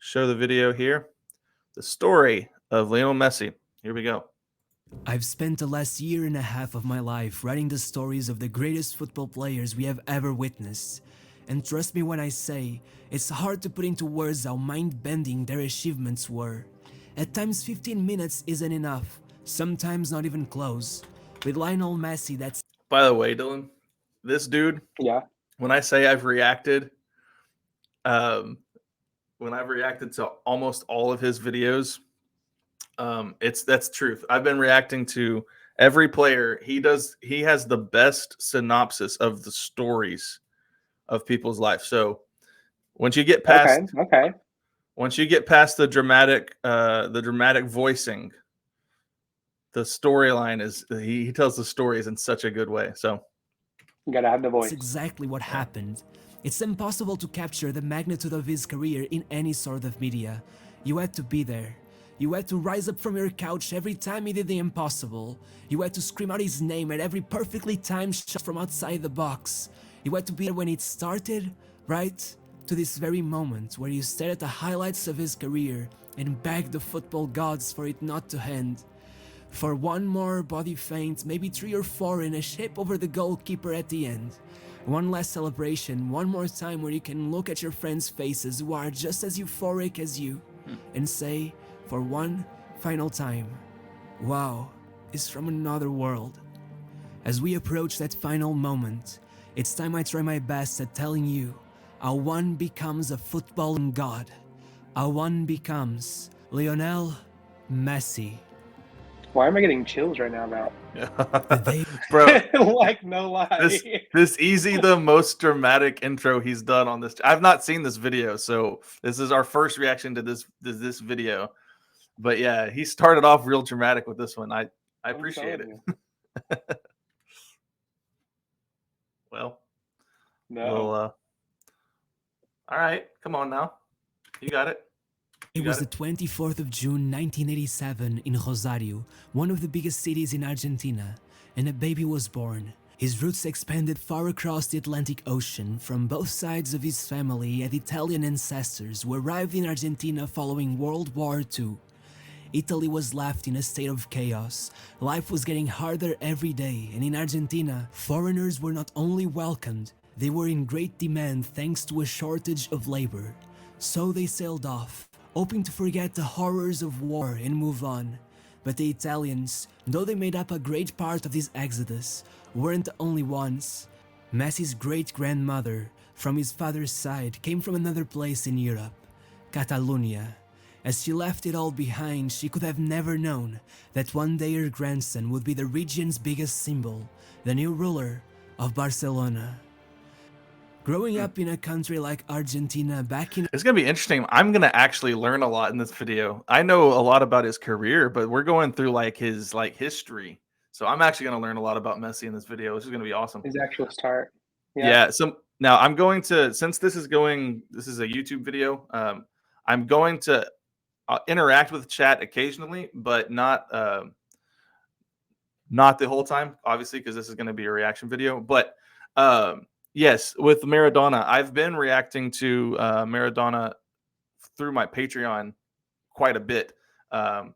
show the video here. The story of Lionel Messi. Here we go. I've spent the last year and a half of my life writing the stories of the greatest football players we have ever witnessed. And trust me when I say, it's hard to put into words how mind-bending their achievements were. At times 15 minutes isn't enough, sometimes not even close. With Lionel Messi, that's... By the way, Dylan, this dude, Yeah. when I say I've reacted, when I've reacted to almost all of his videos, that's truth. I've been reacting to every player. He has the best synopsis of the stories of people's life. So once you get past once you get past the dramatic voicing, the storyline is he tells the stories in such a good way. So you gotta have the voice. That's exactly what happened. It's impossible to capture the magnitude of his career in any sort of media. You had to be there. You had to rise up from your couch every time he did the impossible. You had to scream out his name at every perfectly timed shot from outside the box. You had to be there when it started, right? To this very moment where you stared at the highlights of his career and begged the football gods for it not to end. For one more body feint, maybe 3 or 4 in a shape over the goalkeeper at the end. One last celebration, one more time where you can look at your friends' faces who are just as euphoric as you and say, for one final time, wow, it's from another world. As we approach that final moment, it's time I try my best at telling you how one becomes a footballing god. How one becomes Lionel Messi. Why am I getting chills right now, Matt? Bro, like no lie. This easy the most dramatic intro he's done on this. I've not seen this video, so this is our first reaction to this video. But yeah, he started off real dramatic with this one. I appreciate it. Well, all right, come on now. You got it. It was the 24th of June 1987 in Rosario, one of the biggest cities in Argentina, and a baby was born. His roots expanded far across the Atlantic Ocean. From both sides of his family he had Italian ancestors who arrived in Argentina following World War II. Italy was left in a state of chaos. Life was getting harder every day, and in Argentina, foreigners were not only welcomed, they were in great demand thanks to a shortage of labor. So they sailed off, hoping to forget the horrors of war and move on. But the Italians, though they made up a great part of this exodus, weren't the only ones. Messi's great-grandmother, from his father's side, came from another place in Europe, Catalonia. As she left it all behind, she could have never known that one day her grandson would be the region's biggest symbol, the new ruler of Barcelona. Growing up in a country like Argentina back in... It's going to be interesting. I'm going to actually learn a lot in this video. I know a lot about his career, but we're going through his history. So I'm actually going to learn a lot about Messi in this video. This is going to be awesome. His actual start. Yeah. So now I'm going to, since this is a YouTube video, I'm going to interact with chat occasionally, but not the whole time, obviously, because this is going to be a reaction video. But yes, with Maradona, I've been reacting to Maradona through my Patreon quite a bit. And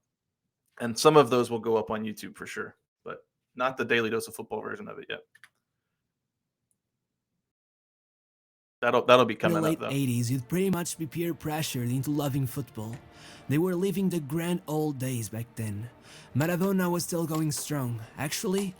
some of those will go up on YouTube for sure, but not the Daily Dose of Football version of it yet. That'll be coming up, though. In the late 80s, you'd pretty much be peer pressured into loving football. They were living the grand old days back then. Maradona was still going strong. Actually,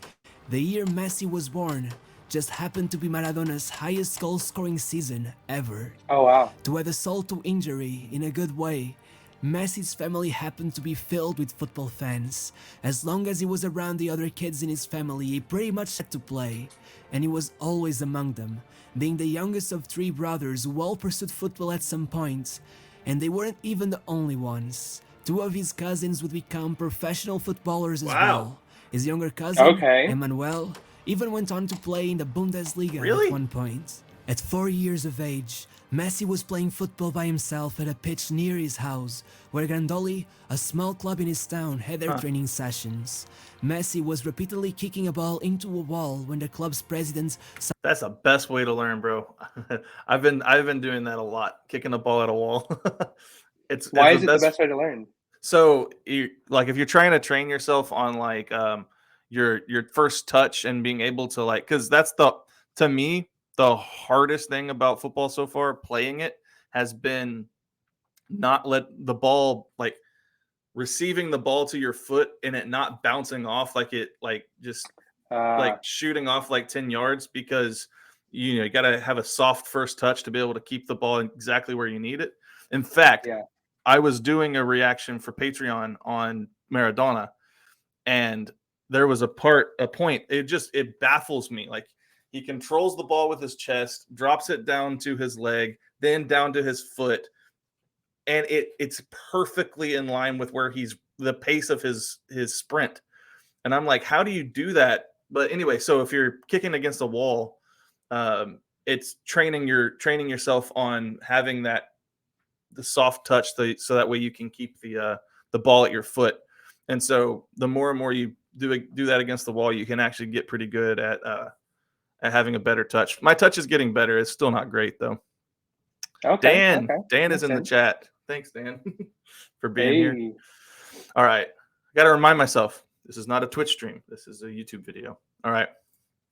the year Messi was born just happened to be Maradona's highest goal-scoring season ever. Oh, wow. To add insult to injury, in a good way, Messi's family happened to be filled with football fans. As long as he was around the other kids in his family, he pretty much had to play. And he was always among them, being the youngest of 3 brothers who all pursued football at some point. And they weren't even the only ones. 2 of his cousins would become professional footballers as well. His younger cousin, Emmanuel, even went on to play in the Bundesliga at one point. At 4 years of age, Messi was playing football by himself at a pitch near his house, where Grandoli, a small club in his town, had their training sessions. Messi was repeatedly kicking a ball into a wall when the club's president... That's the best way to learn, bro. I've been doing that a lot, kicking a ball at a wall. Why the is it the best way to learn? So like if you're trying to train yourself on like your first touch and being able to like, because that's to me the hardest thing about football so far, playing it, has been not let the ball like receiving the ball to your foot and it not bouncing off like it like just like shooting off like 10 yards, because you got to have a soft first touch to be able to keep the ball exactly where you need it. In fact, Yeah. I was doing a reaction for Patreon on Maradona, and there was a point, it baffles me. Like, he controls the ball with his chest, drops it down to his leg, then down to his foot, and it's perfectly in line with where he's the pace of his sprint. And I'm like, how do you do that? But anyway, so if you're kicking against a wall, it's training yourself on having the soft touch, so that way you can keep the ball at your foot. And so the more and more you do that against the wall, you can actually get pretty good at having a better touch. My touch is getting better. It's still not great though. Okay. Dan Makes is in the sense. chat. Thanks, Dan, for being Hey. here. All right, I got to remind myself, this is not a Twitch stream. This is a YouTube video. All right.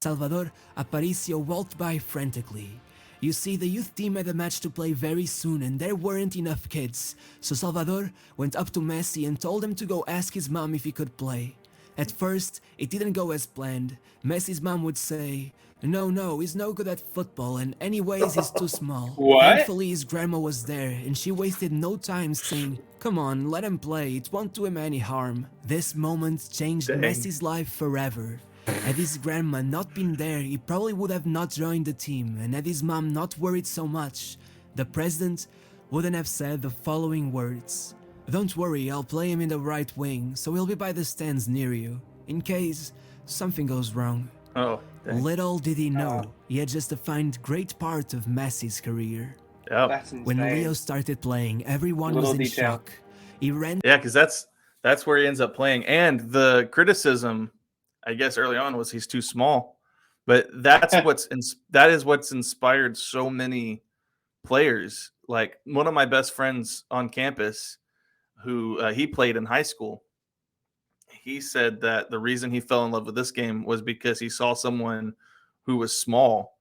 Salvador, Aparicio walked by frantically. You see, the youth team had a match to play very soon and there weren't enough kids, so Salvador went up to Messi and told him to go ask his mom if he could play. At first, it didn't go as planned. Messi's mom would say, no, he's no good at football, and anyways, he's too small. What? Thankfully, his grandma was there, and she wasted no time saying, come on, let him play, it won't do him any harm. This moment changed Dang. Messi's life forever. Had his grandma not been there, he probably would have not joined the team, and had his mom not worried so much, the president wouldn't have said the following words. Don't worry, I'll play him in the right wing, so he'll be by the stands near you, in case something goes wrong. Oh, dang. Little did he know, he had just defined great part of Messi's career. Yep. That's insane. When Leo started playing, everyone Little was in detail. shock. He ran Yeah, because that's where he ends up playing. And the criticism, I guess, early on was he's too small. But that is what's inspired so many players. Like one of my best friends on campus, who he played in high school, he said that the reason he fell in love with this game was because he saw someone who was small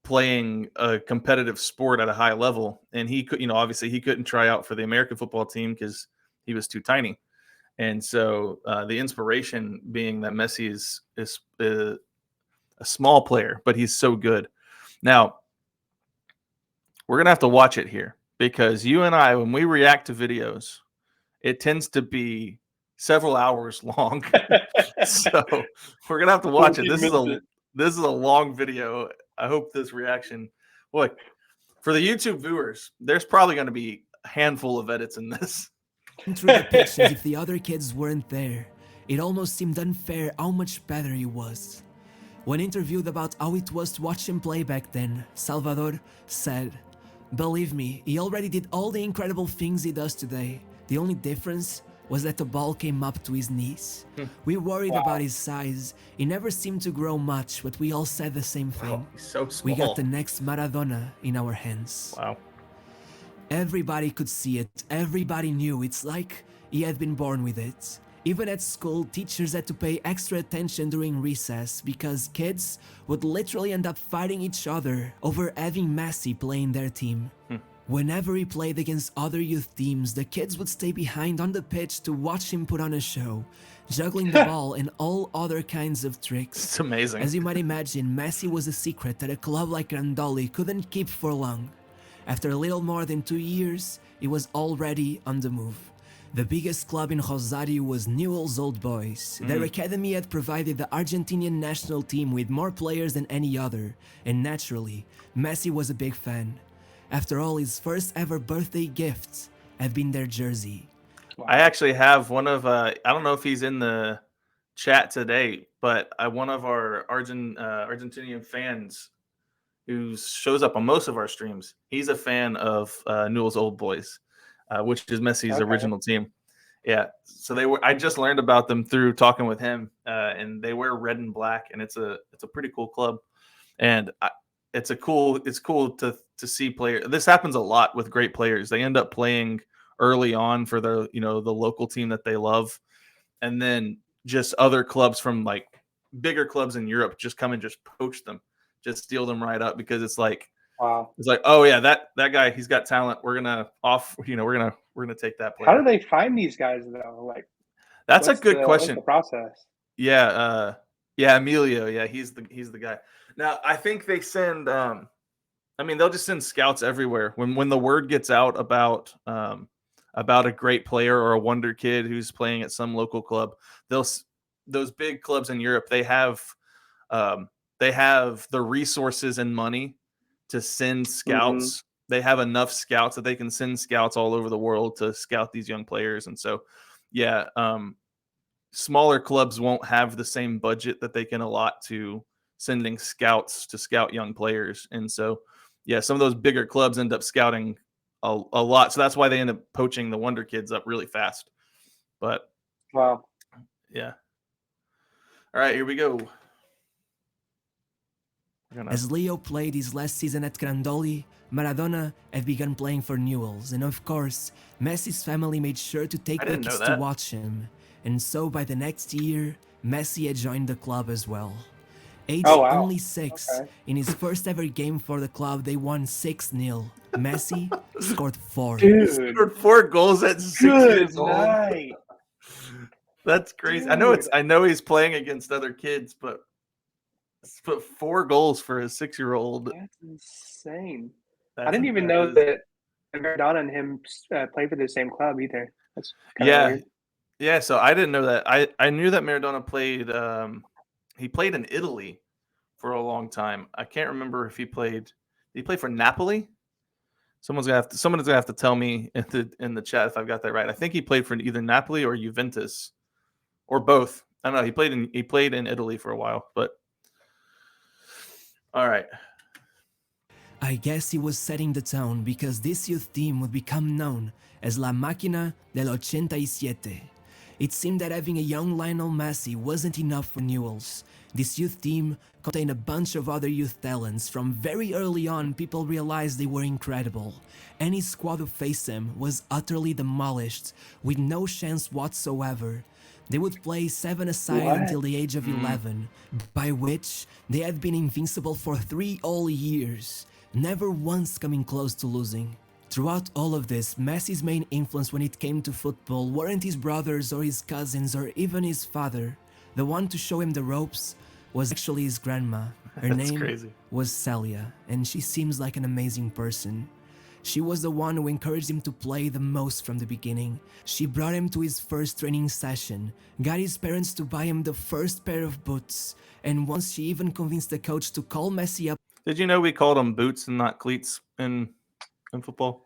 playing a competitive sport at a high level, and he could, obviously he couldn't try out for the American football team because he was too tiny. And so the inspiration being that Messi is a small player, but he's so good. Now, we're going to have to watch it here, because you and I, when we react to videos, it tends to be several hours long. So we're going to have to watch it. This is a long video. I hope this reaction, boy, for the YouTube viewers, there's probably going to be a handful of edits in this. through the pitch as if the other kids weren't there. It almost seemed unfair how much better he was. When interviewed about how it was to watch him play back then, Salvador said, "Believe me, he already did all the incredible things he does today. The only difference was that the ball came up to his knees. We worried about his size. He never seemed to grow much, but we all said the same thing. Wow, he's so We small. got the next Maradona in our hands." Wow. Everybody could see it, everybody knew. It's like he had been born with it. Even at school, teachers had to pay extra attention during recess because kids would literally end up fighting each other over having Messi play in their team. Whenever he played against other youth teams, the kids would stay behind on the pitch to watch him put on a show, juggling the ball and all other kinds of tricks. It's amazing. As you might imagine, Messi was a secret that a club like Grandoli couldn't keep for long. After a little more than 2 years, he was already on the move. The biggest club in Rosario was Newell's Old Boys. Their academy had provided the Argentinian national team with more players than any other, and naturally, Messi was a big fan. After all, his first ever birthday gifts had been their jersey. I actually have one of I don't know if he's in the chat today, but one of our Argentinian fans who shows up on most of our streams, he's a fan of Newell's Old Boys, which is Messi's original team. Yeah, so I just learned about them through talking with him, and they wear red and black, and it's a pretty cool club, and it's cool to see players. This happens a lot with great players. They end up playing early on for the the local team that they love, and then just other clubs from like bigger clubs in Europe just come and just poach them, just steal them right up because it's like Wow. oh yeah, that guy, he's got talent. We're gonna we're gonna take that How player. do they find these guys though? Like, That's a good what's question. the process? Yeah, yeah, Emilio. Yeah, he's the guy. Now I think they send. I mean, they'll just send scouts everywhere when the word gets out about a great player or a wonder kid who's playing at some local club. Those big clubs in Europe, they have the resources and money to send Mm-hmm. scouts. They have enough scouts that they can send scouts all over the world to scout these young players. And so, yeah, smaller clubs won't have the same budget that they can allot to sending scouts to scout young players. And so, yeah, some of those bigger clubs end up scouting a lot. So that's why they end up poaching the wonder kids up really fast. But Wow. yeah. All right, here we go. As Leo played his last season at Grandoli, Maradona had begun playing for Newell's, and of course, Messi's family made sure to take the kids to watch him. And so by the next year, Messi had joined the club as well. Aged only 6, in his first ever game for the club, they won 6-0. Messi scored 4. Dude. He scored 4 goals at 6 years old. Night. That's crazy. Dude. I know he's playing against other kids, but 4 goals for a 6-year-old. That's insane. I didn't even know that Maradona and him played for the same club either. That's weird. Yeah. So I didn't know that. I knew that Maradona played. He played in Italy for a long time. I can't remember if he played. Did he play for Napoli? Someone's gonna have to tell me in the chat if I've got that right. I think he played for either Napoli or Juventus, or both. I don't know. He played in Italy for a while, but all right. I guess he was setting the tone because this youth team would become known as La Máquina del 87. It seemed that having a young Lionel Messi wasn't enough for Newell's. This youth team contained a bunch of other youth talents. From very early on, people realized they were incredible. Any squad who faced them was utterly demolished, with no chance whatsoever. They would play 7-a-side until the age of 11, by which they had been invincible for 3 whole years, never once coming close to losing. Throughout all of this, Messi's main influence when it came to football weren't his brothers or his cousins or even his father. The one to show him the ropes was actually his grandma. Her name was Celia, and she seems like an amazing person. She was the one who encouraged him to play the most from the beginning. She brought him to his first training session, got his parents to buy him the first pair of boots, and once she even convinced the coach to call Messi up. Did you know we called them boots and not cleats in football?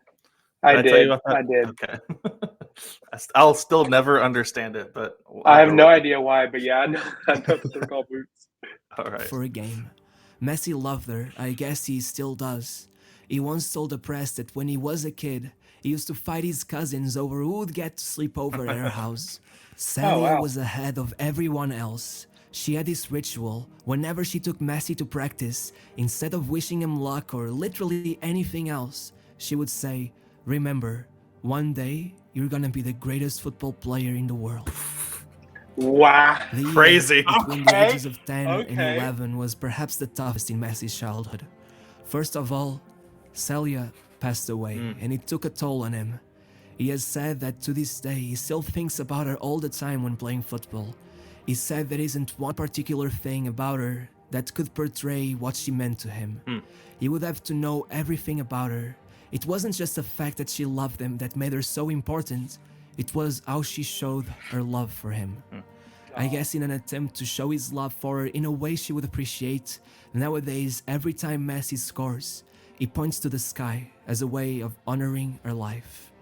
I did. Tell you about that? I did. Okay. I'll still never understand it, but I have no idea why. But yeah, I know that they're called boots. All right. For a game. Messi loved her. I guess he still does. He once told the press that when he was a kid, he used to fight his cousins over who would get to sleep over at her house. Celia was ahead of everyone else. She had this ritual. Whenever she took Messi to practice, instead of wishing him luck or literally anything else, she would say, "Remember, one day you're gonna be the greatest football player in the world." Wow. Crazy. Between the ages of 10 and 11 was perhaps the toughest in Messi's childhood. First of all, Celia passed away, and it took a toll on him. He has said that to this day he still thinks about her all the time when playing football. He said there isn't one particular thing about her that could portray what she meant to him. He would have to know everything about her. It wasn't just the fact that she loved him that made her so important, it was how she showed her love for him. I guess in an attempt to show his love for her in a way she would appreciate, nowadays every time Messi scores, he points to the sky as a way of honoring her life.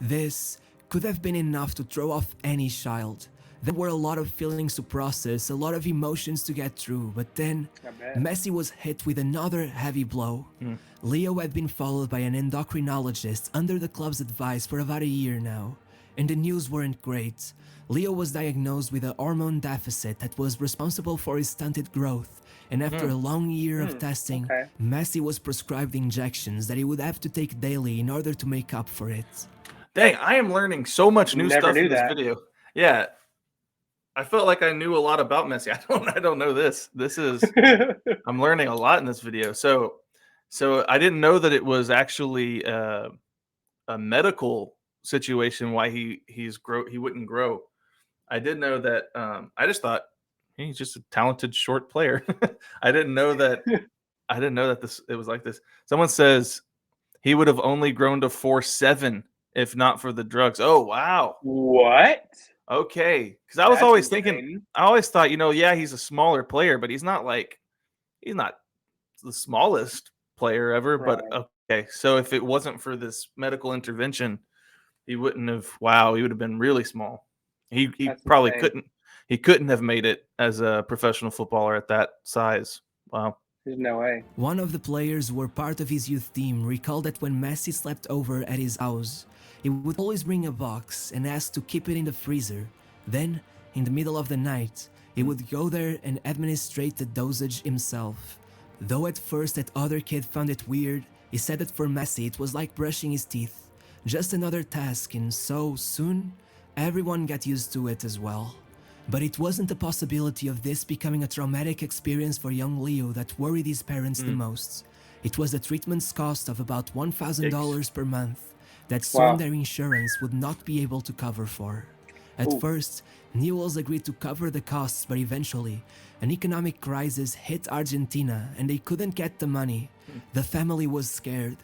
This could have been enough to throw off any child. There were a lot of feelings to process, a lot of emotions to get through, but then Messi was hit with another heavy blow. Leo had been followed by an endocrinologist under the club's advice for about a year now, and the news weren't great. Leo was diagnosed with a hormone deficit that was responsible for his stunted growth, and after a long year of testing, Messi was prescribed injections that he would have to take daily in order to make up for it. Dang, I am learning so much new Never stuff knew in this that. video. Yeah, I felt like I knew a lot about Messi. I don't know this. I'm learning a lot in this video. So I didn't know that it was actually a medical situation why he wouldn't grow. I did know that. I just thought he's just a talented short player. I didn't know that. I didn't know that it was like this. Someone says he would have only grown to 4'7" if not for the drugs. Oh wow. What? Okay, because I was That's always thinking. insane. I always thought, yeah, he's a smaller player, but he's not the smallest player ever. But Right. okay, so if it wasn't for this medical intervention, he wouldn't have. Wow, he would have been really small. He That's probably insane. couldn't have made it as a professional footballer at that size. Wow. There's no way. One of the players who were part of his youth team recalled that when Messi slept over at his house, he would always bring a box and ask to keep it in the freezer. Then, in the middle of the night, he would go there and administrate the dosage himself. Though at first that other kid found it weird, he said that for Messi it was like brushing his teeth. Just another task, and so soon, everyone got used to it as well. But it wasn't the possibility of this becoming a traumatic experience for young Leo that worried his parents the most. It was the treatment's cost of about $1,000 per month that soon Wow. their insurance would not be able to cover for. At Ooh. first, Newell's agreed to cover the costs, but eventually, an economic crisis hit Argentina and they couldn't get the money. The family was scared.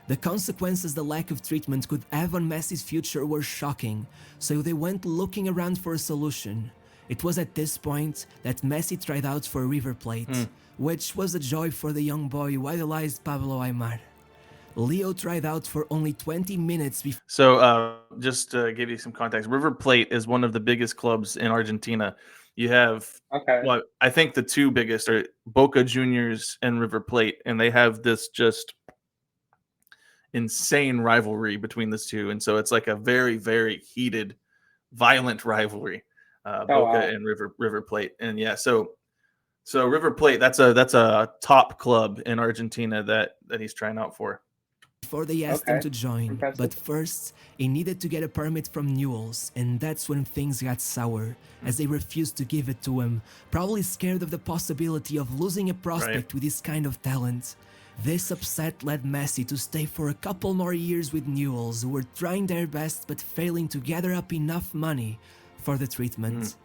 The consequences the lack of treatment could have on Messi's future were shocking, so they went looking around for a solution. It was at this point that Messi tried out for River Plate, which was a joy for the young boy who idolized Pablo Aimar. Leo tried out for only 20 minutes before. So just to give you some context, River Plate is one of the biggest clubs in Argentina. You have, Okay. well, I think the two biggest are Boca Juniors and River Plate, and they have this just insane rivalry between the two. And so it's like a very, very heated, violent rivalry. Boca wow. and River Plate, and yeah, so River Plate, that's a top club in Argentina that he's trying out for. Before they asked him to join, Impressive. but first, he needed to get a permit from Newell's, and that's when things got sour, as they refused to give it to him, probably scared of the possibility of losing a prospect with this kind of talent. This upset led Messi to stay for a couple more years with Newell's, who were trying their best but failing to gather up enough money for the treatment.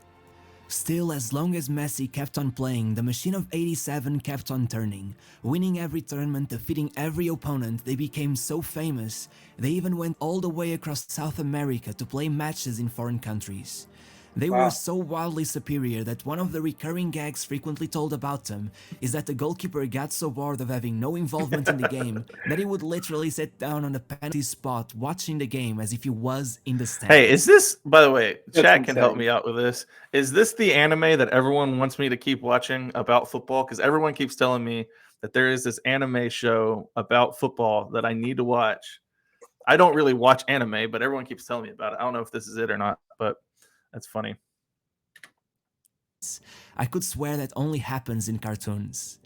Still, as long as Messi kept on playing, the machine of 87 kept on turning. Winning every tournament, defeating every opponent, they became so famous, they even went all the way across South America to play matches in foreign countries. They Wow. were so wildly superior that one of the recurring gags frequently told about them is that the goalkeeper got so bored of having no involvement in the game that he would literally sit down on the penalty spot watching the game as if he was in the stands. Hey, is this, by the way, That's chat can help insane. me out with this. Is this the anime that everyone wants me to keep watching about football? Because everyone keeps telling me that there is this anime show about football that I need to watch. I don't really watch anime, but everyone keeps telling me about it. I don't know if this is it or not, but that's funny. I could swear that only happens in cartoons.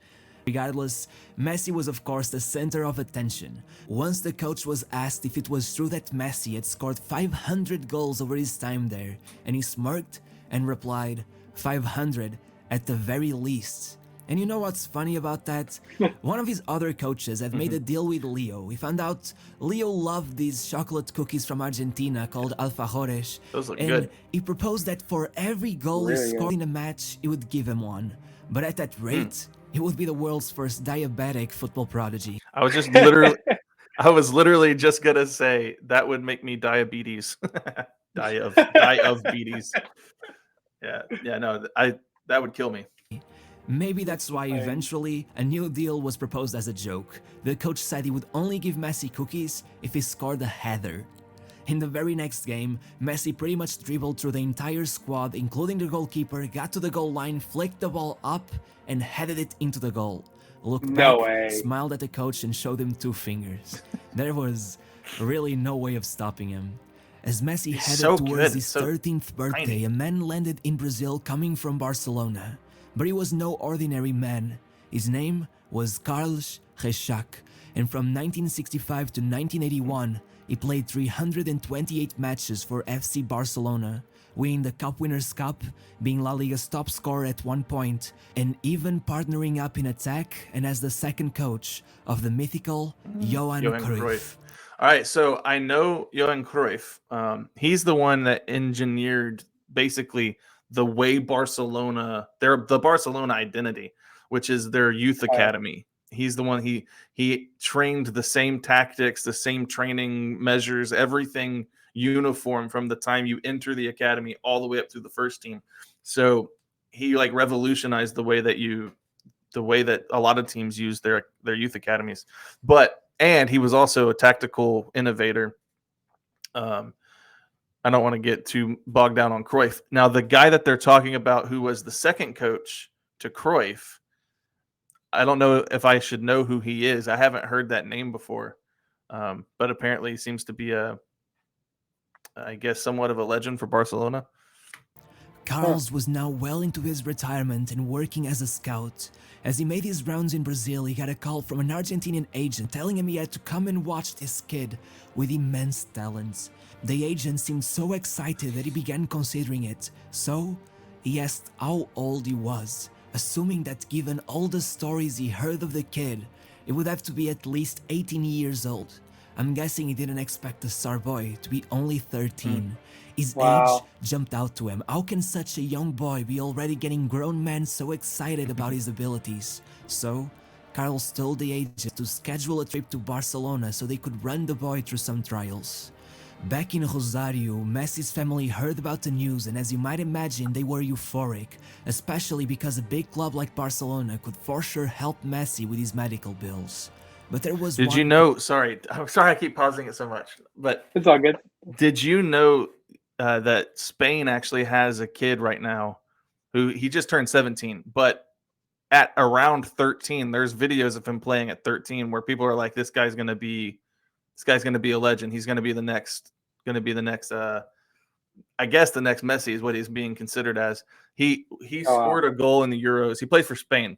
Regardless, Messi was of course the center of attention. Once the coach was asked if it was true that Messi had scored 500 goals over his time there, and he smirked and replied, 500 at the very least. And you know what's funny about that? One of his other coaches had made a deal with Leo. We found out Leo loved these chocolate cookies from Argentina called alfajores. Those look and good. he proposed that for every goal he Really scored in a match, he would give him one. But at that rate, he would be the world's first diabetic football prodigy. I was literally just gonna say that would make me diabetes. die of beaties. Yeah, no, that would kill me. Maybe that's why eventually a new deal was proposed as a joke. The coach said he would only give Messi cookies if he scored a header. In the very next game, Messi pretty much dribbled through the entire squad, including the goalkeeper, got to the goal line, flicked the ball up, and headed it into the goal. Looked No back, way. smiled at the coach, and showed him 2 fingers. There was really no way of stopping him. As Messi headed so towards good, his so 13th birthday, tiny. a man landed in Brazil coming from Barcelona. But he was no ordinary man. His name was Carlos Reixac, and from 1965 to 1981, he played 328 matches for FC Barcelona, winning the Cup Winners' Cup, being La Liga's top scorer at one point, and even partnering up in attack and as the second coach of the mythical Johan Cruyff. All right, so I know Johan Cruyff. He's the one that engineered basically the way Barcelona, the Barcelona identity, which is their youth academy. He's the one, he trained the same tactics, the same training measures, everything uniform from the time you enter the academy all the way up through the first team. So he like revolutionized the way that a lot of teams use their youth academies. And he was also a tactical innovator. I don't want to get too bogged down on Cruyff. Now, the guy that they're talking about who was the second coach to Cruyff, I don't know if I should know who he is. I haven't heard that name before. But apparently he seems to be I guess, somewhat of a legend for Barcelona. Carlos was now well into his retirement and working as a scout. As he made his rounds in Brazil, he got a call from an Argentinian agent telling him he had to come and watch this kid with immense talents. The agent seemed so excited that he began considering it, so he asked how old he was, assuming that given all the stories he heard of the kid, it would have to be at least 18 years old. I'm guessing he didn't expect the star boy to be only 13. His age jumped out to him. How can such a young boy be already getting grown men so excited about his abilities? So, Carlos told the agent to schedule a trip to Barcelona so they could run the boy through some trials. Back in Rosario, Messi's family heard about the news, and as you might imagine, they were euphoric, especially because a big club like Barcelona could for sure help Messi with his medical bills. But there was Did you know, sorry, I'm sorry I keep pausing it so much, but it's all good. Did you know that Spain actually has a kid right now who he just turned 17, but at around 13, there's videos of him playing at 13 where people are like, this guy's going to be a legend. He's going to be the next, I guess the next Messi is what he's being considered as. He scored a goal in the Euros. He plays for Spain.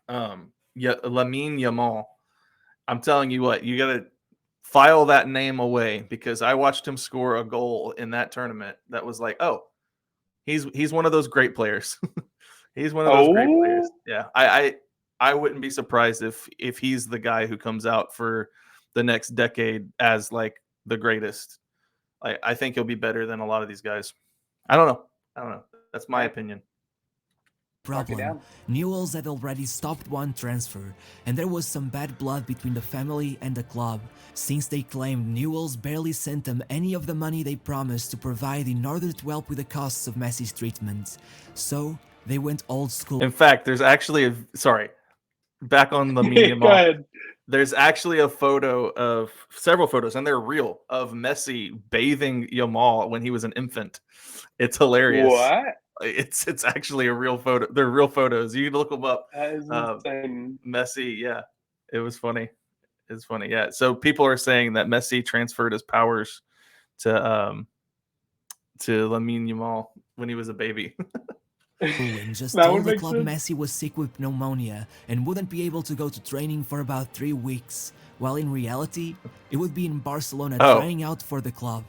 Lamine Yamal. I'm telling you what, you got to file that name away because I watched him score a goal in that tournament that was like, oh, he's one of those great players. He's one of those great players. Yeah, I wouldn't be surprised if he's the guy who comes out for the next decade as like the greatest. I think he'll be better than a lot of these guys. I don't know. That's my opinion. Problem. Newell's had already stopped one transfer, and there was some bad blood between the family and the club, since they claimed Newell's barely sent them any of the money they promised to provide in order to help with the costs of Messi's treatment. So they went old school. In fact, there's actually back on the media mall. There's actually a photo of several photos, and they're real, of Messi bathing Yamal when he was an infant. It's hilarious. What? It's actually a real photo. They're real photos. You can look them up. That is insane. Messi, yeah, it was funny. It's funny, yeah. So people are saying that Messi transferred his powers to Lamine Yamal when he was a baby. And just told the club Messi was sick with pneumonia and wouldn't be able to go to training for about 3 weeks, while in reality, it would be in Barcelona trying out for the club.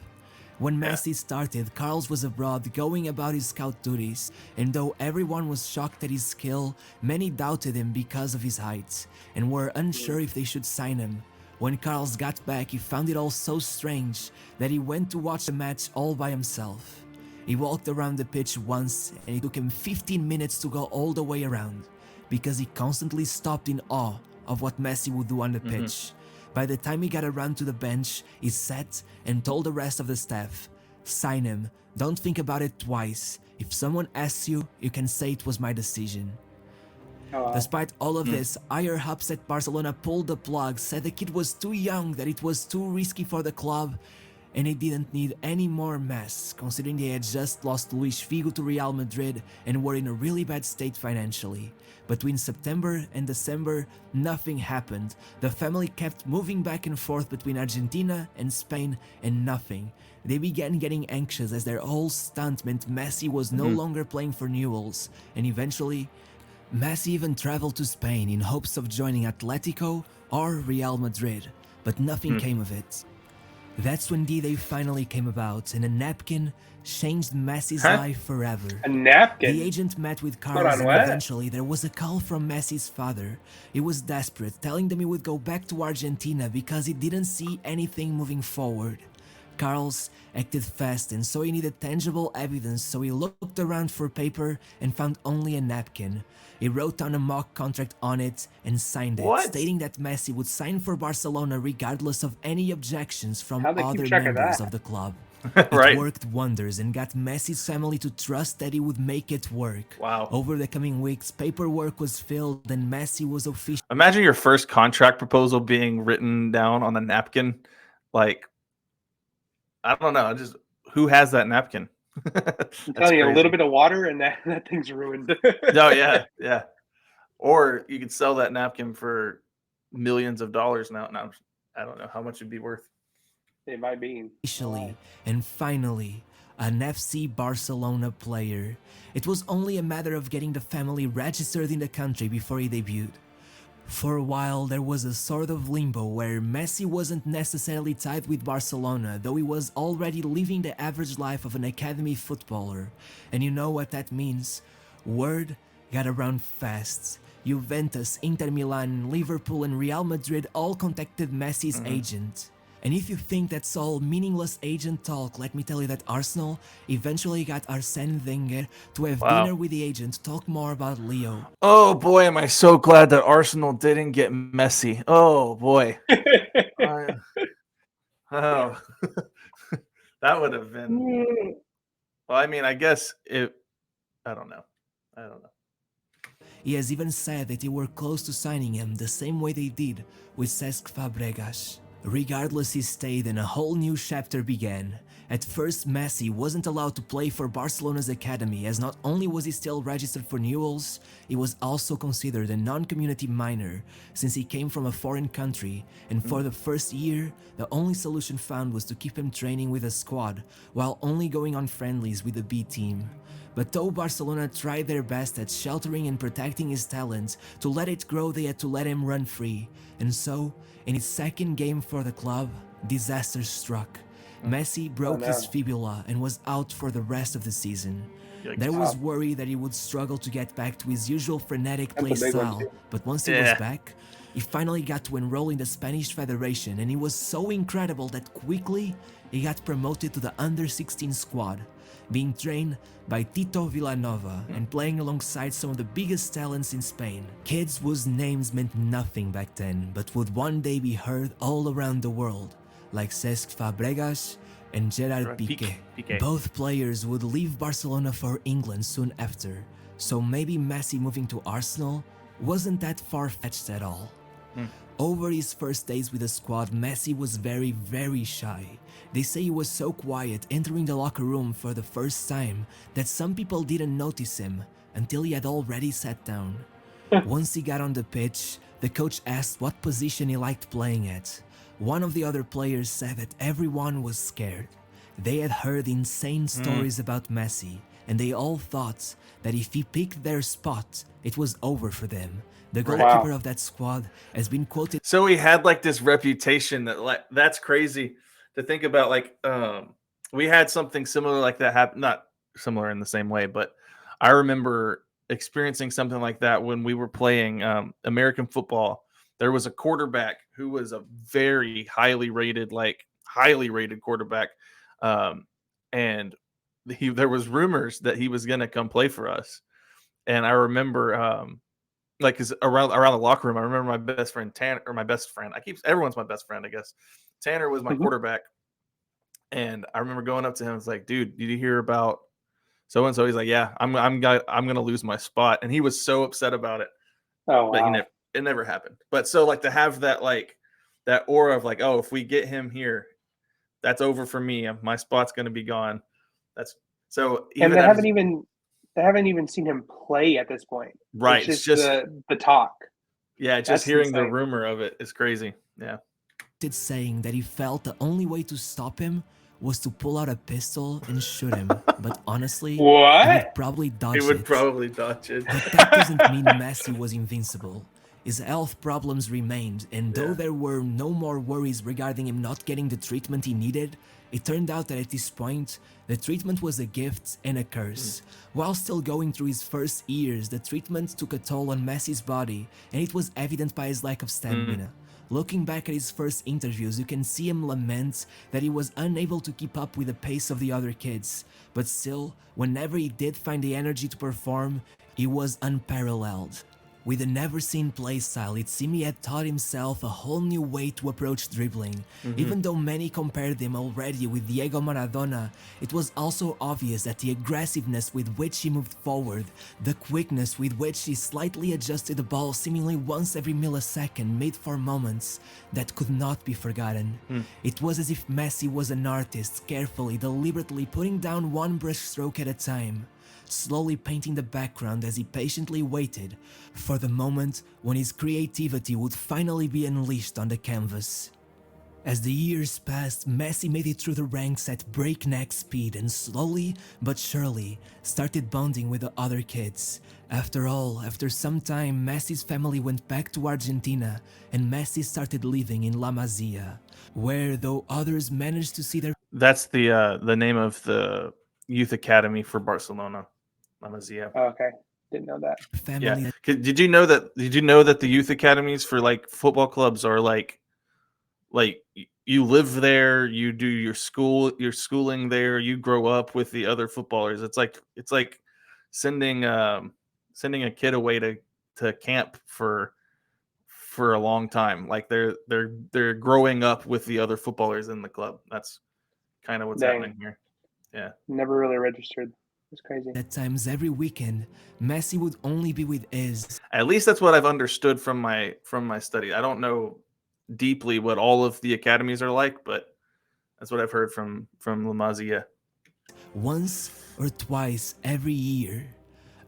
When Messi started, Carlos was abroad going about his scout duties, and though everyone was shocked at his skill, many doubted him because of his height, and were unsure if they should sign him. When Carlos got back, he found it all so strange that he went to watch the match all by himself. He walked around the pitch once, and it took him 15 minutes to go all the way around, because he constantly stopped in awe of what Messi would do on the pitch. By the time he got around to the bench, he sat and told the rest of the staff, "Sign him, don't think about it twice. If someone asks you, you can say it was my decision." Despite all of this, higher ups at Barcelona pulled the plug, said the kid was too young, that it was too risky for the club, and they didn't need any more mess, considering they had just lost Luis Figo to Real Madrid and were in a really bad state financially. Between September and December, nothing happened. The family kept moving back and forth between Argentina and Spain, and nothing. They began getting anxious as their whole stunt meant Messi was no longer playing for Newell's, and eventually, Messi even traveled to Spain in hopes of joining Atletico or Real Madrid, but nothing came of it. That's when D-Day finally came about, and a napkin changed Messi's life forever. A napkin? The agent met with Carlos, and eventually there was a call from Messi's father. He was desperate, telling them he would go back to Argentina because he didn't see anything moving forward. Carlos acted fast and saw he needed tangible evidence, so he looked around for paper and found only a napkin. He wrote down a mock contract on it and signed it, stating that Messi would sign for Barcelona regardless of any objections from other members of the club. It worked wonders and got Messi's family to trust that he would make it work. Wow. Over the coming weeks, paperwork was filled and Messi was official. Imagine your first contract proposal being written down on a napkin. Like, I don't know. Just who has that napkin? I'm telling you, a little bit of water and that thing's ruined. Oh, yeah. Yeah. Or you could sell that napkin for millions of dollars now. Now, I don't know how much it'd be worth. It might be. Officially, and finally, an FC Barcelona player. It was only a matter of getting the family registered in the country before he debuted. For a while, there was a sort of limbo where Messi wasn't necessarily tied with Barcelona, though he was already living the average life of an academy footballer. And you know what that means? Word got around fast. Juventus, Inter Milan, Liverpool, and Real Madrid all contacted Messi's agent. And if you think that's all meaningless agent talk, let me tell you that Arsenal eventually got Arsene Wenger to have dinner with the agent to talk more about Leo. Oh boy, am I so glad that Arsenal didn't get Messi. Oh boy. Oh, that would have been. Well, I mean, I guess it. I don't know. He has even said that they were close to signing him the same way they did with Cesc Fabregas. Regardless, he stayed and a whole new chapter began. At first, Messi wasn't allowed to play for Barcelona's academy, as not only was he still registered for Newell's, he was also considered a non-community minor, since he came from a foreign country, and for the first year, the only solution found was to keep him training with a squad, while only going on friendlies with the B team. But though Barcelona tried their best at sheltering and protecting his talent, to let it grow they had to let him run free, and so, in his second game for the club, disaster struck. Messi broke his fibula and was out for the rest of the season. There was worry that he would struggle to get back to his usual frenetic play style, but once he was back, he finally got to enroll in the Spanish Federation, and he was so incredible that quickly he got promoted to the under-16 squad, being trained by Tito Villanova and playing alongside some of the biggest talents in Spain. Kids whose names meant nothing back then, but would one day be heard all around the world, like Cesc Fabregas and Gerard Piqué. Both players would leave Barcelona for England soon after, so maybe Messi moving to Arsenal wasn't that far-fetched at all. Over his first days with the squad, Messi was very, very shy. They say he was so quiet entering the locker room for the first time that some people didn't notice him until he had already sat down. Once he got on the pitch, the coach asked what position he liked playing at. One of the other players said that everyone was scared. They had heard insane stories about Messi, and they all thought that if he picked their spot, it was over for them. The goalkeeper of that squad has been quoted. So he had like this reputation that that's crazy to think about. Like we had something similar like that happen, not similar in the same way, but I remember experiencing something like that when we were playing American football. There was a quarterback who was a very highly rated quarterback. And there was rumors that he was going to come play for us. And I remember, like, cause around the locker room, I remember my best friend Tanner, or my best friend. Everyone's my best friend, I guess. Tanner was my quarterback, and I remember going up to him. It's like, dude, did you hear about so and so? He's like, yeah, I'm gonna lose my spot, and he was so upset about it. Oh, wow. But it never happened. But so like to have that that aura of like, oh, if we get him here, that's over for me. My spot's gonna be gone. That's so. And they haven't even seen him play at this point. Right. It's just the talk. Yeah, just hearing the rumor of it is crazy. Yeah. Saying that he felt the only way to stop him was to pull out a pistol and shoot him, but honestly, he What? would probably dodge He would it. probably dodge it. But that doesn't mean Messi was invincible. His health problems remained, and though there were no more worries regarding him not getting the treatment he needed, it turned out that at this point, the treatment was a gift and a curse. While still going through his first years, the treatment took a toll on Messi's body, and it was evident by his lack of stamina. Looking back at his first interviews, you can see him lament that he was unable to keep up with the pace of the other kids. But still, whenever he did find the energy to perform, he was unparalleled. With a never-seen playstyle, it seemed he had taught himself a whole new way to approach dribbling. Even though many compared him already with Diego Maradona, it was also obvious that the aggressiveness with which he moved forward, the quickness with which he slightly adjusted the ball seemingly once every millisecond made for moments that could not be forgotten. It was as if Messi was an artist, carefully, deliberately putting down one brushstroke at a time, slowly painting the background as he patiently waited for the moment when his creativity would finally be unleashed on the canvas. As the years passed, Messi made it through the ranks at breakneck speed and slowly but surely started bonding with the other kids. After all, after some time, Messi's family went back to Argentina and Messi started living in La Masia, where though others managed to see their That's the name of the youth academy for Barcelona. La Masia. Oh, okay, didn't know that. family Did you know that? Did you know that the youth academies for like football clubs are like you live there, you do your schooling there, you grow up with the other footballers. It's like sending sending a kid away to camp for a long time. Like they're growing up with the other footballers in the club. That's kind of what's Dang. happening here. Yeah. Never really registered. It's crazy. At times every weekend, Messi would only be with his At least that's what I've understood from my study. I don't know deeply what all of the academies are like, but that's what I've heard from La Masia. once or twice every year.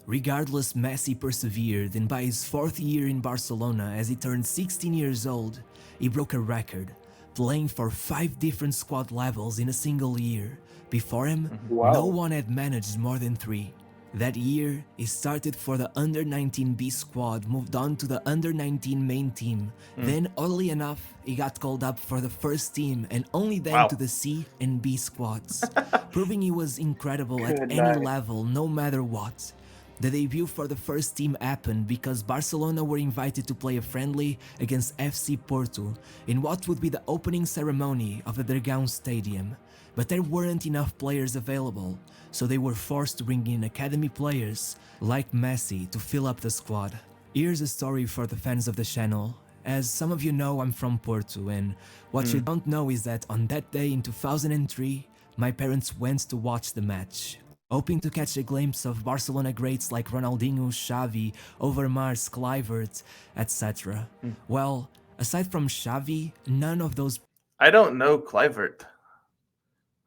Regardless, Messi persevered, and by his fourth year in Barcelona, as he turned 16 years old, he broke a record, playing for 5 different squad levels in a single year. Before him, Wow. no one had managed more than 3. That year, he started for the Under-19 B squad, moved on to the Under-19 main team. Then, oddly enough, he got called up for the first team and only then Wow. to the C and B squads, proving he was incredible at Good any night. level, no matter what. The debut for the first team happened because Barcelona were invited to play a friendly against FC Porto in what would be the opening ceremony of the Dragão Stadium. But there weren't enough players available, so they were forced to bring in academy players like Messi to fill up the squad. Here's a story for the fans of the channel. As some of you know, I'm from Porto, and what you don't know is that on that day in 2003, my parents went to watch the match, hoping to catch a glimpse of Barcelona greats like Ronaldinho, Xavi, Overmars, Kluivert, etc. Well, aside from Xavi, none of those I don't know Kluivert.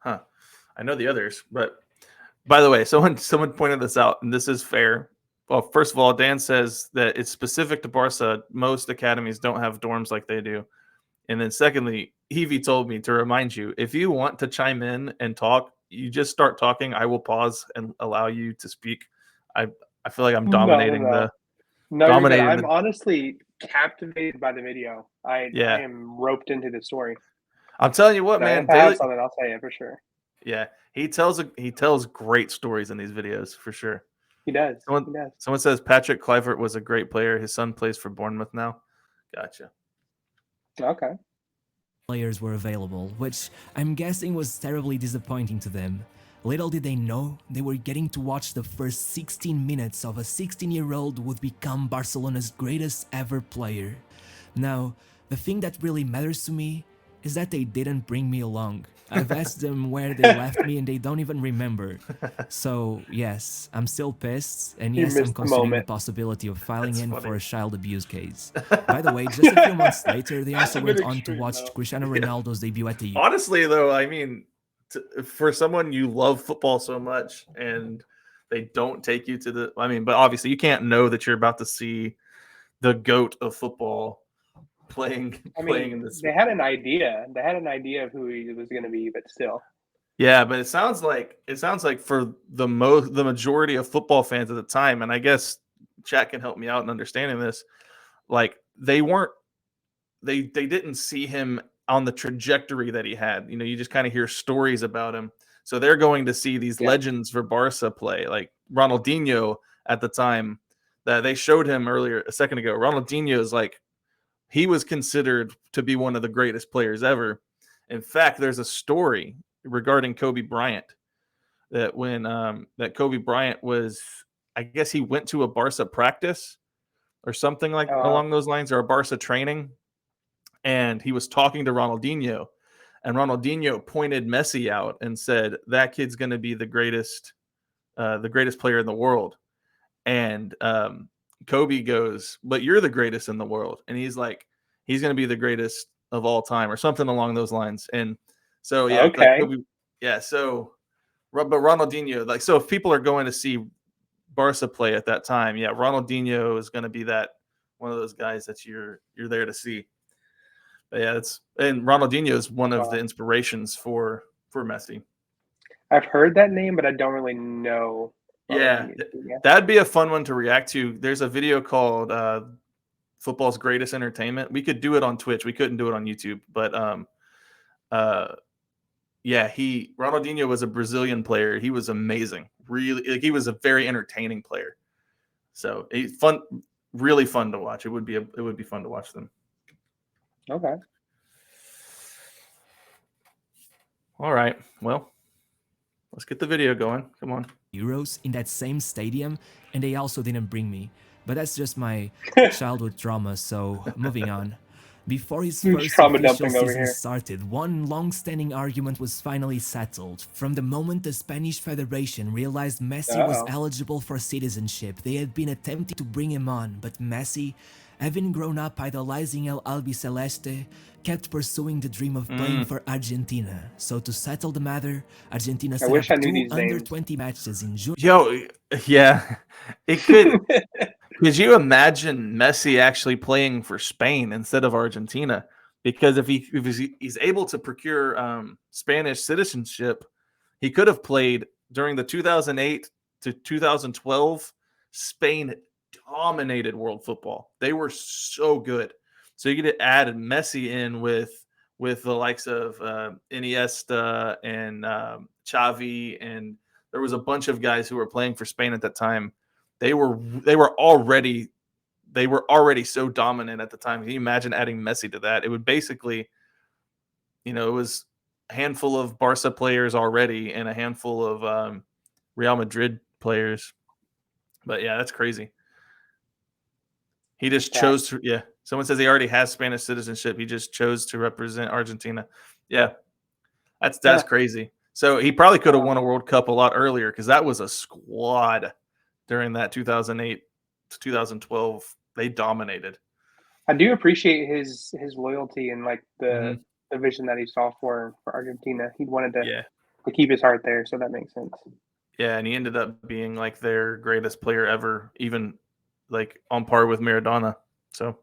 Huh. I know the others, but by the way, someone pointed this out, and this is fair. Well, first of all, Dan says that it's specific to Barca. Most academies don't have dorms like they do. And then secondly, Evie told me to remind you, if you want to chime in and talk, you just start talking. I will pause and allow you to speak. I feel like I'm dominating No. the No, you're good. dominating I'm the honestly captivated by the video. I Yeah. am roped into the story. I'm telling you what, So man. if I have Daily, something, I'll tell you for sure. yeah, he tells great stories in these videos for sure. He does. Someone, He does. someone says Patrick Kluivert was a great player. His son plays for Bournemouth now. Gotcha. Okay. players were available, which I'm guessing was terribly disappointing to them. Little did they know, they were getting to watch the first 16 minutes of a 16-year-old would become Barcelona's greatest ever player. Now, the thing that really matters to me is that they didn't bring me along. I've asked them where they left me and they don't even remember. So, yes, I'm still pissed, and You yes, I'm missed the considering the moment. possibility of filing That's in funny. for a child abuse case. By the way, just a few months later, they also I'm went an on to extreme, watch though. Cristiano Yeah. Ronaldo's debut at the Honestly, though, I mean, for someone you love football so much and they don't take you to the, I mean, but obviously you can't know that you're about to see the GOAT of football playing I in mean, this. they had an idea. They had an idea of who he was going to be, but still. Yeah, but it sounds like for the majority of football fans at the time, and I guess chat can help me out in understanding this. Like they didn't see him on the trajectory that he had. You just kind of hear stories about him. So they're going to see these legends for Barca play, like Ronaldinho at the time that they showed him earlier a second ago. Ronaldinho is like, he was considered to be one of the greatest players ever. In fact, there's a story regarding Kobe Bryant that when that Kobe Bryant was, I guess he went to a Barca practice or something like along those lines, or a Barca training, and he was talking to Ronaldinho, and Ronaldinho pointed Messi out and said, "That kid's going to be the greatest player in the world." And Kobe goes, "But you're the greatest in the world," and he's like, "He's going to be the greatest of all time," or something along those lines. And so yeah, like Kobe, yeah. So, but Ronaldinho, like, so if people are going to see Barca play at that time, yeah, Ronaldinho is going to be that one of those guys that you're there to see. But yeah, and Ronaldinho is one of the inspirations for Messi. I've heard that name, but I don't really know. Yeah, that'd be a fun one to react to. There's a video called Football's Greatest Entertainment. We could do it on Twitch. We couldn't do it on YouTube, but yeah, Ronaldinho was a Brazilian player. He was amazing. Really, like, he was a very entertaining player. So really fun to watch. It would be fun to watch them. Okay. All right. Well, let's get the video going. Come on. Euros in that same stadium, and they also didn't bring me. But that's just my childhood trauma, so moving on. Before his first official season started, one long-standing argument was finally settled. From the moment the Spanish Federation realized Messi was eligible for citizenship, they had been attempting to bring him on, but Messi, having grown up idolizing El Albiceleste, kept pursuing the dream of playing for Argentina. So to settle the matter, Argentina set up 2 under-20 matches in June. Yo, yeah, it could. Could you imagine Messi actually playing for Spain instead of Argentina? Because if he's able to procure Spanish citizenship, he could have played during the 2008 to 2012. Spain dominated world football. They were so good. So you could add Messi in with the likes of Iniesta and Xavi, and there was a bunch of guys who were playing for Spain at that time. They were already so dominant at the time. Can you imagine adding Messi to that? It would basically, it was a handful of Barca players already and a handful of Real Madrid players. But yeah, that's crazy. He just chose to, yeah. Someone says he already has Spanish citizenship. He just chose to represent Argentina. Yeah, that's crazy. So he probably could have won a World Cup a lot earlier, because that was a squad during that 2008 to 2012. They dominated. I do appreciate his loyalty and like the vision that he saw for Argentina. He wanted to keep his heart there, so that makes sense. Yeah, and he ended up being like their greatest player ever, even like on par with Maradona. So,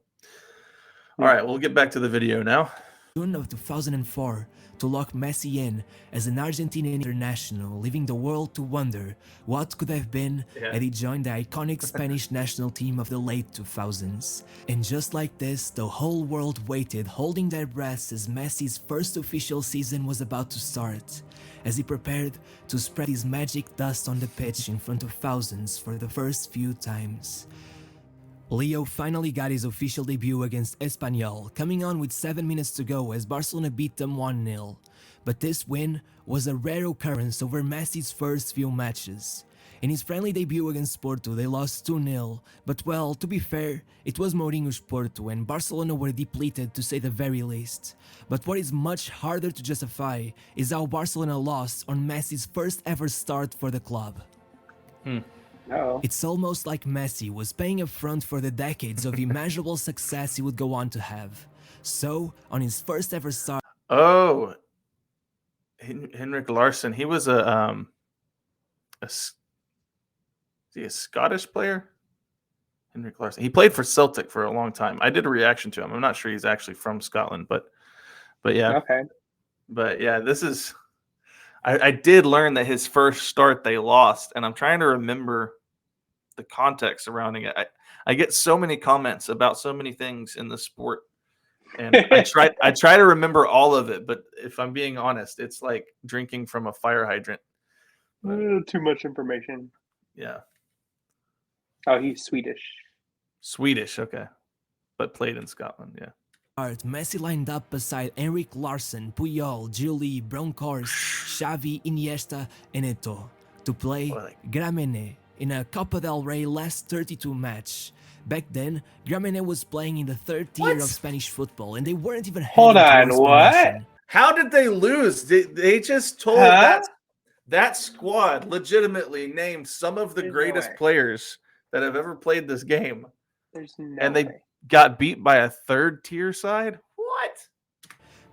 all right, we'll get back to the video now. June of 2004 to lock Messi in as an Argentinian international, leaving the world to wonder what could have been had he joined the iconic Spanish national team of the late 2000s. And just like this, the whole world waited, holding their breaths as Messi's first official season was about to start, as he prepared to spread his magic dust on the pitch in front of thousands for the first few times. Leo finally got his official debut against Espanyol, coming on with 7 minutes to go as Barcelona beat them 1-0. But this win was a rare occurrence over Messi's first few matches. In his friendly debut against Porto, they lost 2-0, but well, to be fair, it was Mourinho's Porto and Barcelona were depleted to say the very least. But what is much harder to justify is how Barcelona lost on Messi's first ever start for the club. It's almost like Messi was paying up front for the decades of immeasurable success he would go on to have. So, on his first ever start... Oh, Henrik Larsson. He was a Scottish player? Henrik Larsson. He played for Celtic for a long time. I did a reaction to him. I'm not sure he's actually from Scotland, but yeah. Okay. But yeah, this is... I did learn that his first start they lost, and I'm trying to remember the context surrounding it. I get so many comments about so many things in the sport, and I try to remember all of it, but if I'm being honest, it's like drinking from a fire hydrant. But, too much information. Yeah. Oh, he's Swedish. Swedish, okay. But played in Scotland, yeah. Messi lined up beside Henrik Larsson, Puyol, Giuli, Bronkhorst, Xavi, Iniesta, and Eto'o to play Gramenet in a Copa del Rey last 32 match. Back then, Gramenet was playing in the third tier of Spanish football, and they weren't even Hold on, what? How did they lose? They just told that squad legitimately named some of the greatest players that have ever played this game. There's no and they way. Got beat by a third tier side? What?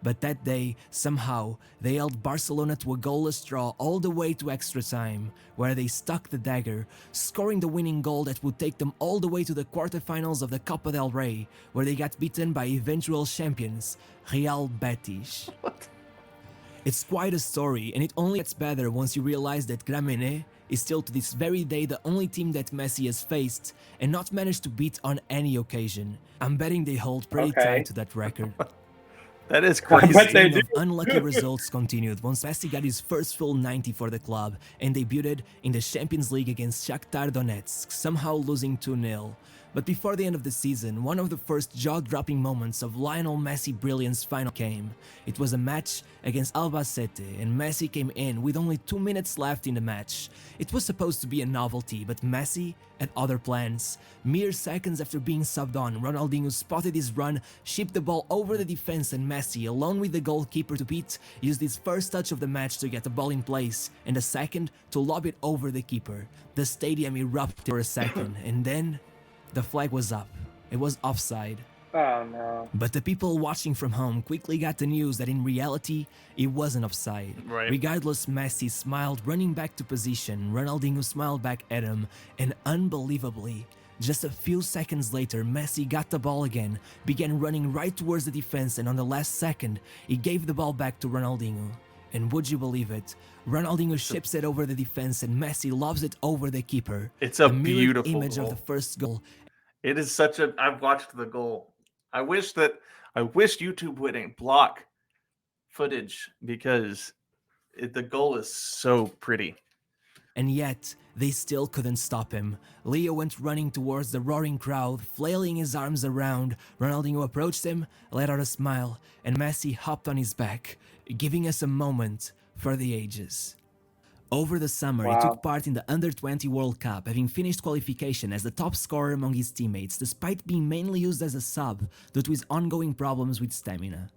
But that day, somehow, they held Barcelona to a goalless draw all the way to extra time, where they stuck the dagger, scoring the winning goal that would take them all the way to the quarterfinals of the Copa del Rey, where they got beaten by eventual champions, Real Betis. What? It's quite a story, and it only gets better once you realize that Gramenet is still to this very day the only team that Messi has faced and not managed to beat on any occasion. I'm betting they hold pretty tight to that record. That is crazy. The string of unlucky results continued once Messi got his first full 90 for the club and debuted in the Champions League against Shakhtar Donetsk, somehow losing 2-0. But before the end of the season, one of the first jaw-dropping moments of Lionel Messi brilliance finally came. It was a match against Albacete, and Messi came in with only 2 minutes left in the match. It was supposed to be a novelty, but Messi had other plans. Mere seconds after being subbed on, Ronaldinho spotted his run, shipped the ball over the defense, and Messi, along with the goalkeeper to beat, used his first touch of the match to get the ball in place, and the second to lob it over the keeper. The stadium erupted for a second, and then the flag was up. It was offside. Oh no. But the people watching from home quickly got the news that in reality, it wasn't offside. Right. Regardless, Messi smiled, running back to position. Ronaldinho smiled back at him, and unbelievably, just a few seconds later, Messi got the ball again, began running right towards the defense, and on the last second, he gave the ball back to Ronaldinho. And would you believe it? Ronaldinho ships it over the defense, and Messi lobs it over the keeper. It's a beautiful image goal. of the first goal. It is such a. I've watched the goal. I wish YouTube wouldn't block footage because the goal is so pretty. And yet, they still couldn't stop him. Leo went running towards the roaring crowd, flailing his arms around. Ronaldinho approached him, let out a smile, and Messi hopped on his back, giving us a moment for the ages. Over the summer, he took part in the Under-20 World Cup, having finished qualification as the top scorer among his teammates, despite being mainly used as a sub due to his ongoing problems with stamina.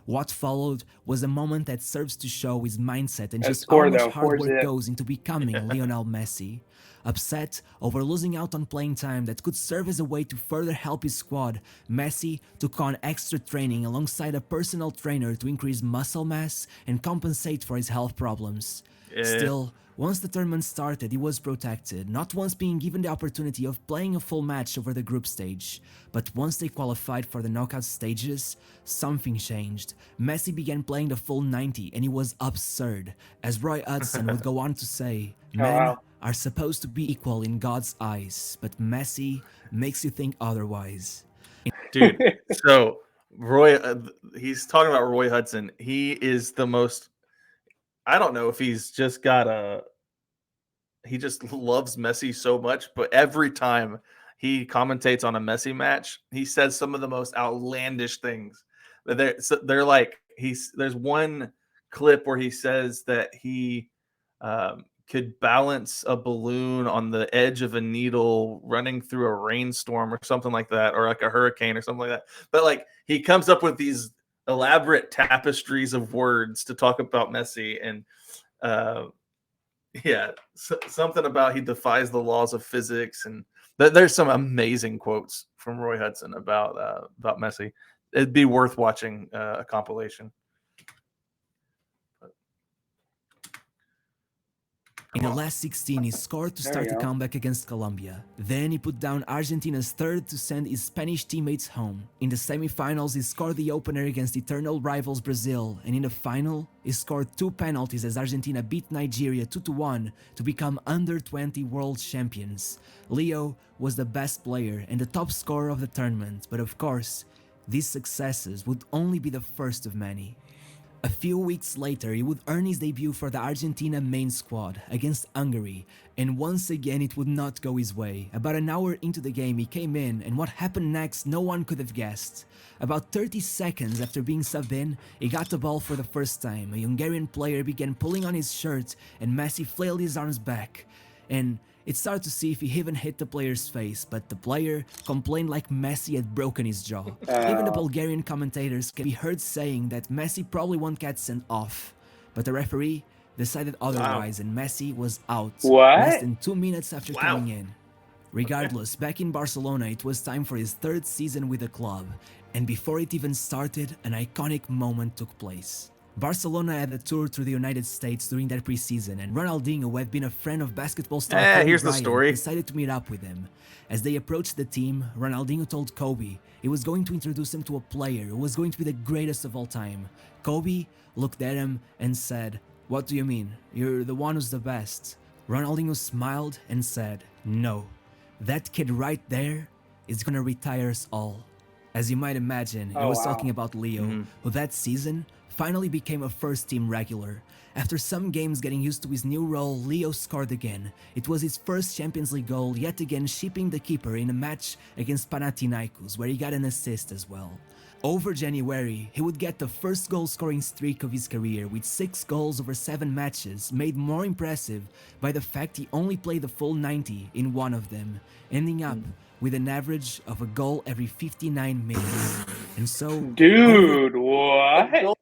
What followed was a moment that serves to show his mindset and just how much hard work goes into becoming Lionel Messi. Upset over losing out on playing time that could serve as a way to further help his squad, Messi took on extra training alongside a personal trainer to increase muscle mass and compensate for his health problems. Still, once the tournament started, he was protected, not once being given the opportunity of playing a full match over the group stage. But once they qualified for the knockout stages, something changed. Messi began playing the full 90, and it was absurd. As Roy Hodgson would go on to say, men are supposed to be equal in God's eyes, but Messi makes you think otherwise. Dude, so Roy, he's talking about Roy Hodgson. He is the most, I don't know if he's just got he just loves Messi so much, but every time he commentates on a Messi match, he says some of the most outlandish things. They're like, there's one clip where he says that he could balance a balloon on the edge of a needle running through a rainstorm or something like that, or like a hurricane or something like that. But like, he comes up with these elaborate tapestries of words to talk about Messi, and something about he defies the laws of physics, and there's some amazing quotes from Roy Hodgson about Messi. It'd be worth watching a compilation. In the last 16, he scored to start the comeback against Colombia. Then he put down Argentina's third to send his Spanish teammates home. In the semifinals, he scored the opener against eternal rivals Brazil, and in the final, he scored 2 penalties as Argentina beat Nigeria 2-1 to become under-20 world champions. Leo was the best player and the top scorer of the tournament, but of course, these successes would only be the first of many. A few weeks later, he would earn his debut for the Argentina main squad against Hungary, and once again it would not go his way. About an hour into the game he came in, and what happened next no one could have guessed. About 30 seconds after being subbed in, he got the ball for the first time. A Hungarian player began pulling on his shirt and Messi flailed his arms back. And it started to see if he even hit the player's face, but the player complained like Messi had broken his jaw. Even the Bulgarian commentators can be heard saying that Messi probably won't get sent off. But the referee decided otherwise and Messi was out less than 2 minutes after coming in. Regardless, back in Barcelona it was time for his third season with the club, and before it even started, an iconic moment took place. Barcelona had a tour through the United States during that preseason, and Ronaldinho, who had been a friend of basketball star Kobe Bryant, decided to meet up with him. As they approached the team, Ronaldinho told Kobe he was going to introduce him to a player who was going to be the greatest of all time. Kobe looked at him and said, "What do you mean? You're the one who's the best." Ronaldinho smiled and said, "No, that kid right there is gonna retire us all." As you might imagine, he was talking about Leo, who that season finally became a first-team regular. After some games getting used to his new role, Leo scored again. It was his first Champions League goal, yet again shipping the keeper in a match against Panathinaikos, where he got an assist as well. Over January, he would get the first goal-scoring streak of his career, with 6 goals over 7 matches, made more impressive by the fact he only played the full 90 in one of them, ending up with an average of a goal every 59 minutes. And so... Dude, what?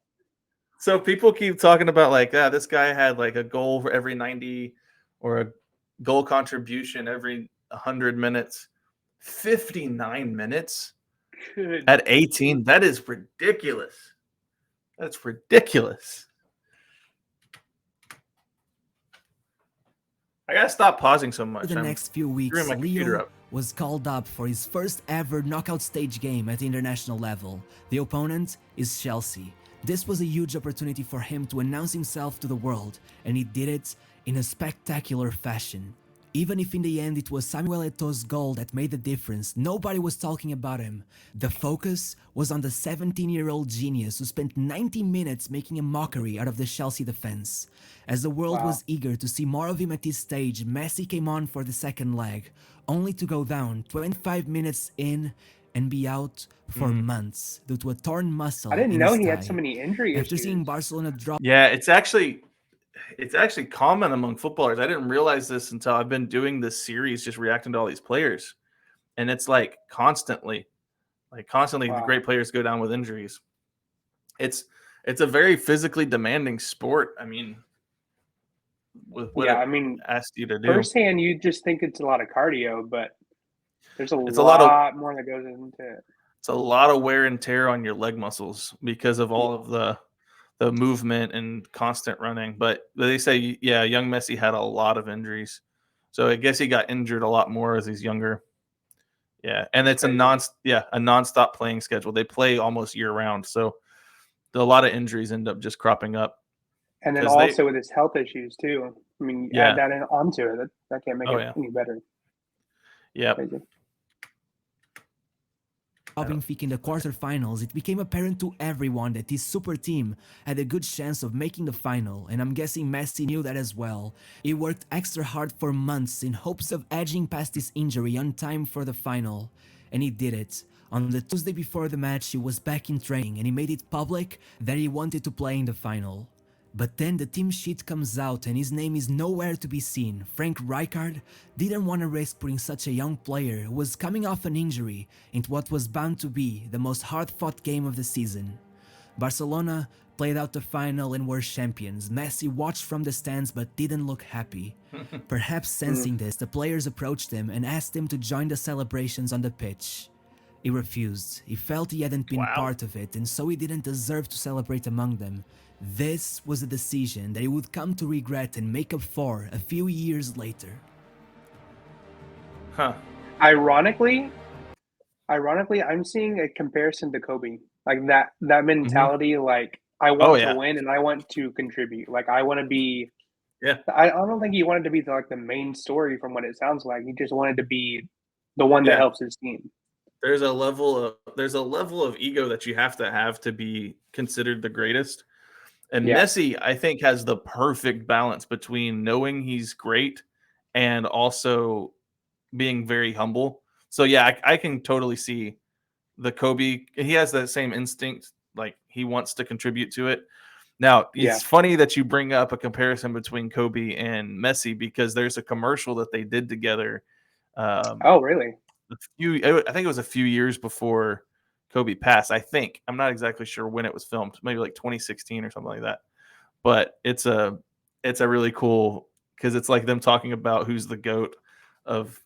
So people keep talking about like, this guy had like a goal for every 90 or a goal contribution every 100 minutes. 59 minutes at 18. That is ridiculous. That's ridiculous. I gotta stop pausing so much. For the next few weeks, Leo was called up for his first ever knockout stage game at the international level. The opponent is Chelsea. This was a huge opportunity for him to announce himself to the world, and he did it in a spectacular fashion. Even if in the end it was Samuel Eto'o's goal that made the difference, nobody was talking about him. The focus was on the 17-year-old genius who spent 90 minutes making a mockery out of the Chelsea defense. As the world was eager to see more of him at this stage, Messi came on for the second leg, only to go down 25 minutes in and be out for months due to a torn muscle. I didn't know he had so many injuries. After seeing Barcelona drop... Yeah, it's actually common among footballers. I didn't realize this until I've been doing this series, just reacting to all these players. And it's like constantly the great players go down with injuries. It's a very physically demanding sport. I mean, with what asked you to do. Firsthand, you just think it's a lot of cardio, but there's a lot more that goes into it. It's a lot of wear and tear on your leg muscles because of all of the movement and constant running. But they say, young Messi had a lot of injuries. So I guess he got injured a lot more as he's younger. Yeah, and it's a nonstop playing schedule. They play almost year round. So a lot of injuries end up just cropping up. And then also with his health issues too. I mean, add that onto it. That can't make it any better. Yeah. Benfica in the quarterfinals, it became apparent to everyone that this super team had a good chance of making the final, and I'm guessing Messi knew that as well. He worked extra hard for months in hopes of edging past his injury on time for the final, and he did it. On the Tuesday before the match, he was back in training and he made it public that he wanted to play in the final. But then the team sheet comes out and his name is nowhere to be seen. Frank Rijkaard didn't want to risk putting such a young player who was coming off an injury into what was bound to be the most hard-fought game of the season. Barcelona played out the final and were champions. Messi watched from the stands but didn't look happy. Perhaps sensing this, the players approached him and asked him to join the celebrations on the pitch. He refused. He felt he hadn't been part of it, and so he didn't deserve to celebrate among them. This was a decision that he would come to regret and make up for a few years later. Huh. Ironically, I'm seeing a comparison to Kobe. Like that mentality, like I want to win and I want to contribute. Like I want to be. Yeah. I don't think he wanted to be the main story from what it sounds like. He just wanted to be the one that helps his team. There's a level of ego that you have to be considered the greatest. And Messi, I think, has the perfect balance between knowing he's great and also being very humble. So yeah, I can totally see the Kobe. He has that same instinct, like he wants to contribute to it. Now, it's funny that you bring up a comparison between Kobe and Messi because there's a commercial that they did together. Oh, really? I think it was a few years before Kobe passed. I think I'm not exactly sure when it was filmed. Maybe like 2016 or something like that. But it's a really cool because it's like them talking about who's the GOAT of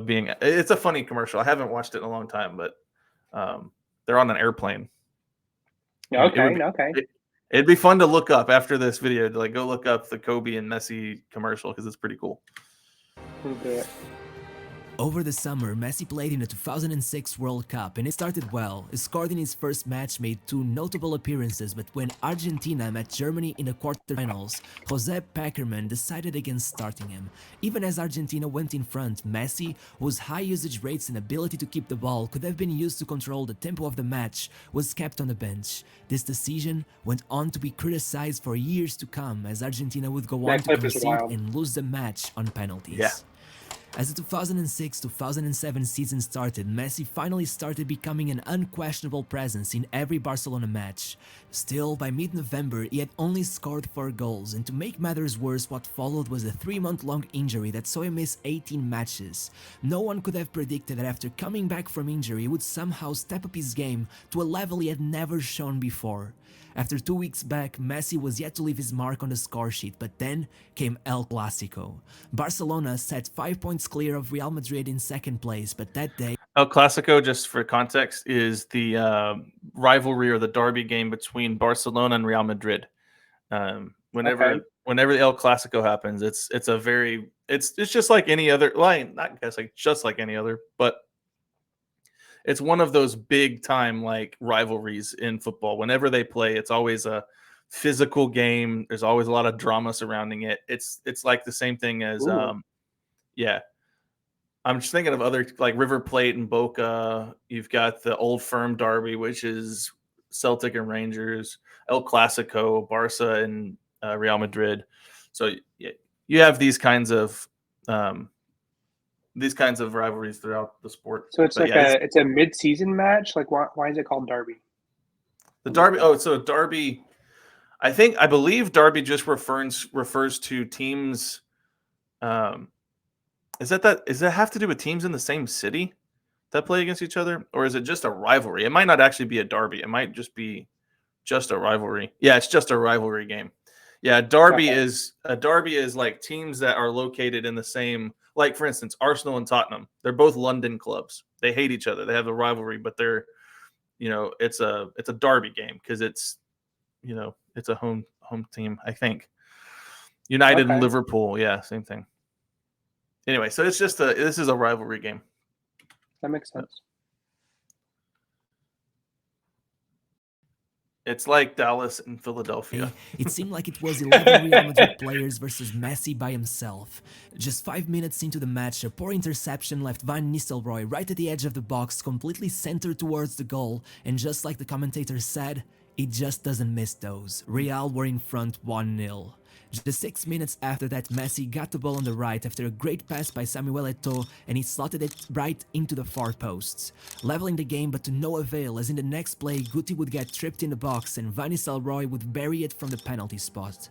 being. It's a funny commercial. I haven't watched it in a long time, but they're on an airplane. Okay. It'd be fun to look up after this video. To like go look up the Kobe and Messi commercial because it's pretty cool. Over the summer, Messi played in the 2006 World Cup and it started well. He scored in his first match, made 2 notable appearances, but when Argentina met Germany in the quarterfinals, Jose Peckerman decided against starting him. Even as Argentina went in front, Messi, whose high usage rates and ability to keep the ball could have been used to control the tempo of the match, was kept on the bench. This decision went on to be criticized for years to come as Argentina would go on to concede and lose the match on penalties. As the 2006-2007 season started, Messi finally started becoming an unquestionable presence in every Barcelona match. Still, by mid-November, he had only scored 4 goals, and to make matters worse, what followed was a 3-month-long injury that saw him miss 18 matches. No one could have predicted that after coming back from injury, he would somehow step up his game to a level he had never shown before. After 2 weeks back, Messi was yet to leave his mark on the score sheet, but then came El Clásico. Barcelona sat 5 points clear of Real Madrid in second place, but that day... El Clásico, just for context, is the rivalry or the derby game between Barcelona and Real Madrid. Whenever the El Clásico happens, it's just like any other, just like any other, but it's one of those big time like rivalries in football. Whenever they play, it's always a physical game. There's always a lot of drama surrounding it. It's like the same thing as I'm just thinking of other like River Plate and Boca. You've got the Old Firm derby, which is Celtic and Rangers, El Clásico, Barca and Real Madrid. So you have these kinds of rivalries throughout the sport. So it's it's a mid-season match. Like why is it called derby? The derby. Oh, so derby. I believe derby just refers to teams. Does that have to do with teams in the same city that play against each other, or is it just a rivalry? It might not actually be a derby. It might just be just a rivalry. Yeah, it's just a rivalry game. Yeah, derby is like teams that are located in the same. Like, for instance, Arsenal and Tottenham. They're both London clubs. They hate each other. They have a rivalry, but they're, it's a derby game because it's a home team, I think. United and Liverpool. Yeah, same thing. Anyway, so this is a rivalry game. That makes sense. It's like Dallas and Philadelphia. It seemed like it was 11 Real Madrid players versus Messi by himself. Just 5 minutes into the match, a poor interception left Van Nistelrooy right at the edge of the box, completely centered towards the goal, and just like the commentator said, it just doesn't miss those. Real were in front 1-0. Just 6 minutes after that, Messi got the ball on the right after a great pass by Samuel Eto'o, and he slotted it right into the far posts. Leveling the game, but to no avail, as in the next play, Guti would get tripped in the box and Van Nistelrooy would bury it from the penalty spot.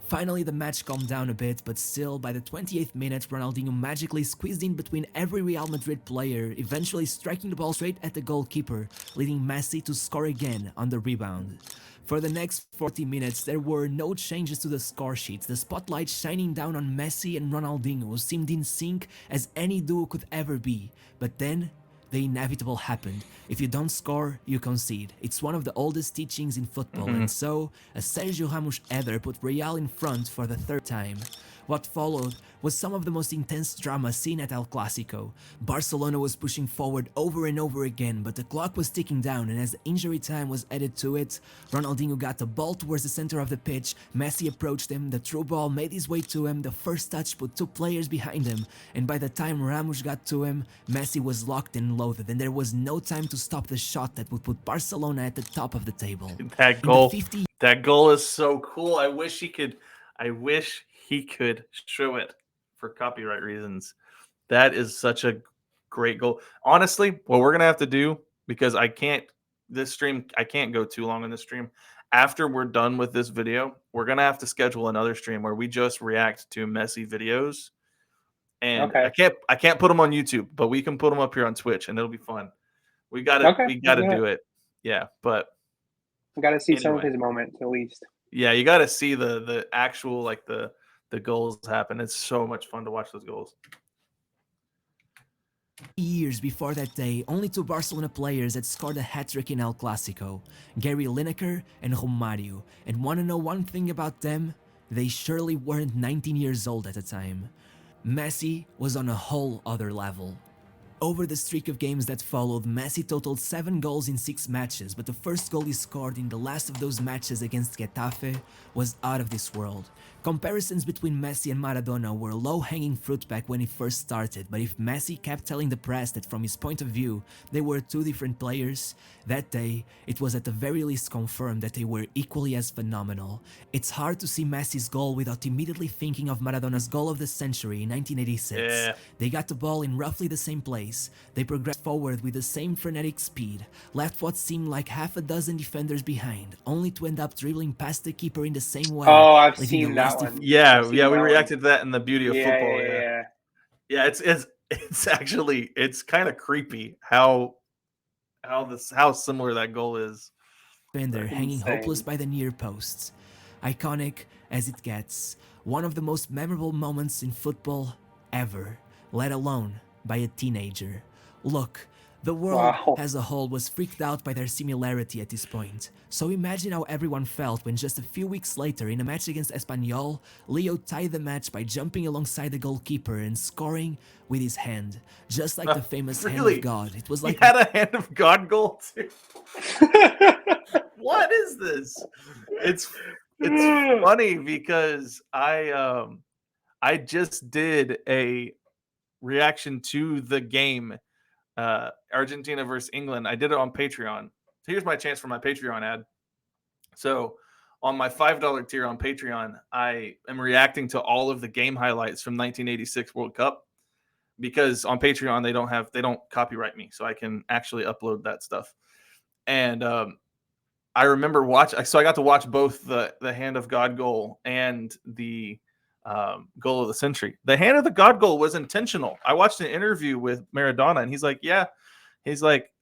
Finally, the match calmed down a bit, but still, by the 28th minute, Ronaldinho magically squeezed in between every Real Madrid player, eventually striking the ball straight at the goalkeeper, leading Messi to score again on the rebound. For the next 40 minutes, there were no changes to the score sheets, the spotlight shining down on Messi and Ronaldinho seemed in sync as any duo could ever be. But then, the inevitable happened. If you don't score, you concede. It's one of the oldest teachings in football, and so a Sergio Ramos header put Real in front for the third time. What followed was some of the most intense drama seen at El Clásico. Barcelona was pushing forward over and over again, but the clock was ticking down, and as the injury time was added to it, Ronaldinho got the ball towards the center of the pitch, Messi approached him, the through ball made his way to him, the first touch put 2 players behind him, and by the time Ramos got to him, Messi was locked and loaded, and there was no time to stop the shot that would put Barcelona at the top of the table. That goal is so cool. I wish he could show it for copyright reasons. That is such a great goal. Honestly, what we're gonna have to do, because I can't go too long on this stream. After we're done with this video, we're gonna have to schedule another stream where we just react to Messi videos. And I can't put them on YouTube, but we can put them up here on Twitch, and it'll be fun. We gotta do it. Yeah, but we gotta see some of his moments at least. Yeah, you gotta see the actual the goals happen. It's so much fun to watch those goals. Years before that day, only 2 Barcelona players had scored a hat-trick in El Clásico, Gary Lineker and Rosario. And want to know one thing about them? They surely weren't 19 years old at the time. Messi was on a whole other level. Over the streak of games that followed, Messi totaled 7 goals in 6 matches, but the first goal he scored in the last of those matches against Getafe was out of this world. Comparisons between Messi and Maradona were low-hanging fruit back when he first started, but if Messi kept telling the press that from his point of view they were 2 different players, that day it was at the very least confirmed that they were equally as phenomenal. It's hard to see Messi's goal without immediately thinking of Maradona's goal of the century in 1986. Yeah. They got the ball in roughly the same place. They progressed forward with the same frenetic speed, left what seemed like half a dozen defenders behind, only to end up dribbling past the keeper in the same way. Oh, I've seen that one. Yeah, we reacted to that in the beauty of football. Yeah. It's actually kind of creepy how similar that goal is. Defender hanging hopeless by the near posts. Iconic as it gets. One of the most memorable moments in football ever, let alone by a teenager. Look, the world as a whole was freaked out by their similarity at this point. So imagine how everyone felt when just a few weeks later in a match against Espanyol, Leo tied the match by jumping alongside the goalkeeper and scoring with his hand. Just like the famous hand of God. It was like he had a hand of God goal too. What is this? It's funny because I just did a reaction to the game Argentina versus England. I did it on Patreon. So here's my chance for my Patreon ad. So on my $5 tier on Patreon, I am reacting to all of the game highlights from 1986 World Cup, because on Patreon they don't copyright me, so I can actually upload that stuff. And I remember so I got to watch both the hand of God goal and the goal of the century. The hand of the God goal was intentional. I watched an interview with Maradona, and he's like,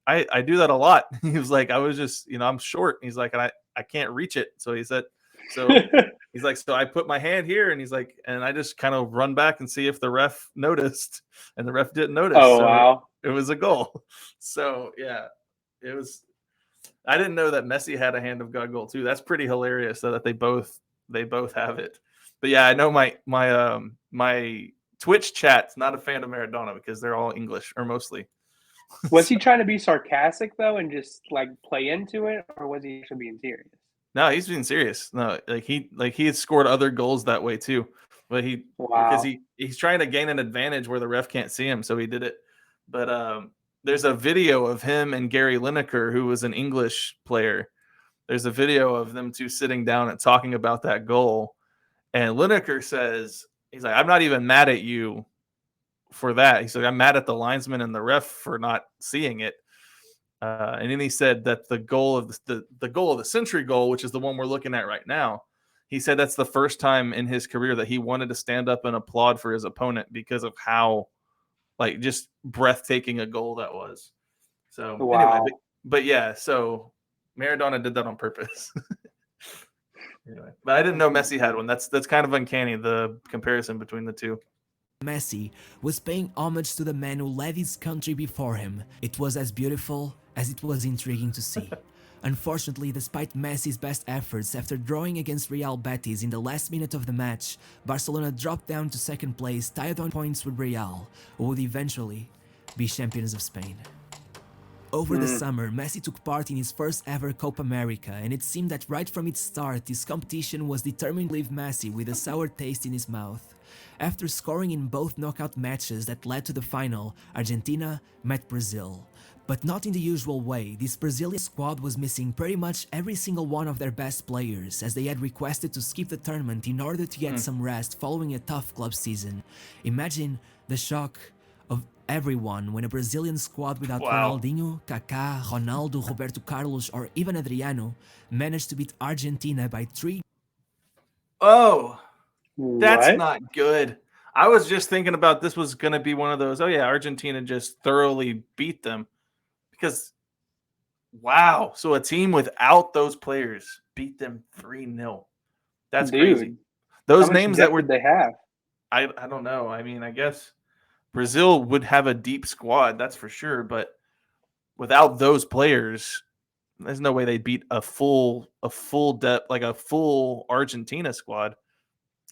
I do that a lot. He was like, I was just, I'm short. He's like, and I can't reach it. So he said, he's like, so I put my hand here, and he's like, and I just kind of run back and see if the ref noticed, and the ref didn't notice. Oh, so wow. It was a goal. So yeah, it was. I didn't know that Messi had a hand of God goal too. That's pretty hilarious, so that they both have it. But yeah, I know my Twitch chat's not a fan of Maradona because they're all English, or mostly. Was he trying to be sarcastic though and just like play into it, or was he actually being serious? No, he's being serious. No, he had scored other goals that way too, but because he's trying to gain an advantage where the ref can't see him, so he did it. But there's a video of him and Gary Lineker, who was an English player. There's a video of them two sitting down and talking about that goal. And Lineker says, he's like, I'm not even mad at you for that. He said, I'm mad at the linesman and the ref for not seeing it. And then he said that the goal of the century goal, which is the one we're looking at right now, he said that's the first time in his career that he wanted to stand up and applaud for his opponent because of how just breathtaking a goal that was. So anyway, but yeah, so Maradona did that on purpose. Anyway, but I didn't know Messi had one. That's kind of uncanny, the comparison between the two. Messi was paying homage to the man who led his country before him. It was as beautiful as it was intriguing to see. Unfortunately, despite Messi's best efforts after drawing against Real Betis in the last minute of the match, Barcelona dropped down to second place, tied on points with Real, who would eventually be champions of Spain. Over the summer, Messi took part in his first ever Copa America, and it seemed that right from its start, this competition was determined to leave Messi with a sour taste in his mouth. After scoring in both knockout matches that led to the final, Argentina met Brazil. But not in the usual way. This Brazilian squad was missing pretty much every single one of their best players, as they had requested to skip the tournament in order to get some rest following a tough club season. Imagine the shock of everyone when a Brazilian squad without Ronaldinho, Kaká, Ronaldo, Roberto Carlos, or even Adriano managed to beat Argentina by 3. Oh, that's What? not good. I was just thinking about this was going to be one of those, oh yeah, Argentina just thoroughly beat them. Because, wow. So a team without those players beat them 3-0. That's crazy. Those how much names depth that were, did they have? I don't know. I mean, I guess Brazil would have a deep squad, that's for sure. But without those players, there's no way they'd beat a full depth, like a full Argentina squad.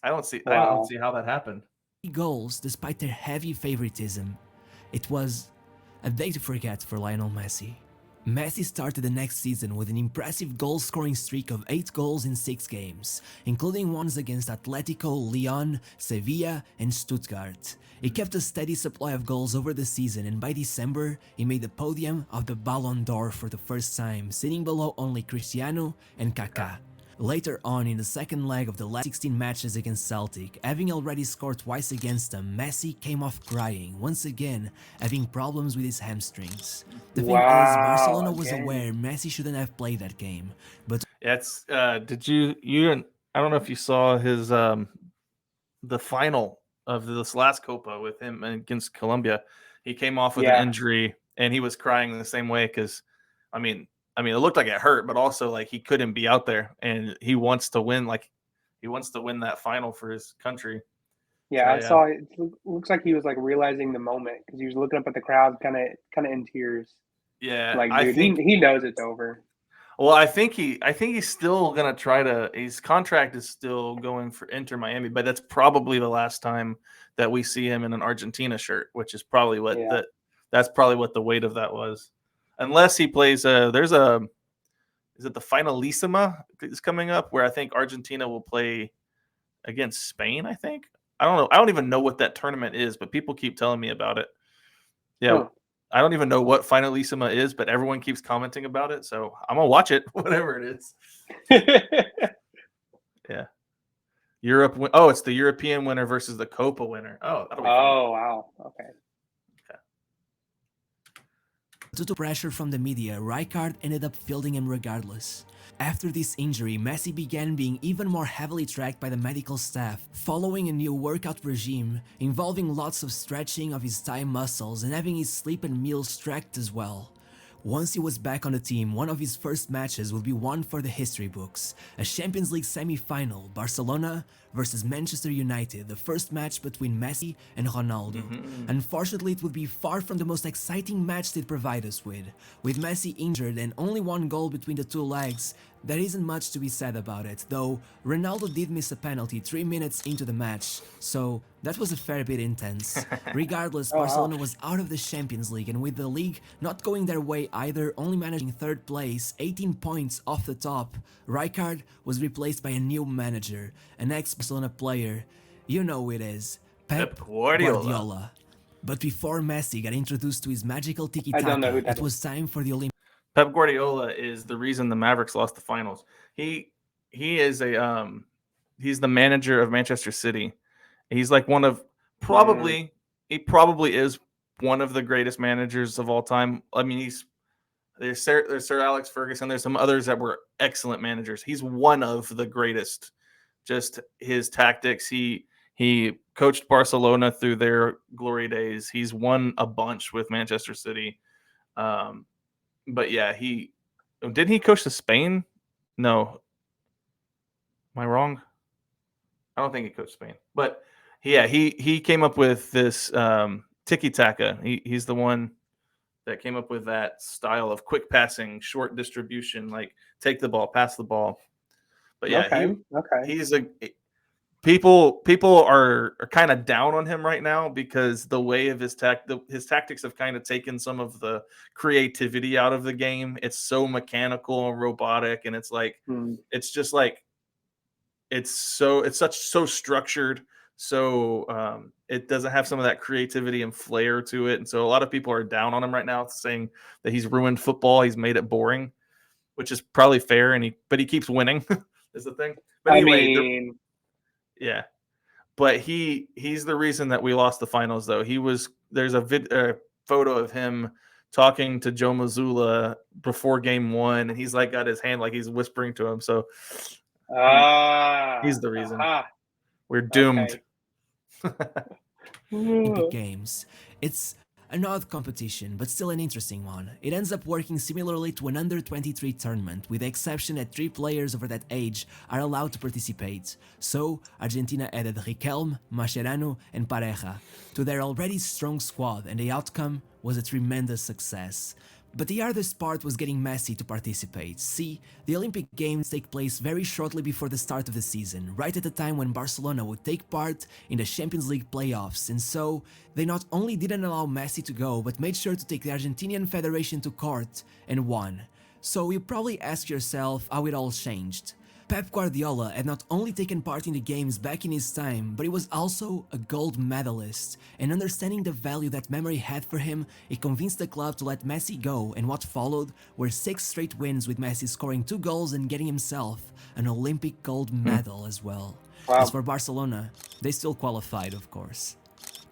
I don't see how that happened. Goals despite their heavy favoritism. It was a day to forget for Lionel Messi. Messi started the next season with an impressive goal-scoring streak of 8 goals in 6 games, including ones against Atletico, Lyon, Sevilla, and Stuttgart. He kept a steady supply of goals over the season, and by December, he made the podium of the Ballon d'Or for the first time, sitting below only Cristiano and Kaká. Later on in the second leg of the last 16 matches against Celtic, having already scored twice against them, Messi came off crying, once again having problems with his hamstrings. The thing is, Barcelona was aware Messi shouldn't have played that game, but it's did you I don't know if you saw his the final of this last Copa with him against Colombia. He came off with an injury and he was crying the same way because I mean it looked like it hurt, but also like he couldn't be out there and he wants to win that final for his country. Yeah, so, I saw it. Looks like he was like realizing the moment because he was looking up at the crowd, kind of in tears. Yeah, like dude, he knows it's over. Well, I think he's still gonna try to. His contract is still going for Inter Miami, but that's probably the last time that we see him in an Argentina shirt, which is probably what that's probably what the weight of that was. Unless he plays, is it the Finalissima is coming up where I think Argentina will play against Spain? I think I don't know. I don't even know what that tournament is, but people keep telling me about it. Yeah. I don't even know what Finalissima is, but everyone keeps commenting about it, so I'm gonna watch it, whatever it is. Yeah, Europe. Oh, it's the European winner versus the Copa winner. Oh, that'll be fun. Wow. Okay. Due to pressure from the media, Rijkaard ended up fielding him regardless. After this injury, Messi began being even more heavily tracked by the medical staff, following a new workout regime involving lots of stretching of his thigh muscles and having his sleep and meals tracked as well. Once he was back on the team, one of his first matches would be one for the history books, a Champions League semi-final, Barcelona versus Manchester United, the first match between Messi and Ronaldo. Unfortunately, it would be far from the most exciting match they'd provide us with. With Messi injured and only one goal between the two legs, there isn't much to be said about it, though Ronaldo did miss a penalty 3 minutes into the match, so that was a fair bit intense. Regardless, Barcelona was out of the Champions League, and with the league not going their way either, only managing third place, 18 points off the top, Rijkaard was replaced by a new manager, an ex-Barcelona player. You know who it is, Pep Guardiola. But before Messi got introduced to his magical tiki-taka, it was time for the Olympics. Pep Guardiola is the reason the Mavericks lost the finals. He is he's the manager of Manchester City. He's like one of he probably is one of the greatest managers of all time. I mean, there's Sir Alex Ferguson. There's some others that were excellent managers. He's one of the greatest. Just his tactics. He coached Barcelona through their glory days. He's won a bunch with Manchester City. But yeah, didn't he coach the Spain? No. Am I wrong? I don't think he coached Spain. But he came up with this tiki-taka. He's the one that came up with that style of quick passing, short distribution, like take the ball, pass the ball. But yeah, he's a people are kind of down on him right now because the way of his tactics have kind of taken some of the creativity out of the game. It's so mechanical and robotic, and it's like it's just like it's so structured. So it doesn't have some of that creativity and flair to it. And so a lot of people are down on him right now, saying that he's ruined football. He's made it boring, which is probably fair. But he keeps winning is the thing. But anyway, yeah. But he's the reason that we lost the finals, though. There's a photo of him talking to Joe Mazzulla before game 1, and he's like got his hand like he's whispering to him. So he's the reason. We're doomed. Olympic Games. It's an odd competition, but still an interesting one. It ends up working similarly to an under-23 tournament, with the exception that 3 players over that age are allowed to participate. So, Argentina added Riquelme, Mascherano, and Pareja to their already strong squad, and the outcome was a tremendous success. But the hardest part was getting Messi to participate. See, the Olympic Games take place very shortly before the start of the season, right at the time when Barcelona would take part in the Champions League playoffs, and so they not only didn't allow Messi to go, but made sure to take the Argentinian Federation to court and won. So you probably ask yourself how it all changed. Pep Guardiola had not only taken part in the games back in his time, but he was also a gold medalist, and understanding the value that memory had for him, he convinced the club to let Messi go, and what followed were 6 straight wins, with Messi scoring 2 goals and getting himself an Olympic gold medal as well. Wow. As for Barcelona, they still qualified, of course.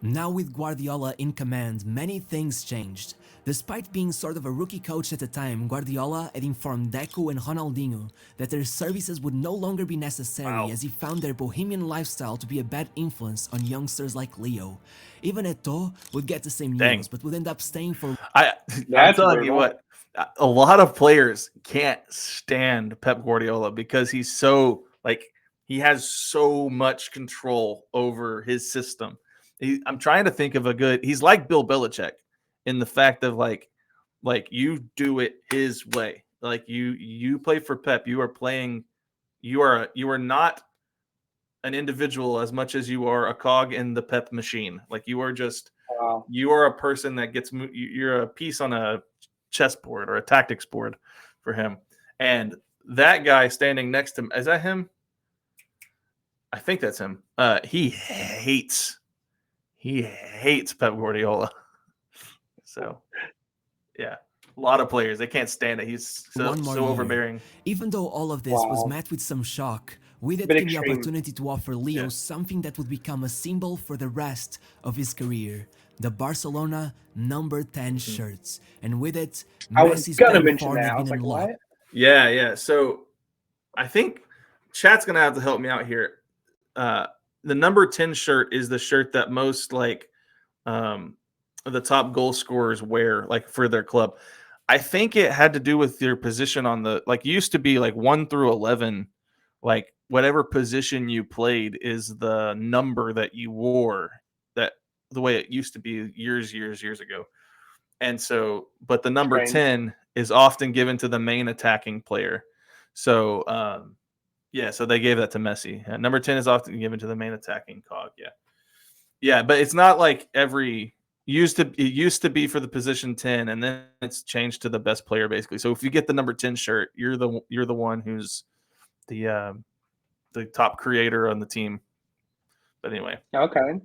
Now with Guardiola in command, many things changed. Despite being sort of a rookie coach at the time, Guardiola had informed Deco and Ronaldinho that their services would no longer be necessary, as he found their bohemian lifestyle to be a bad influence on youngsters like Leo. Even Eto'o would get the same news, but would end up staying for... I'm telling you what, a lot of players can't stand Pep Guardiola because he's so, he has so much control over his system. I'm trying to think of he's like Bill Belichick in the fact of like you do it his way. Like you play for Pep, you are not an individual as much as you are a cog in the Pep machine. Like you are just you are a person that you're a piece on a chessboard or a tactics board for him. And that guy standing next to him, is that him? I think that's him. He hates Pep Guardiola. So, yeah, a lot of players, they can't stand it. He's so overbearing. Even though all of this was met with some shock, with it came the opportunity to offer Leo something that would become a symbol for the rest of his career. The Barcelona number 10 shirts. And with it, Messi's form had been unlocked. Yeah. So, I think chat's going to have to help me out here. The number 10 shirt is the shirt that most the top goal scorers wear for their club. I think it had to do with your position on the used to be 1 through 11, whatever position you played is the number that you wore, that the way it used to be years ago. And so, but the number 10 is often given to the main attacking player. So, so they gave that to Messi. Number 10 is often given to the main attacking cog. Yeah, but it's not like it used to be for the position 10, and then it's changed to the best player basically. So if you get the number 10 shirt, you're the one who's the top creator on the team. But anyway. Okay.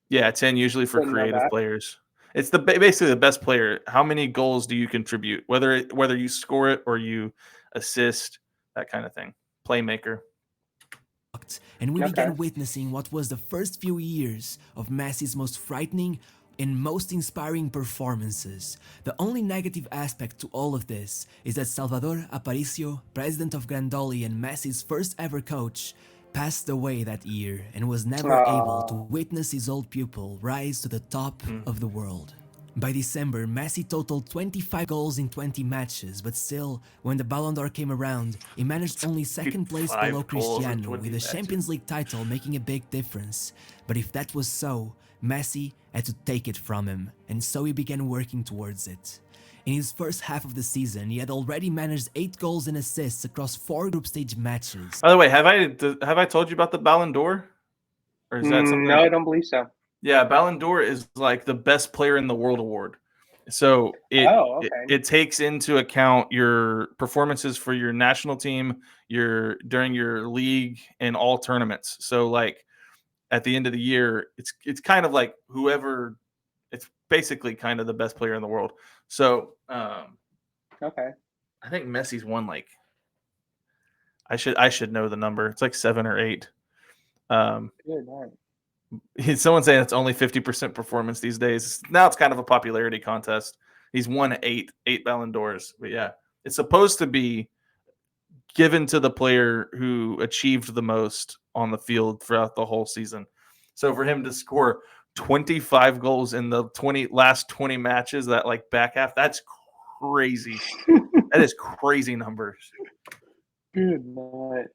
Yeah, 10 usually for creative players. It's basically the best player. How many goals do you contribute? Whether you score it or you assist, that kind of thing. Playmaker. And we began witnessing what was the first few years of Messi's most frightening and most inspiring performances. The only negative aspect to all of this is that Salvador Aparicio, president of Grandoli and Messi's first ever coach, passed away that year and was never able to witness his old pupil rise to the top of the world. By December, Messi totaled 25 goals in 20 matches, but still, when the Ballon d'Or came around, he managed only second place below Cristiano, with the Champions League title making a big difference. But if that was so, Messi had to take it from him, and so he began working towards it. In his first half of the season, he had already managed 8 goals and assists across 4 group stage matches. By the way, have I told you about the Ballon d'Or? Or is that something? No, I don't believe so. Yeah, Ballon d'Or is like the best player in the world award. So it takes into account your performances for your national team, during your league and all tournaments. So like at the end of the year, it's kind of like whoever. It's basically kind of the best player in the world. So okay, I think Messi's won like I should know the number. It's like 7 or 8. Good night. Someone saying it's only 50% performance these days. Now it's kind of a popularity contest. He's won eight Ballon d'Ors. But yeah, it's supposed to be given to the player who achieved the most on the field throughout the whole season. So for him to score 25 goals in the last 20 matches, that like back half, that's crazy. That is crazy numbers. Good night.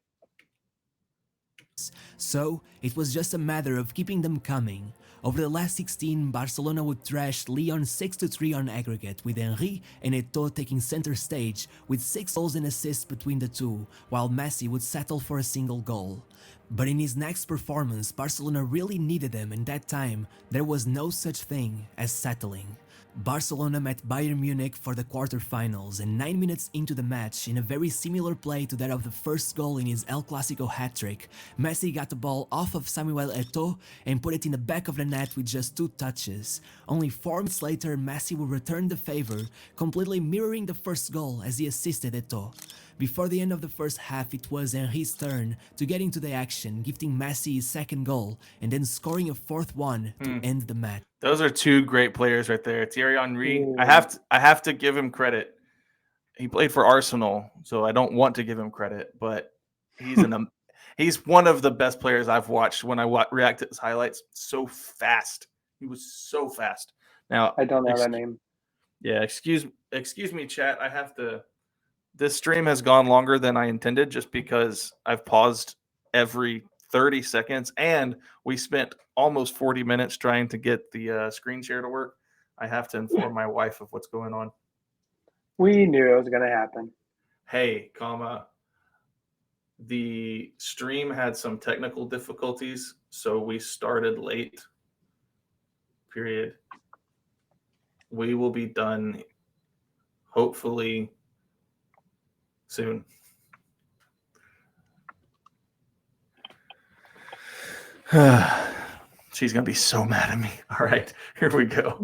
So, it was just a matter of keeping them coming. Over the last 16, Barcelona would thrash Lyon 6-3 on aggregate, with Henry and Eto'o taking center stage with 6 goals and assists between the two, while Messi would settle for a single goal. But in his next performance, Barcelona really needed him, and that time, there was no such thing as settling. Barcelona met Bayern Munich for the quarterfinals, and 9 minutes into the match, in a very similar play to that of the first goal in his El Clásico hat-trick, Messi got the ball off of Samuel Eto'o and put it in the back of the net with just 2 touches. Only 4 minutes later, Messi would return the favor, completely mirroring the first goal as he assisted Eto'o. Before the end of the first half, it was Henry's turn to get into the action, gifting Messi his second goal, and then scoring a 4th one to end the match. Those are 2 great players right there. Thierry Henry. Ooh. I have to give him credit. He played for Arsenal, so I don't want to give him credit, but he's one of the best players I've watched when I react to his highlights. So fast. He was so fast. Now I don't know that name. Yeah, excuse me, chat. I have to. This stream has gone longer than I intended just because I've paused every 30 seconds and we spent almost 40 minutes trying to get the screen share to work. I have to inform my wife of what's going on. We knew it was going to happen. Hey, the stream had some technical difficulties, so we started late. Period. We will be done hopefully soon. She's going to be so mad at me. All right, here we go.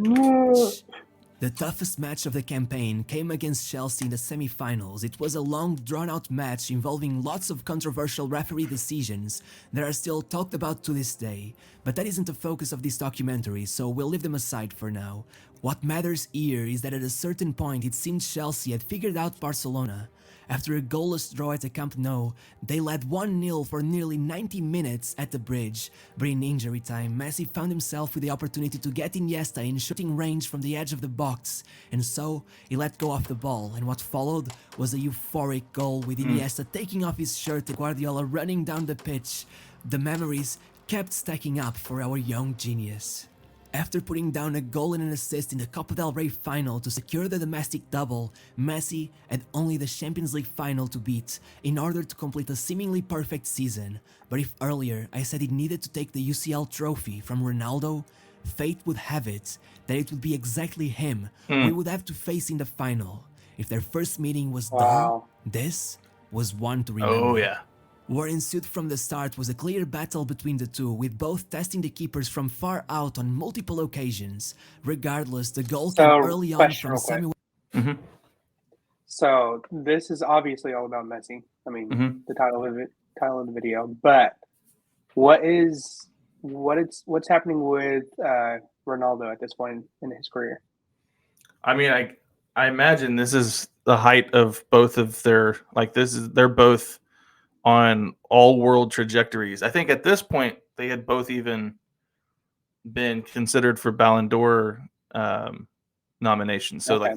The toughest match of the campaign came against Chelsea in the semi-finals. It was a long, drawn-out match involving lots of controversial referee decisions that are still talked about to this day. But that isn't the focus of this documentary, so we'll leave them aside for now. What matters here is that at a certain point it seemed Chelsea had figured out Barcelona. After a goalless draw at the Camp Nou, they led 1-0 for nearly 90 minutes at the bridge, but in injury time, Messi found himself with the opportunity to get Iniesta in shooting range from the edge of the box, and so he let go of the ball, and what followed was a euphoric goal with Iniesta taking off his shirt and Guardiola running down the pitch. The memories kept stacking up for our young genius. After putting down a goal and an assist in the Copa del Rey final to secure the domestic double, Messi had only the Champions League final to beat in order to complete a seemingly perfect season. But if earlier I said he needed to take the UCL trophy from Ronaldo, fate would have it that it would be exactly him we would have to face in the final. If their first meeting was dull, this was one to remember. Oh yeah. What ensued from the start was a clear battle between the two, with both testing the keepers from far out on multiple occasions. Regardless, the goal came early on from Samuel. So this is obviously all about Messi. I mean, the title of the video. But what's happening with Ronaldo at this point in his career? I mean, I imagine this is the height of both of their they're both on all world trajectories. I think at this point they had both even been considered for Ballon d'Or nominations. So like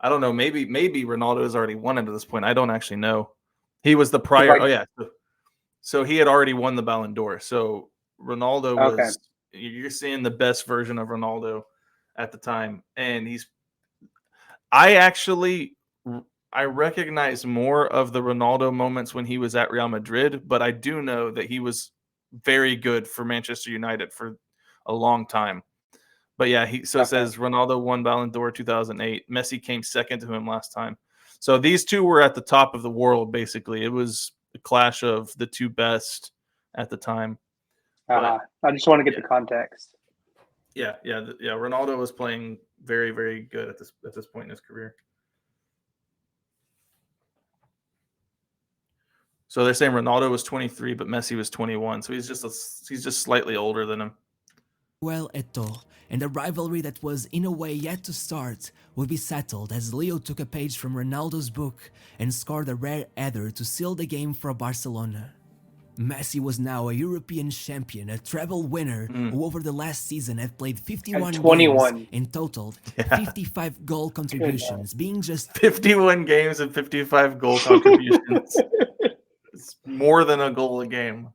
I don't know, maybe Ronaldo has already won it at this point. I don't actually know. He was the prior. Oh yeah, so he had already won the Ballon d'Or. So Ronaldo was. You're seeing the best version of Ronaldo at the time, and I recognize more of the Ronaldo moments when he was at Real Madrid, but I do know that he was very good for Manchester United for a long time. But yeah, it says Ronaldo won Ballon d'Or 2008. Messi came second to him last time. So these two were at the top of the world, basically. It was a clash of the two best at the time. I just want to get the context. Yeah. Ronaldo was playing very, very good at this point in his career. So they're saying Ronaldo was 23, but Messi was 21. So he's just slightly older than him. Well, Eto'o, and the rivalry that was in a way yet to start would be settled as Leo took a page from Ronaldo's book and scored a rare header to seal the game for Barcelona. Messi was now a European champion, a treble winner who over the last season had played 51 games and totaled 55 goal contributions, being just 51 games and 55 goal contributions. It's more than a goal a game.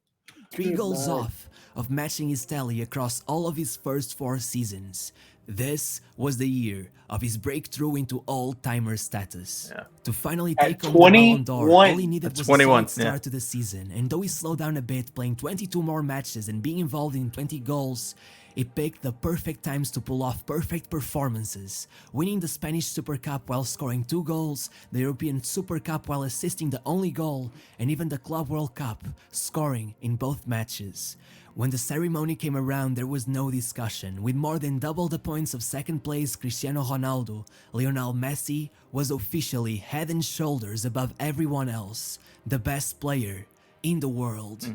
3 goals off of matching his tally across all of his first 4 seasons. This was the year of his breakthrough into all-timer status. Yeah. To finally take on the Ballon d'Or, all he needed was a solid start to the season, and though he slowed down a bit, playing 22 more matches and being involved in 20 goals, he picked the perfect times to pull off perfect performances, winning the Spanish Super Cup while scoring 2 goals, the European Super Cup while assisting the only goal, and even the Club World Cup, scoring in both matches. When the ceremony came around, there was no discussion. With more than double the points of second place Cristiano Ronaldo, Lionel Messi was officially head and shoulders above everyone else, the best player in the world.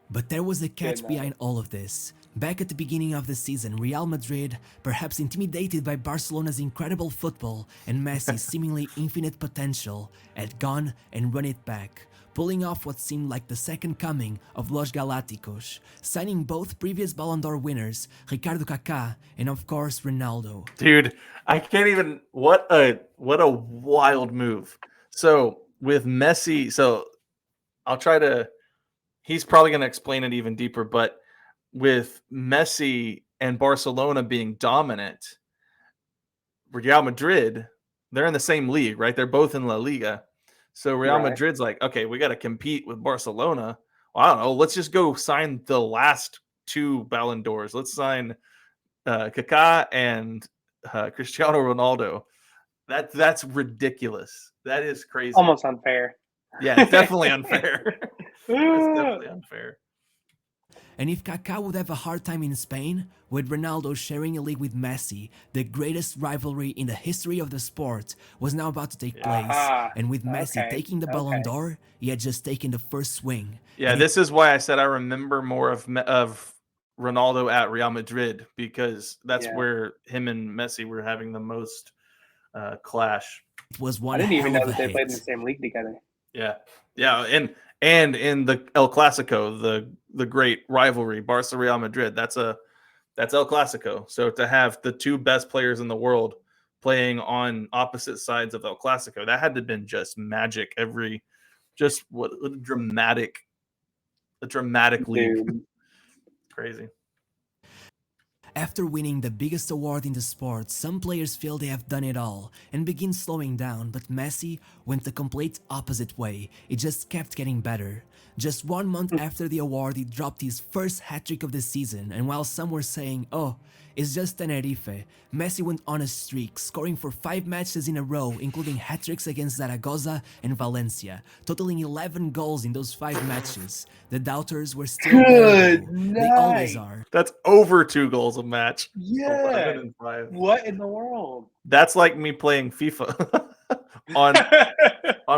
But there was a catch behind all of this. Back at the beginning of the season, Real Madrid, perhaps intimidated by Barcelona's incredible football and Messi's seemingly infinite potential, had gone and run it back, pulling off what seemed like the second coming of Los Galácticos, signing both previous Ballon d'Or winners, Ricardo Kaká and of course Ronaldo. Dude, I can't even. What a wild move. So with Messi, I'll try to. He's probably going to explain it even deeper, but with Messi and Barcelona being dominant, Real Madrid, they're in the same league, right? They're both in La Liga. So Real Madrid's like, okay, we got to compete with Barcelona. Well, I don't know. Let's just go sign the last 2 Ballon d'Ors. Let's sign Kaká and Cristiano Ronaldo. That's ridiculous. That is crazy. Almost unfair. Yeah, it's definitely unfair. It's definitely unfair. And if Kaká would have a hard time in Spain, with Ronaldo sharing a league with Messi, the greatest rivalry in the history of the sport was now about to take place. And with Messi taking the Ballon d'Or, he had just taken the first swing. Yeah, this is why I said I remember more of Ronaldo at Real Madrid, because that's where him and Messi were having the most clash. It was one I didn't even know that they hit. played in the same league together. Yeah, and in the El Clásico, the great rivalry, Barca Real Madrid, that's El Clásico. So to have the 2 best players in the world playing on opposite sides of El Clásico, that had to have been just magic. What a dramatic league. Crazy. After winning the biggest award in the sport, some players feel they have done it all and begin slowing down, but Messi went the complete opposite way. It just kept getting better. Just 1 month after the award, he dropped his first hat-trick of the season, and while some were saying, oh, it's just Tenerife, Messi went on a streak, scoring for 5 matches in a row, including hat-tricks against Zaragoza and Valencia, totaling 11 goals in those 5 matches. The doubters were still there. They always are. That's over 2 goals a match. Yeah. What in the world? That's like me playing FIFA on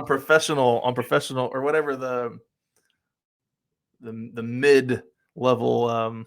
professional or whatever the mid level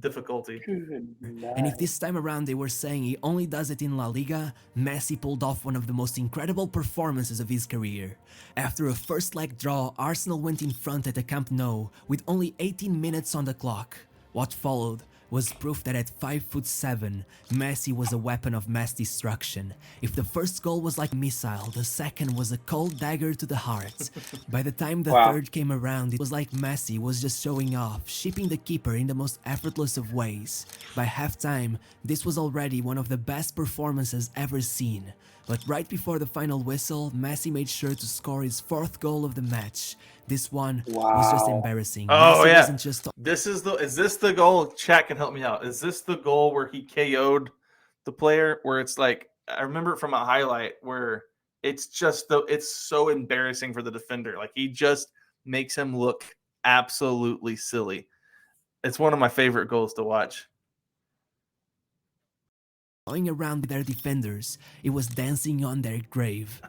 difficulty. And if this time around they were saying he only does it in La Liga, Messi pulled off one of the most incredible performances of his career. After a first leg draw, Arsenal went in front at the Camp Nou with only 18 minutes on the clock. What followed was proof that at 5'7", Messi was a weapon of mass destruction. If the first goal was like a missile, the second was a cold dagger to the heart. By the time the third came around, it was like Messi was just showing off, shipping the keeper in the most effortless of ways. By halftime, this was already one of the best performances ever seen. But right before the final whistle, Messi made sure to score his 4th goal of the match. This one was just embarrassing. Oh, Messi yeah. wasn't just... Is this the goal? Chat can help me out. Is this the goal where he KO'd the player? Where it's like, I remember it from a highlight where it's so embarrassing for the defender. Like, he just makes him look absolutely silly. It's one of my favorite goals to watch. Going around with their defenders, it was dancing on their grave.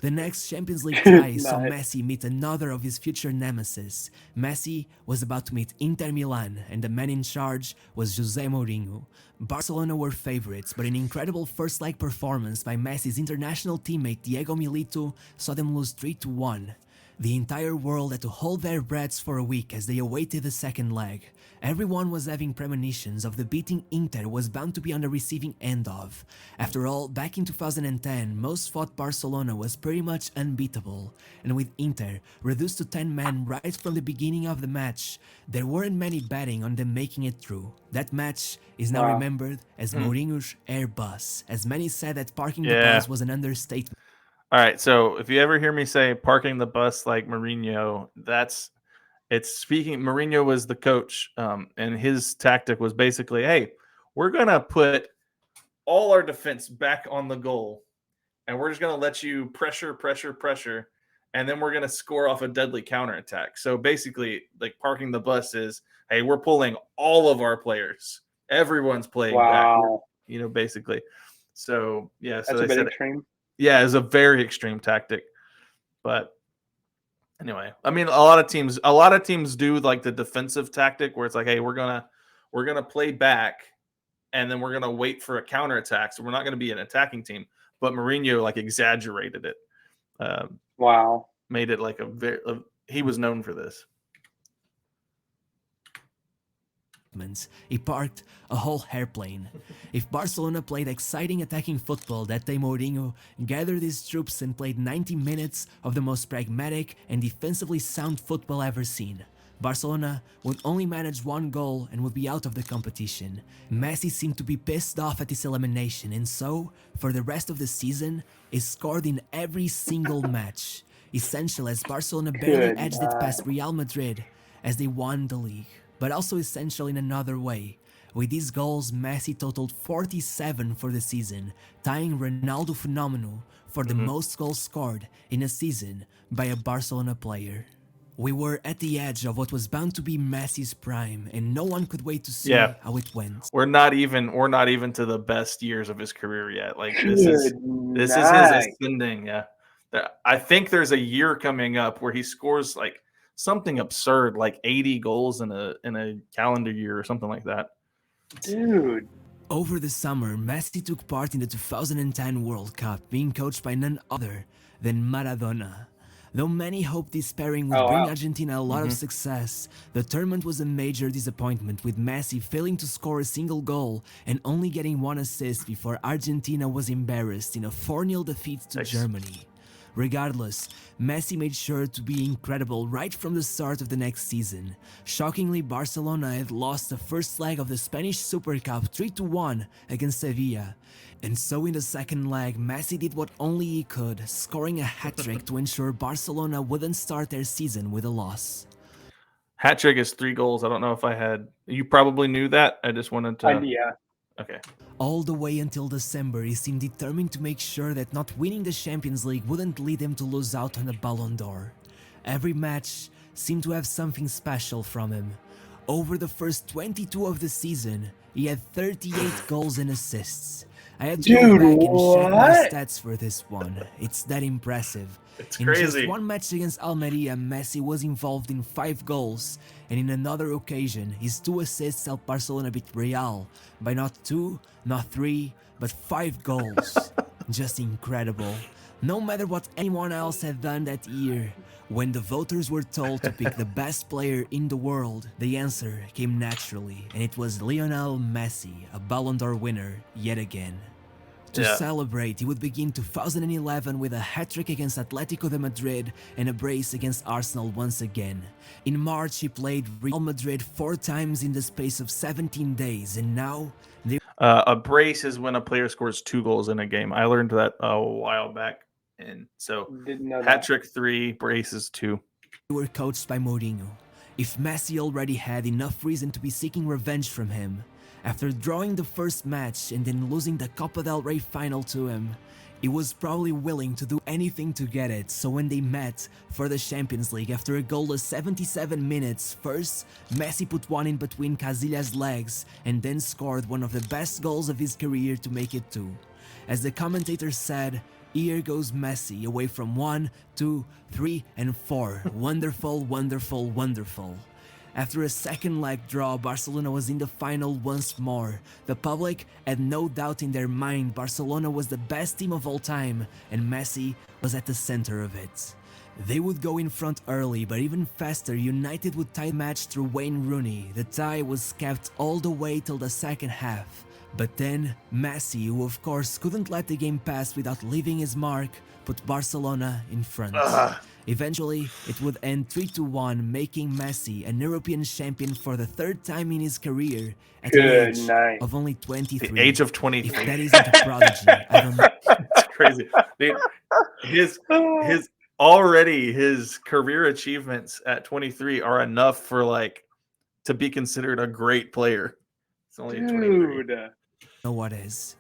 The next Champions League tie saw Messi meet another of his future nemesis. Messi was about to meet Inter Milan, and the man in charge was Jose Mourinho. Barcelona were favorites, but an incredible first-leg performance by Messi's international teammate Diego Milito saw them lose 3-1. The entire world had to hold their breaths for a week as they awaited the second leg. Everyone was having premonitions of the beating Inter was bound to be on the receiving end of. After all, back in 2010, most thought Barcelona was pretty much unbeatable, and with Inter reduced to 10 men right from the beginning of the match, there weren't many betting on them making it through. That match is now remembered as Mourinho's Airbus, as many said that parking the bus was an understatement. All right, so if you ever hear me say parking the bus like Mourinho, Mourinho was the coach, and his tactic was basically, hey, we're going to put all our defense back on the goal, and we're just going to let you pressure, and then we're going to score off a deadly counterattack. So basically, like, parking the bus is, hey, we're pulling all of our players. Everyone's playing back, basically. So, yeah. So that's a bit extreme. Yeah, it's a very extreme tactic. But anyway, I mean, a lot of teams do like the defensive tactic where it's like, hey, we're gonna play back, and then we're gonna wait for a counterattack. So we're not gonna be an attacking team. But Mourinho like exaggerated it. Made it like he was known for this. He parked a whole airplane. If Barcelona played exciting attacking football, that day Mourinho gathered his troops and played 90 minutes of the most pragmatic and defensively sound football ever seen. Barcelona would only manage 1 goal and would be out of the competition. Messi seemed to be pissed off at this elimination, and so, for the rest of the season, he scored in every single match. Essential as Barcelona barely edged it past Real Madrid as they won the league. But also essential in another way. With these goals, Messi totaled 47 for the season, tying Ronaldo Phenomenal for the most goals scored in a season by a Barcelona player. We were at the edge of what was bound to be Messi's prime, and no one could wait to see how it went. We're not even to the best years of his career yet. Like, this is his ascending. Yeah, I think there's a year coming up where he scores like something absurd, like 80 goals in a calendar year or something like that. Dude. Over the summer, Messi took part in the 2010 World Cup, being coached by none other than Maradona. Though many hoped this pairing would bring Argentina a lot of success, the tournament was a major disappointment, with Messi failing to score a single goal and only getting 1 assist before Argentina was embarrassed in a 4-0 defeat to Germany. Regardless, Messi made sure to be incredible right from the start of the next season. Shockingly, Barcelona had lost the first leg of the Spanish Super Cup 3-1 against Sevilla. And so in the second leg, Messi did what only he could, scoring a hat-trick to ensure Barcelona wouldn't start their season with a loss. Hat-trick is 3 goals. I don't know if you probably knew that. I just wanted to... yeah. Okay. All the way until December, he seemed determined to make sure that not winning the Champions League wouldn't lead him to lose out on a Ballon d'Or. Every match seemed to have something special from him. Over the first 22 of the season, he had 38 goals and assists. I had to go back and check my stats for this one. It's that impressive. It's in crazy. just one match against Almeria, Messi was involved in 5 goals, and in another occasion, his 2 assists helped Barcelona beat Real by not 2, not 3, but 5 goals. Just incredible. No matter what anyone else had done that year, when the voters were told to pick the best player in the world, the answer came naturally, and it was Lionel Messi, a Ballon d'Or winner yet again. To celebrate, he would begin 2011 with a hat-trick against Atletico de Madrid and a brace against Arsenal once again. In March, he played Real Madrid 4 times in the space of 17 days, and now... a brace is when a player scores 2 goals in a game. I learned that a while back. And so hat-trick 3, braces 2. They were coached by Mourinho. If Messi already had enough reason to be seeking revenge from him, after drawing the first match and then losing the Copa del Rey final to him, he was probably willing to do anything to get it. So when they met for the Champions League after a goalless 77 minutes, first, Messi put one in between Casillas' legs and then scored one of the best goals of his career to make it 2. As the commentator said, here goes Messi away from 1, 2, 3, and 4. Wonderful, wonderful, wonderful. After a second leg draw, Barcelona was in the final once more. The public had no doubt in their mind Barcelona was the best team of all time, and Messi was at the center of it. They would go in front early, but even faster, United would tie the match through Wayne Rooney. The tie was kept all the way till the second half. But then, Messi, who of course couldn't let the game pass without leaving his mark, put Barcelona in front. Eventually, it would end 3-1, making Messi an European champion for the 3rd time in his career at the age of only 23. The age of 23. If that isn't a prodigy, I don't know. It's crazy. Dude, his career achievements at 23 are enough for to be considered a great player. It's only 23. Know what is.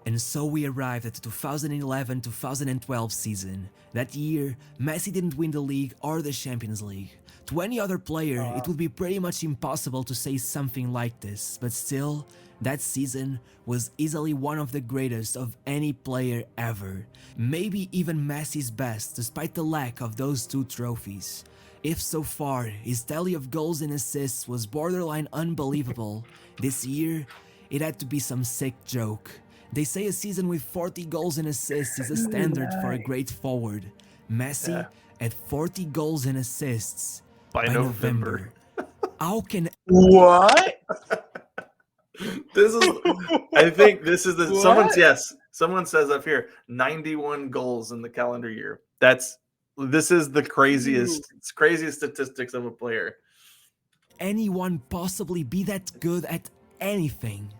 And so we arrived at the 2011-2012 season. That year, Messi didn't win the league or the Champions League. To any other player, it would be pretty much impossible to say something like this, but still, that season was easily one of the greatest of any player ever. Maybe even Messi's best, despite the lack of those 2 trophies. If so far, his tally of goals and assists was borderline unbelievable, this year, it had to be some sick joke. They say a season with 40 goals and assists is a standard for a great forward. Messi at 40 goals and assists by November. How can... What? I think this is the... Someone says up here, 91 goals in the calendar year. This is the craziest statistics of a player. Anyone possibly be that good at anything?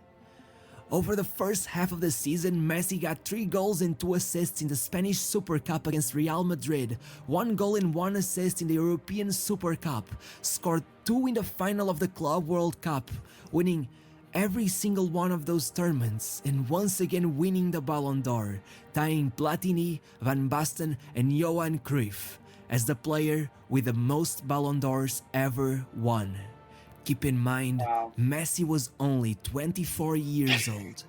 Over the first half of the season, Messi got 3 goals and 2 assists in the Spanish Super Cup against Real Madrid, 1 goal and 1 assist in the European Super Cup, scored 2 in the final of the Club World Cup, winning every single one of those tournaments, and once again winning the Ballon d'Or, tying Platini, Van Basten, and Johan Cruyff as the player with the most Ballon d'Ors ever won. Keep in mind, Messi was only 24 years old.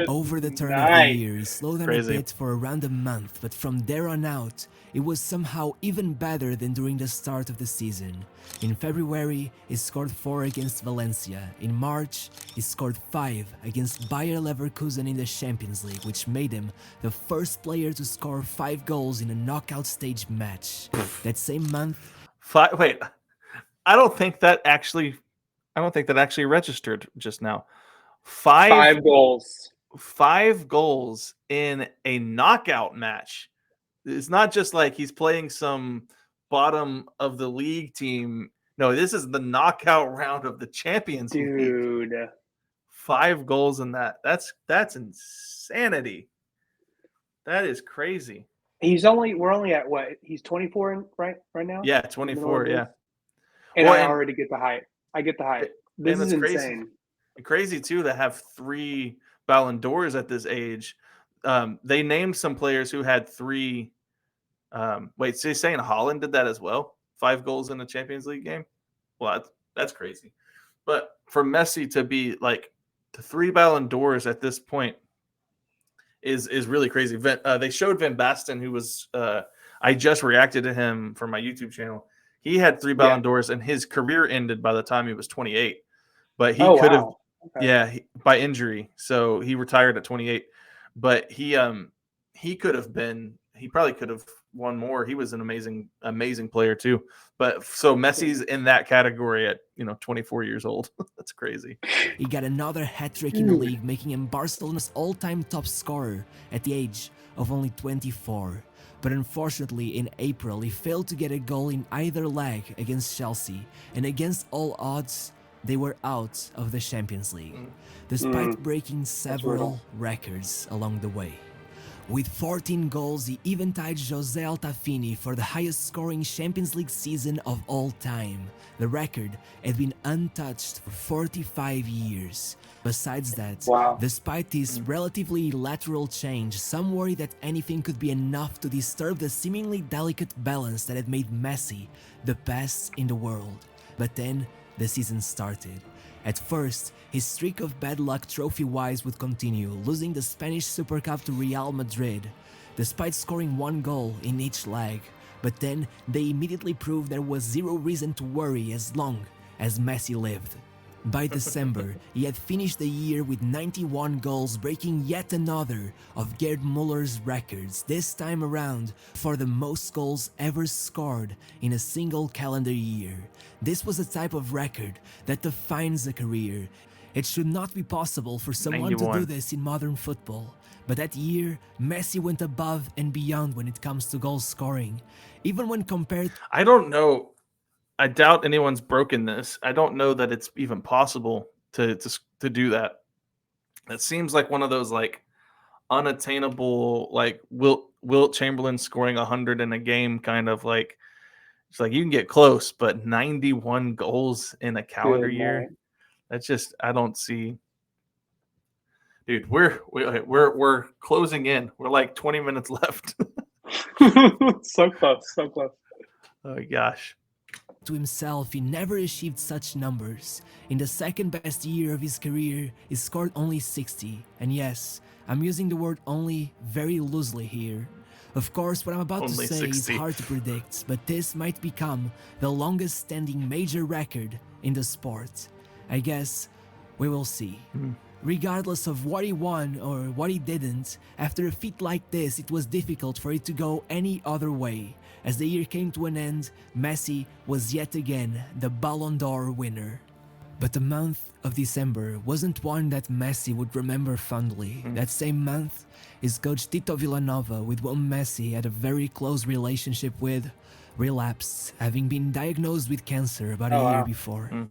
Over the turn of the year, he slowed down a bit for around a month, but from there on out, it was somehow even better than during the start of the season. In February, he scored 4 against Valencia. In March, he scored 5 against Bayer Leverkusen in the Champions League, which made him the first player to score 5 goals in a knockout stage match. That same month... Wait, I don't think that actually registered just now. 5 goals. 5 goals in a knockout match. It's not just like he's playing some bottom of the league team. No, this is the knockout round of the Champions League. 5 goals in that. That's insanity. That is crazy. We're only at what? He's 24 right now? Yeah, 24, yeah. And I already get the hype. I get the hype. This is insane. Crazy too to have 3 Ballon d'Ors at this age. They named some players who had 3. Wait, so you're saying Haaland did that as well? 5 goals in a Champions League game? Well, that's crazy. But for Messi to be like the 3 Ballon d'Ors at this point is really crazy. They showed Van Basten, who was I just reacted to him for my YouTube channel. He had 3 Ballon d'Ors, and his career ended by the time he was 28. But he could have, by injury. So he retired at 28. But he could have been he probably could have won more. He was an amazing player too. But so Messi's in that category at 24 years old. That's crazy. He got another hat-trick in the league, making him Barcelona's all-time top scorer at the age of only 24. But unfortunately, in April, he failed to get a goal in either leg against Chelsea, and against all odds, they were out of the Champions League, despite breaking several records along the way. With 14 goals, he even tied José Altafini for the highest scoring Champions League season of all time. The record had been untouched for 45 years. Besides that, despite this relatively lateral change, some worry that anything could be enough to disturb the seemingly delicate balance that had made Messi the best in the world. But then, the season started. At first, his streak of bad luck trophy-wise would continue, losing the Spanish Super Cup to Real Madrid, despite scoring 1 goal in each leg. But then, they immediately proved there was zero reason to worry as long as Messi lived. By December, he had finished the year with 91 goals, breaking yet another of Gerd Muller's records, this time around for the most goals ever scored in a single calendar year. This was a type of record that defines a career. It should not be possible for someone 91 to do this in modern football. But that year, Messi went above and beyond when it comes to goal scoring. Even when compared... I don't know. I doubt anyone's broken this. I don't know that it's even possible to do that. It seems like one of those like unattainable, like Wilt Chamberlain scoring 100 in a game kind of like. It's like you can get close, but 91 goals in a calendar year. That's just I don't see. Dude, we're closing in. We're like 20 minutes left. So close. Oh my gosh. To himself, he never achieved such numbers. In the second best year of his career, he scored only 60. And yes, I'm using the word only very loosely here. Of course, what I'm about only to say 60. Is hard to predict, but this might become the longest standing major record in the sport. I guess we will see. Regardless of what he won or what he didn't, after a feat like this, it was difficult for it to go any other way. As the year came to an end, Messi was yet again the Ballon d'Or winner. But the month of December wasn't one that Messi would remember fondly. That same month, his coach Tito Villanova, with whom Messi had a very close relationship with, relapsed, having been diagnosed with cancer about a year before.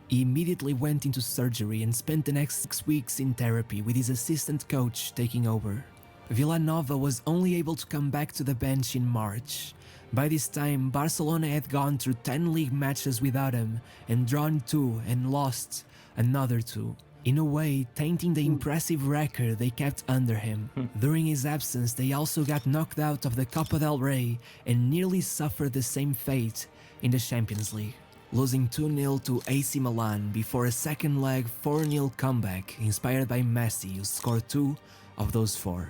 He immediately went into surgery and spent the next 6 weeks in therapy with his assistant coach taking over. Villanova was only able to come back to the bench in March. By this time, Barcelona had gone through 10 league matches without him and drawn 2 and lost another 2. In a way, tainting the impressive record they kept under him. During his absence, they also got knocked out of the Copa del Rey and nearly suffered the same fate in the Champions League, losing 2-0 to AC Milan before a second leg 4-0 comeback inspired by Messi, who scored 2 of those 4.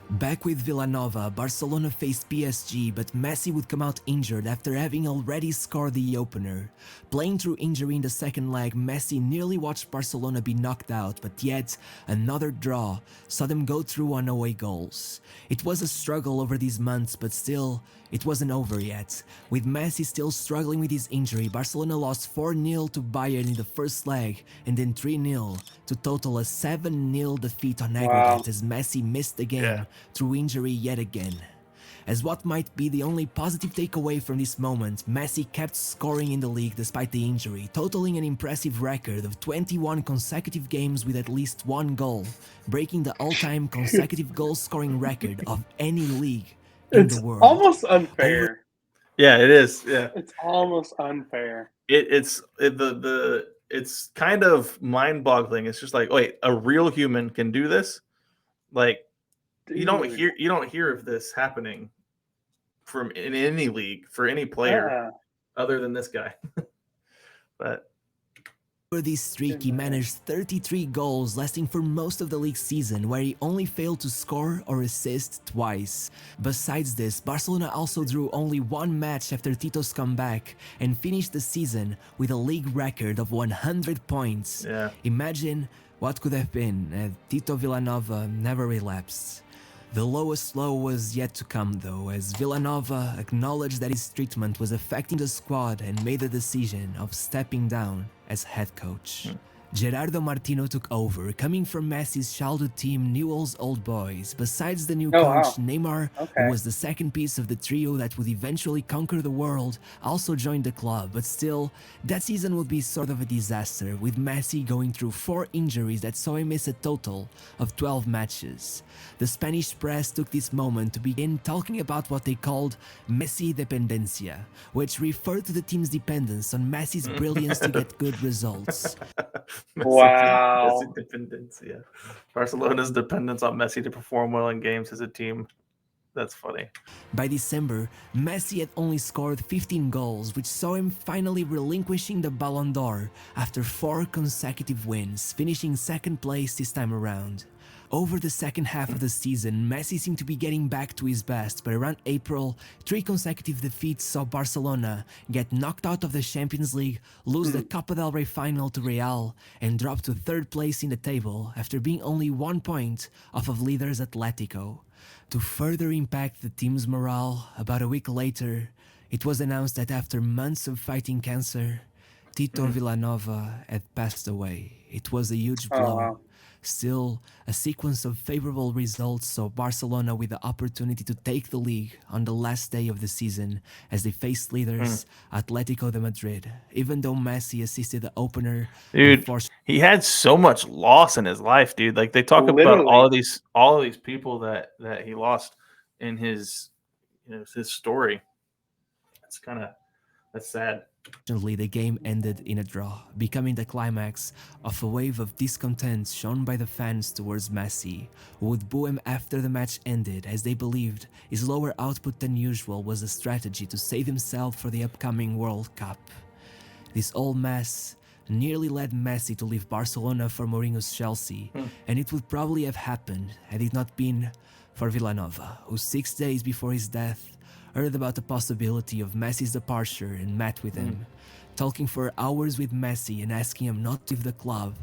Back with Villanova, Barcelona faced PSG, but Messi would come out injured after having already scored the opener. Playing through injury in the second leg, Messi nearly watched Barcelona be knocked out, but yet another draw saw them go through on away goals. It was a struggle over these months, but still, it wasn't over yet. With Messi still struggling with his injury, Barcelona lost 4-0 to Bayern in the first leg, and then 3-0 to total a 7-0 defeat on aggregate as Messi missed the game through injury yet again. As what might be the only positive takeaway from this moment, Messi kept scoring in the league despite the injury, totaling an impressive record of 21 consecutive games with at least 1 goal, breaking the all-time consecutive goal-scoring record of any league in the world. It's almost unfair. Yeah, it is. Yeah, it's almost unfair. It's kind of mind-boggling. It's just like, wait, a real human can do this? Like, dude, you don't hear of this happening from in any league for any player other than this guy. But for this streak, he managed 33 goals, lasting for most of the league season, where he only failed to score or assist twice. Besides this, Barcelona also drew only 1 match after Tito's comeback and finished the season with a league record of 100 points. Imagine what could have been had Tito Villanova never relapsed. The lowest low was yet to come though, as Villanova acknowledged that his treatment was affecting the squad and made the decision of stepping down as head coach. Gerardo Martino took over, coming from Messi's childhood team Newell's Old Boys. Besides the new coach, Neymar, who was the second piece of the trio that would eventually conquer the world, also joined the club. But still, that season would be sort of a disaster, with Messi going through 4 injuries that saw him miss a total of 12 matches. The Spanish press took this moment to begin talking about what they called Messi dependencia, which referred to the team's dependence on Messi's brilliance to get good results. Wow. Messi dependence, yeah. Barcelona's dependence on Messi to perform well in games as a team. That's funny. By December, Messi had only scored 15 goals, which saw him finally relinquishing the Ballon d'Or after 4 consecutive wins, finishing second place this time around. Over the second half of the season, Messi seemed to be getting back to his best, but around April, 3 consecutive defeats saw Barcelona get knocked out of the Champions League, lose the Copa del Rey final to Real, and drop to 3rd place in the table after being only 1 point off of leaders Atletico. To further impact the team's morale, about a week later, it was announced that after months of fighting cancer, Tito Villanova had passed away. It was a huge blow. Wow. Still, a sequence of favorable results saw Barcelona with the opportunity to take the league on the last day of the season as they faced leaders Atletico de Madrid. Even though Messi assisted the opener, dude, he had so much loss in his life, dude. Like they talk about all of these people that he lost in his his story. That's sad. Unfortunately, the game ended in a draw, becoming the climax of a wave of discontent shown by the fans towards Messi, who would boo him after the match ended as they believed his lower output than usual was a strategy to save himself for the upcoming World Cup. This whole mess nearly led Messi to leave Barcelona for Mourinho's Chelsea, and it would probably have happened had it not been for Villanova, who 6 days before his death heard about the possibility of Messi's departure and met with him, talking for hours with Messi and asking him not to leave the club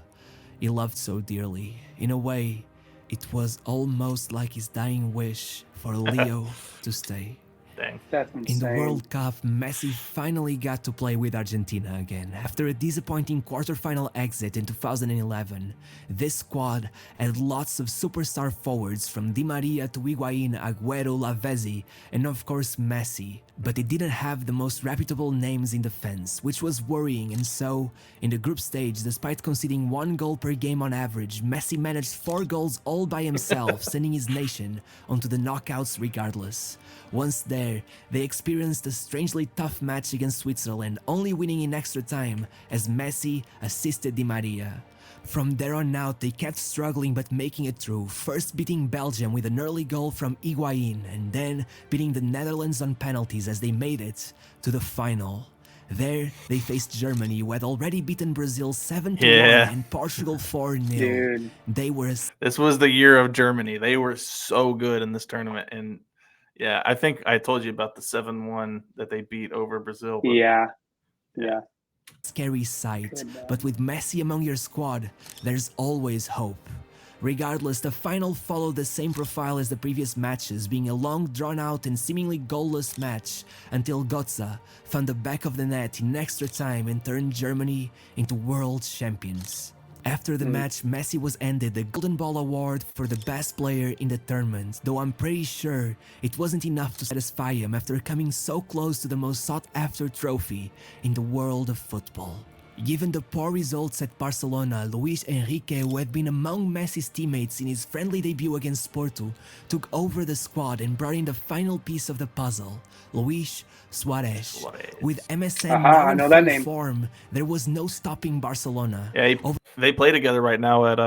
he loved so dearly. In a way, it was almost like his dying wish for Leo to stay. Dang. That's insane. In the World Cup, Messi finally got to play with Argentina again. After a disappointing quarterfinal exit in 2011, this squad had lots of superstar forwards from Di Maria to Higuaín, Agüero, Lavezzi, and of course Messi. But they didn't have the most reputable names in defense, which was worrying, and so, in the group stage, despite conceding 1 goal per game on average, Messi managed 4 goals all by himself, sending his nation onto the knockouts regardless. Once there, they experienced a strangely tough match against Switzerland, only winning in extra time as Messi assisted Di Maria. From there on out, they kept struggling but making it through, first beating Belgium with an early goal from Higuaín, and then beating the Netherlands on penalties as they made it to the final. There, they faced Germany, who had already beaten Brazil 7-1 and Portugal 4-0. This was the year of Germany. They were so good in this tournament, and yeah, I think I told you about the 7-1 that they beat over Brazil. Yeah. Scary sight, but with Messi among your squad, there's always hope. Regardless, the final followed the same profile as the previous matches, being a long, drawn-out and seemingly goalless match until Götze found the back of the net in extra time and turned Germany into world champions. After the match, Messi was handed the Golden Ball award for the best player in the tournament, though I'm pretty sure it wasn't enough to satisfy him after coming so close to the most sought-after trophy in the world of football. Given the poor results at Barcelona, Luis Enrique, who had been among Messi's teammates in his friendly debut against Porto, took over the squad and brought in the final piece of the puzzle, Luis Suarez. With MSN now in full form, there was no stopping Barcelona. Yeah, they play together right now at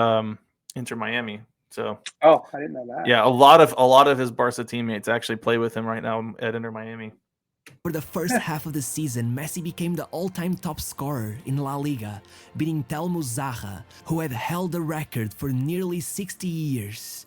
Inter Miami. So I didn't know that. Yeah, a lot of his Barca teammates actually play with him right now at Inter Miami. For the first half of the season, Messi became the all-time top scorer in La Liga, beating Telmo Zaha, who had held the record for nearly 60 years.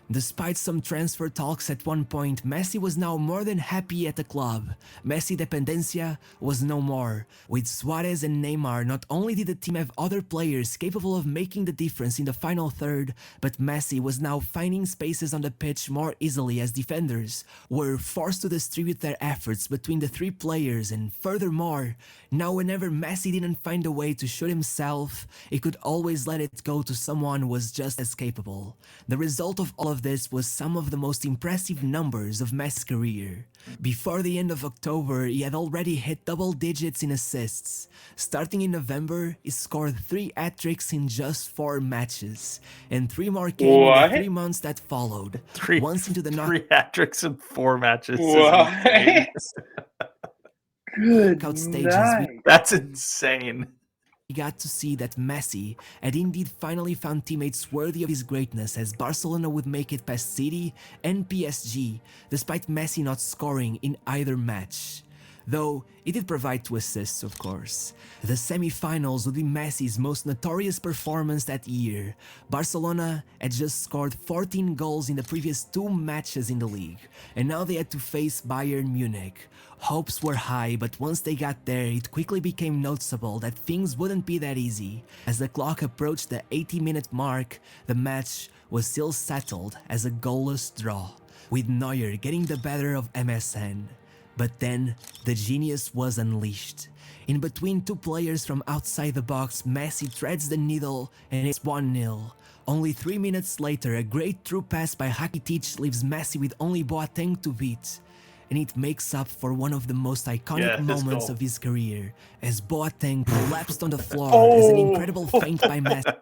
Despite some transfer talks at one point, Messi was now more than happy at the club. Messi dependencia was no more. With Suarez and Neymar, not only did the team have other players capable of making the difference in the final third, but Messi was now finding spaces on the pitch more easily as defenders were forced to distribute their efforts between the three players, and furthermore, now whenever Messi didn't find a way to shoot himself, he could always let it go to someone who was just as capable. The result of all of this was some of the most impressive numbers of Messi's career. Before the end of October, he had already hit double digits in assists. Starting in November, he scored 3 hat-tricks in just 4 matches, and 3 more came in the 3 months that followed. Once into the 3 hat-tricks in 4 matches. What? Good knockout stages. That's insane. We got to see that Messi had indeed finally found teammates worthy of his greatness, as Barcelona would make it past City and PSG, despite Messi not scoring in either match. Though he did provide 2 assists, of course. The semi-finals would be Messi's most notorious performance that year. Barcelona had just scored 14 goals in the previous 2 matches in the league, and now they had to face Bayern Munich. Hopes were high, but once they got there, it quickly became noticeable that things wouldn't be that easy. As the clock approached the 80-minute mark, the match was still settled as a goalless draw, with Neuer getting the better of MSN. But then, the genius was unleashed. In between 2 players from outside the box, Messi threads the needle and it's 1-0. Only 3 minutes later, a great through pass by Rakitic leaves Messi with only Boateng to beat. And it makes up for one of the most iconic moments of his career, as Boateng collapsed on the floor as an incredible feint by Messi.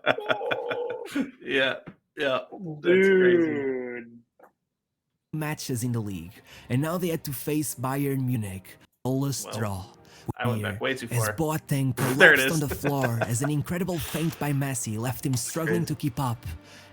Yeah, that's crazy. Matches in the league, and now they had to face Bayern Munich. Goalless draw. I went back way too far. As Boateng collapsed on the floor as an incredible feint by Messi left him struggling to keep up,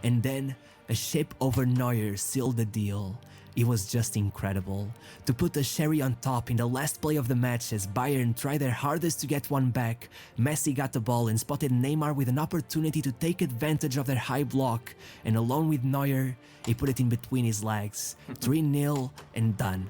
and then a chip over Neuer sealed the deal. It was just incredible. To put the cherry on top, in the last play of the match, as Bayern tried their hardest to get one back, Messi got the ball and spotted Neymar with an opportunity to take advantage of their high block, and along with Neuer, he put it in between his legs. 3-0 and done.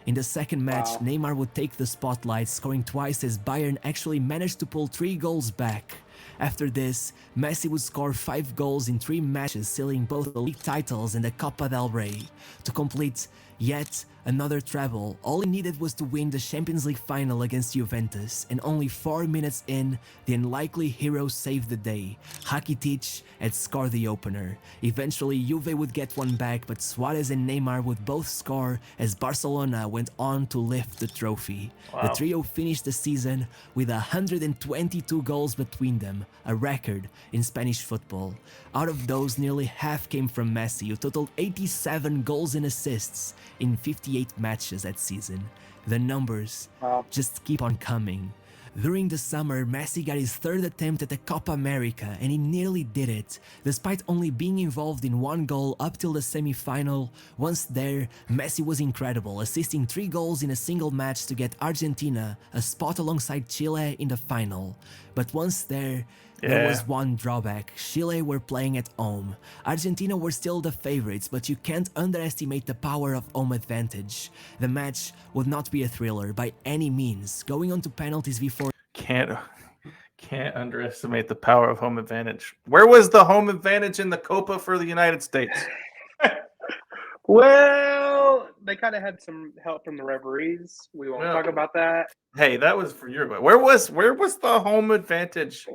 In the second match, Neymar would take the spotlight, scoring twice as Bayern actually managed to pull 3 goals back. After this, Messi would score 5 goals in 3 matches, sealing both the league titles and the Copa del Rey. To complete yet another treble, all he needed was to win the Champions League final against Juventus, and only 4 minutes in, the unlikely hero saved the day. Rakitic had scored the opener. Eventually, Juve would get one back, but Suarez and Neymar would both score as Barcelona went on to lift the trophy. The trio finished the season with 122 goals between them, a record in Spanish football. Out of those, nearly half came from Messi, who totaled 87 goals and assists in 58 matches that season. The numbers just keep on coming. During the summer, Messi got his 3rd attempt at the Copa America, and he nearly did it. Despite only being involved in 1 goal up till the semi-final, once there, Messi was incredible, assisting 3 goals in a single match to get Argentina a spot alongside Chile in the final. But once there was one drawback. Chile were playing at home. Argentina were still the favorites, but you can't underestimate the power of home advantage. The match would not be a thriller by any means, going on to penalties before. Can't underestimate the power of home advantage. Where was the home advantage in the Copa for the United States? Well, they kind of had some help from the referees. We won't talk about that. Hey, that was for your. Where was the home advantage?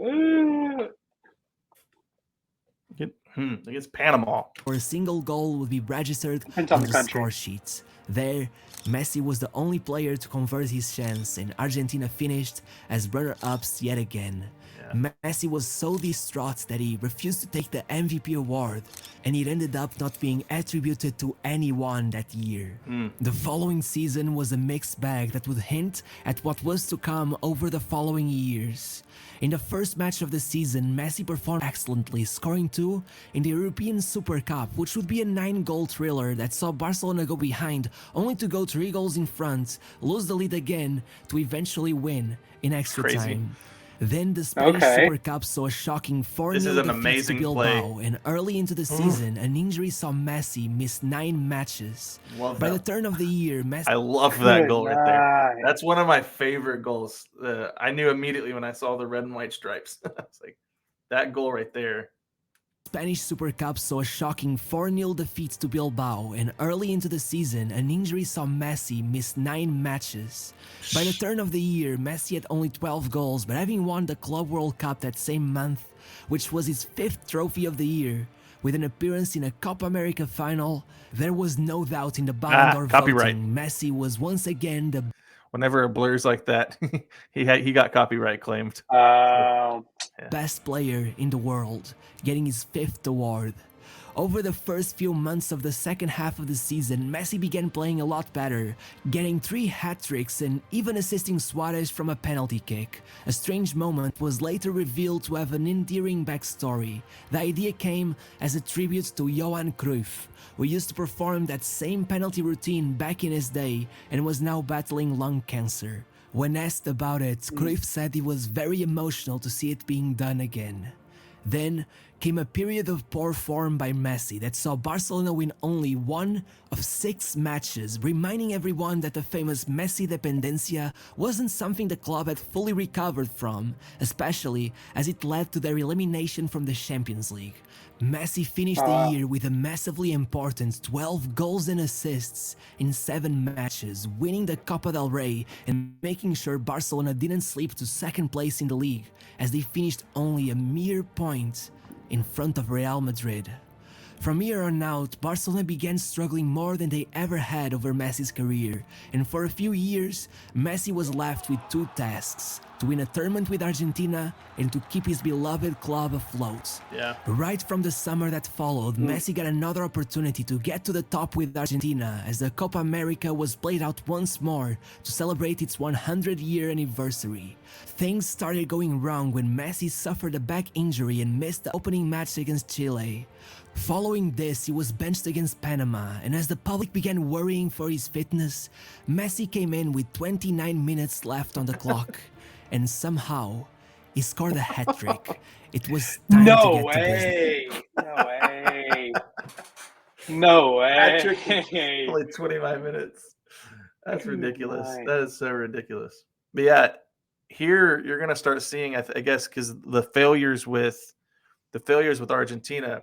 Against Panama. Or a single goal would be registered on the score sheet. There, Messi was the only player to convert his chance, and Argentina finished as runner-ups yet again. Messi was so distraught that he refused to take the MVP award, and it ended up not being attributed to anyone that year. The following season was a mixed bag that would hint at what was to come over the following years. In the first match of the season, Messi performed excellently, scoring 2 in the European Super Cup, which would be a 9-goal thriller that saw Barcelona go behind, only to go 3 goals in front, lose the lead again, to eventually win in extra time. Then the Spanish Super Cup saw a shocking 4-0 defeat to Bilbao, and early into the season, an injury saw Messi miss 9 matches. By the turn of the year, Messi... I love that goal right there. That's one of my favorite goals. I knew immediately when I saw the red and white stripes. I was like, that goal right there. Spanish Super Cup saw a shocking 4-0 defeat to Bilbao, and early into the season, an injury saw Messi miss 9 matches. By the turn of the year, Messi had only 12 goals, but having won the Club World Cup that same month, which was his 5th trophy of the year, with an appearance in a Copa America final, there was no doubt in the Ballon d'Or voting. Messi was once again the... Whenever it blurs like that, he got copyright claimed. Best player in the world, getting his 5th award. Over the first few months of the second half of the season, Messi began playing a lot better, getting 3 hat-tricks and even assisting Suarez from a penalty kick. A strange moment was later revealed to have an endearing backstory. The idea came as a tribute to Johan Cruyff, who used to perform that same penalty routine back in his day and was now battling lung cancer. When asked about it, Cruyff said he was very emotional to see it being done again. Then came a period of poor form by Messi that saw Barcelona win only 1 of 6 matches, reminding everyone that the famous Messi dependencia wasn't something the club had fully recovered from, especially as it led to their elimination from the Champions League. Messi finished the year with a massively important 12 goals and assists in 7 matches, winning the Copa del Rey and making sure Barcelona didn't slip to 2nd place in the league, as they finished only a mere point in front of Real Madrid. From here on out, Barcelona began struggling more than they ever had over Messi's career, and for a few years, Messi was left with 2 tasks: to win a tournament with Argentina and to keep his beloved club afloat. Right from the summer that followed, Messi got another opportunity to get to the top with Argentina, as the Copa America was played out once more to celebrate its 100-year anniversary. Things started going wrong when Messi suffered a back injury and missed the opening match against Chile. Following this, he was benched against Panama, and as the public began worrying for his fitness, Messi came in with 29 minutes left on the clock, and somehow, he scored a hat-trick. It was time to get to business. No way. Hat-trick only 25 minutes. That's ridiculous. That is so ridiculous. But yeah, here you're going to start seeing, I guess, because the failures with Argentina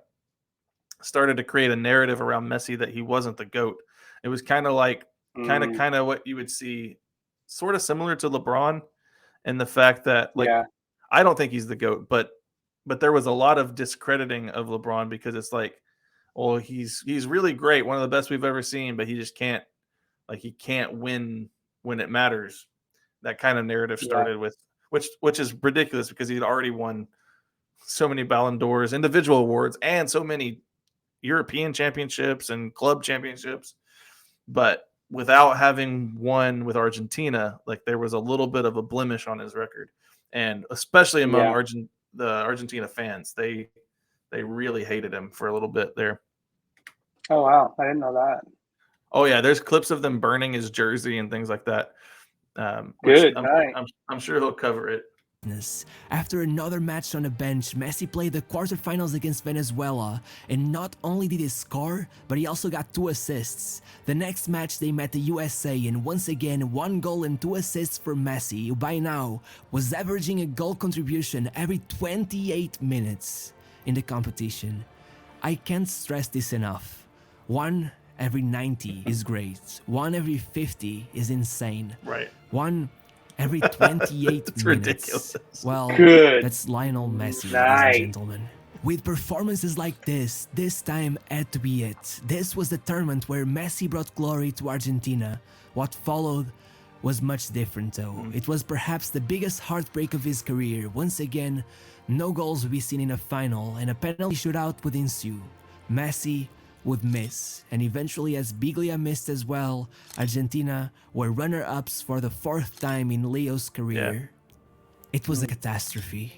started to create a narrative around Messi that he wasn't the GOAT. It was kind of like kind of what you would see, sort of similar to LeBron, in the fact that I don't think he's the GOAT, but there was a lot of discrediting of LeBron because it's like, well, he's really great, one of the best we've ever seen, but he just can't win when it matters. That kind of narrative started with which is ridiculous because he'd already won so many Ballon d'Ors, individual awards, and so many European championships and club championships, but without having won with Argentina, like there was a little bit of a blemish on his record, and especially among the Argentina fans, they really hated him for a little bit there. Oh wow, I didn't know that. Oh yeah, there's clips of them burning his jersey and things like that. Good night. I'm sure he'll cover it. After another match on the bench, Messi played the quarterfinals against Venezuela, and not only did he score, but he also got 2 assists. The next match they met the USA, and once again 1 goal and 2 assists for Messi, who by now was averaging a goal contribution every 28 minutes in the competition. I can't stress this enough. 1 every 90 is great. 1 every 50 is insane. Right. 1 every 28 minutes. Ridiculous. Well, that's Lionel Messi, ladies and gentlemen. With performances like this time had to be it. This was the tournament where Messi brought glory to Argentina. What followed was much different though. It was perhaps the biggest heartbreak of his career. Once again, no goals would be seen in a final, and a penalty shootout would ensue. Messi would miss, and eventually, as Biglia missed as well, Argentina were runner-ups for the 4th time in Leo's career. It was a catastrophe.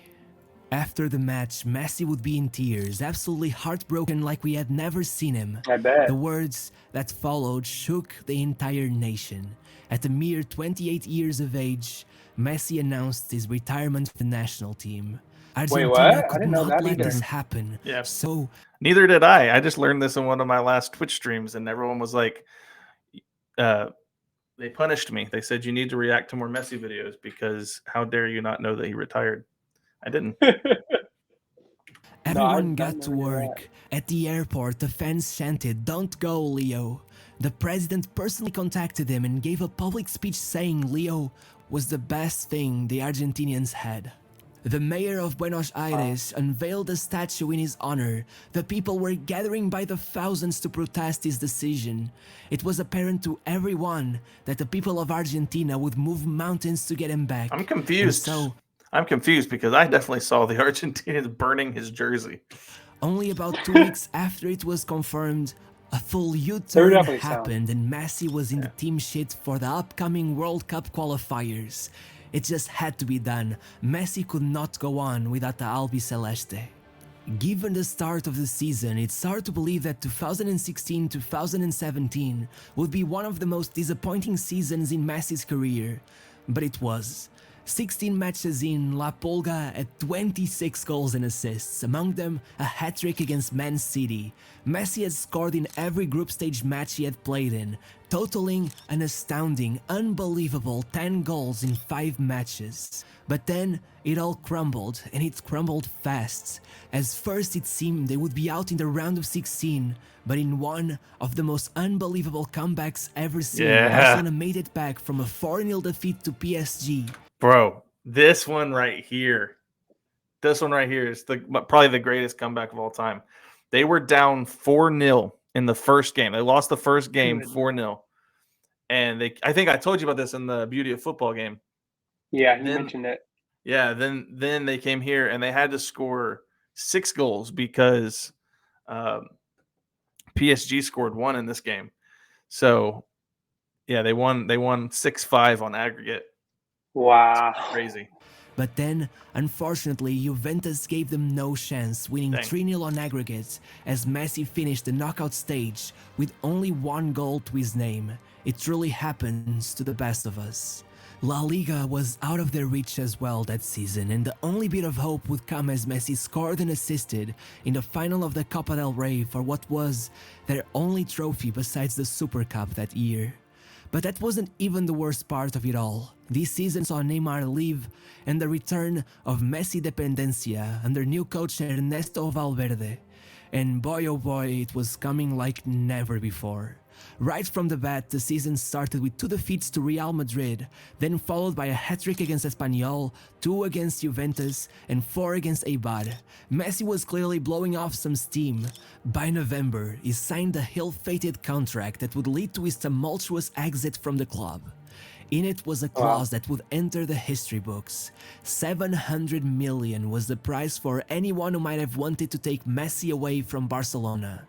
After the match, Messi would be in tears, absolutely heartbroken like we had never seen him. I bet. The words that followed shook the entire nation. At a mere 28 years of age, Messi announced his retirement from the national team. Wait, Argentina what? I could didn't know not that let either. this happen. Yeah. So Neither did I. I just learned this in one of my last Twitch streams, and everyone was like, they punished me. They said, you need to react to more Messi videos because how dare you not know that he retired? I didn't. everyone got to work. At the airport, the fans chanted, "Don't go, Leo." The president personally contacted him and gave a public speech saying Leo was the best thing the Argentinians had. The mayor of Buenos Aires unveiled a statue in his honor. The people were gathering by the thousands to protest his decision. It was apparent to everyone that the people of Argentina would move mountains to get him back. I'm confused. I'm confused because I definitely saw the Argentinians burning his jersey. Only about 2 weeks after it was confirmed, a full U-turn happened and Messi was in the team sheet for the upcoming World Cup qualifiers. It just had to be done. Messi could not go on without the Albiceleste. Given the start of the season, it's hard to believe that 2016-2017 would be one of the most disappointing seasons in Messi's career. But it was. 16 matches in, La Pulga at 26 goals and assists, among them a hat-trick against Man City. Messi had scored in every group stage match he had played in, totaling an astounding, unbelievable 10 goals in 5 matches. But then it all crumbled, and it crumbled fast. As first it seemed they would be out in the round of 16, but in one of the most unbelievable comebacks ever seen, Barcelona made it back from a 4-0 defeat to PSG. Bro, this one right here is probably the greatest comeback of all time. They were down 4-0 in the first game. They lost the first game 4-0. And I think I told you about this in the Beauty of Football game. Yeah, you mentioned it. Yeah, then they came here and they had to score 6 goals because PSG scored 1 in this game. So, yeah, they won 6-5 on aggregate. Wow. It's crazy. But then, unfortunately, Juventus gave them no chance, winning 3-0 on aggregate as Messi finished the knockout stage with only 1 goal to his name. It truly happens to the best of us. La Liga was out of their reach as well that season, and the only bit of hope would come as Messi scored and assisted in the final of the Copa del Rey for what was their only trophy besides the Super Cup that year. But that wasn't even the worst part of it all. This season saw Neymar leave and the return of Messi dependencia under new coach Ernesto Valverde. And boy oh boy, it was coming like never before. Right from the bat, the season started with 2 defeats to Real Madrid, then followed by a hat-trick against Espanyol, 2 against Juventus, and 4 against Eibar. Messi was clearly blowing off some steam. By November, he signed a ill-fated contract that would lead to his tumultuous exit from the club. In it was a clause that would enter the history books. 700 million was the price for anyone who might have wanted to take Messi away from Barcelona.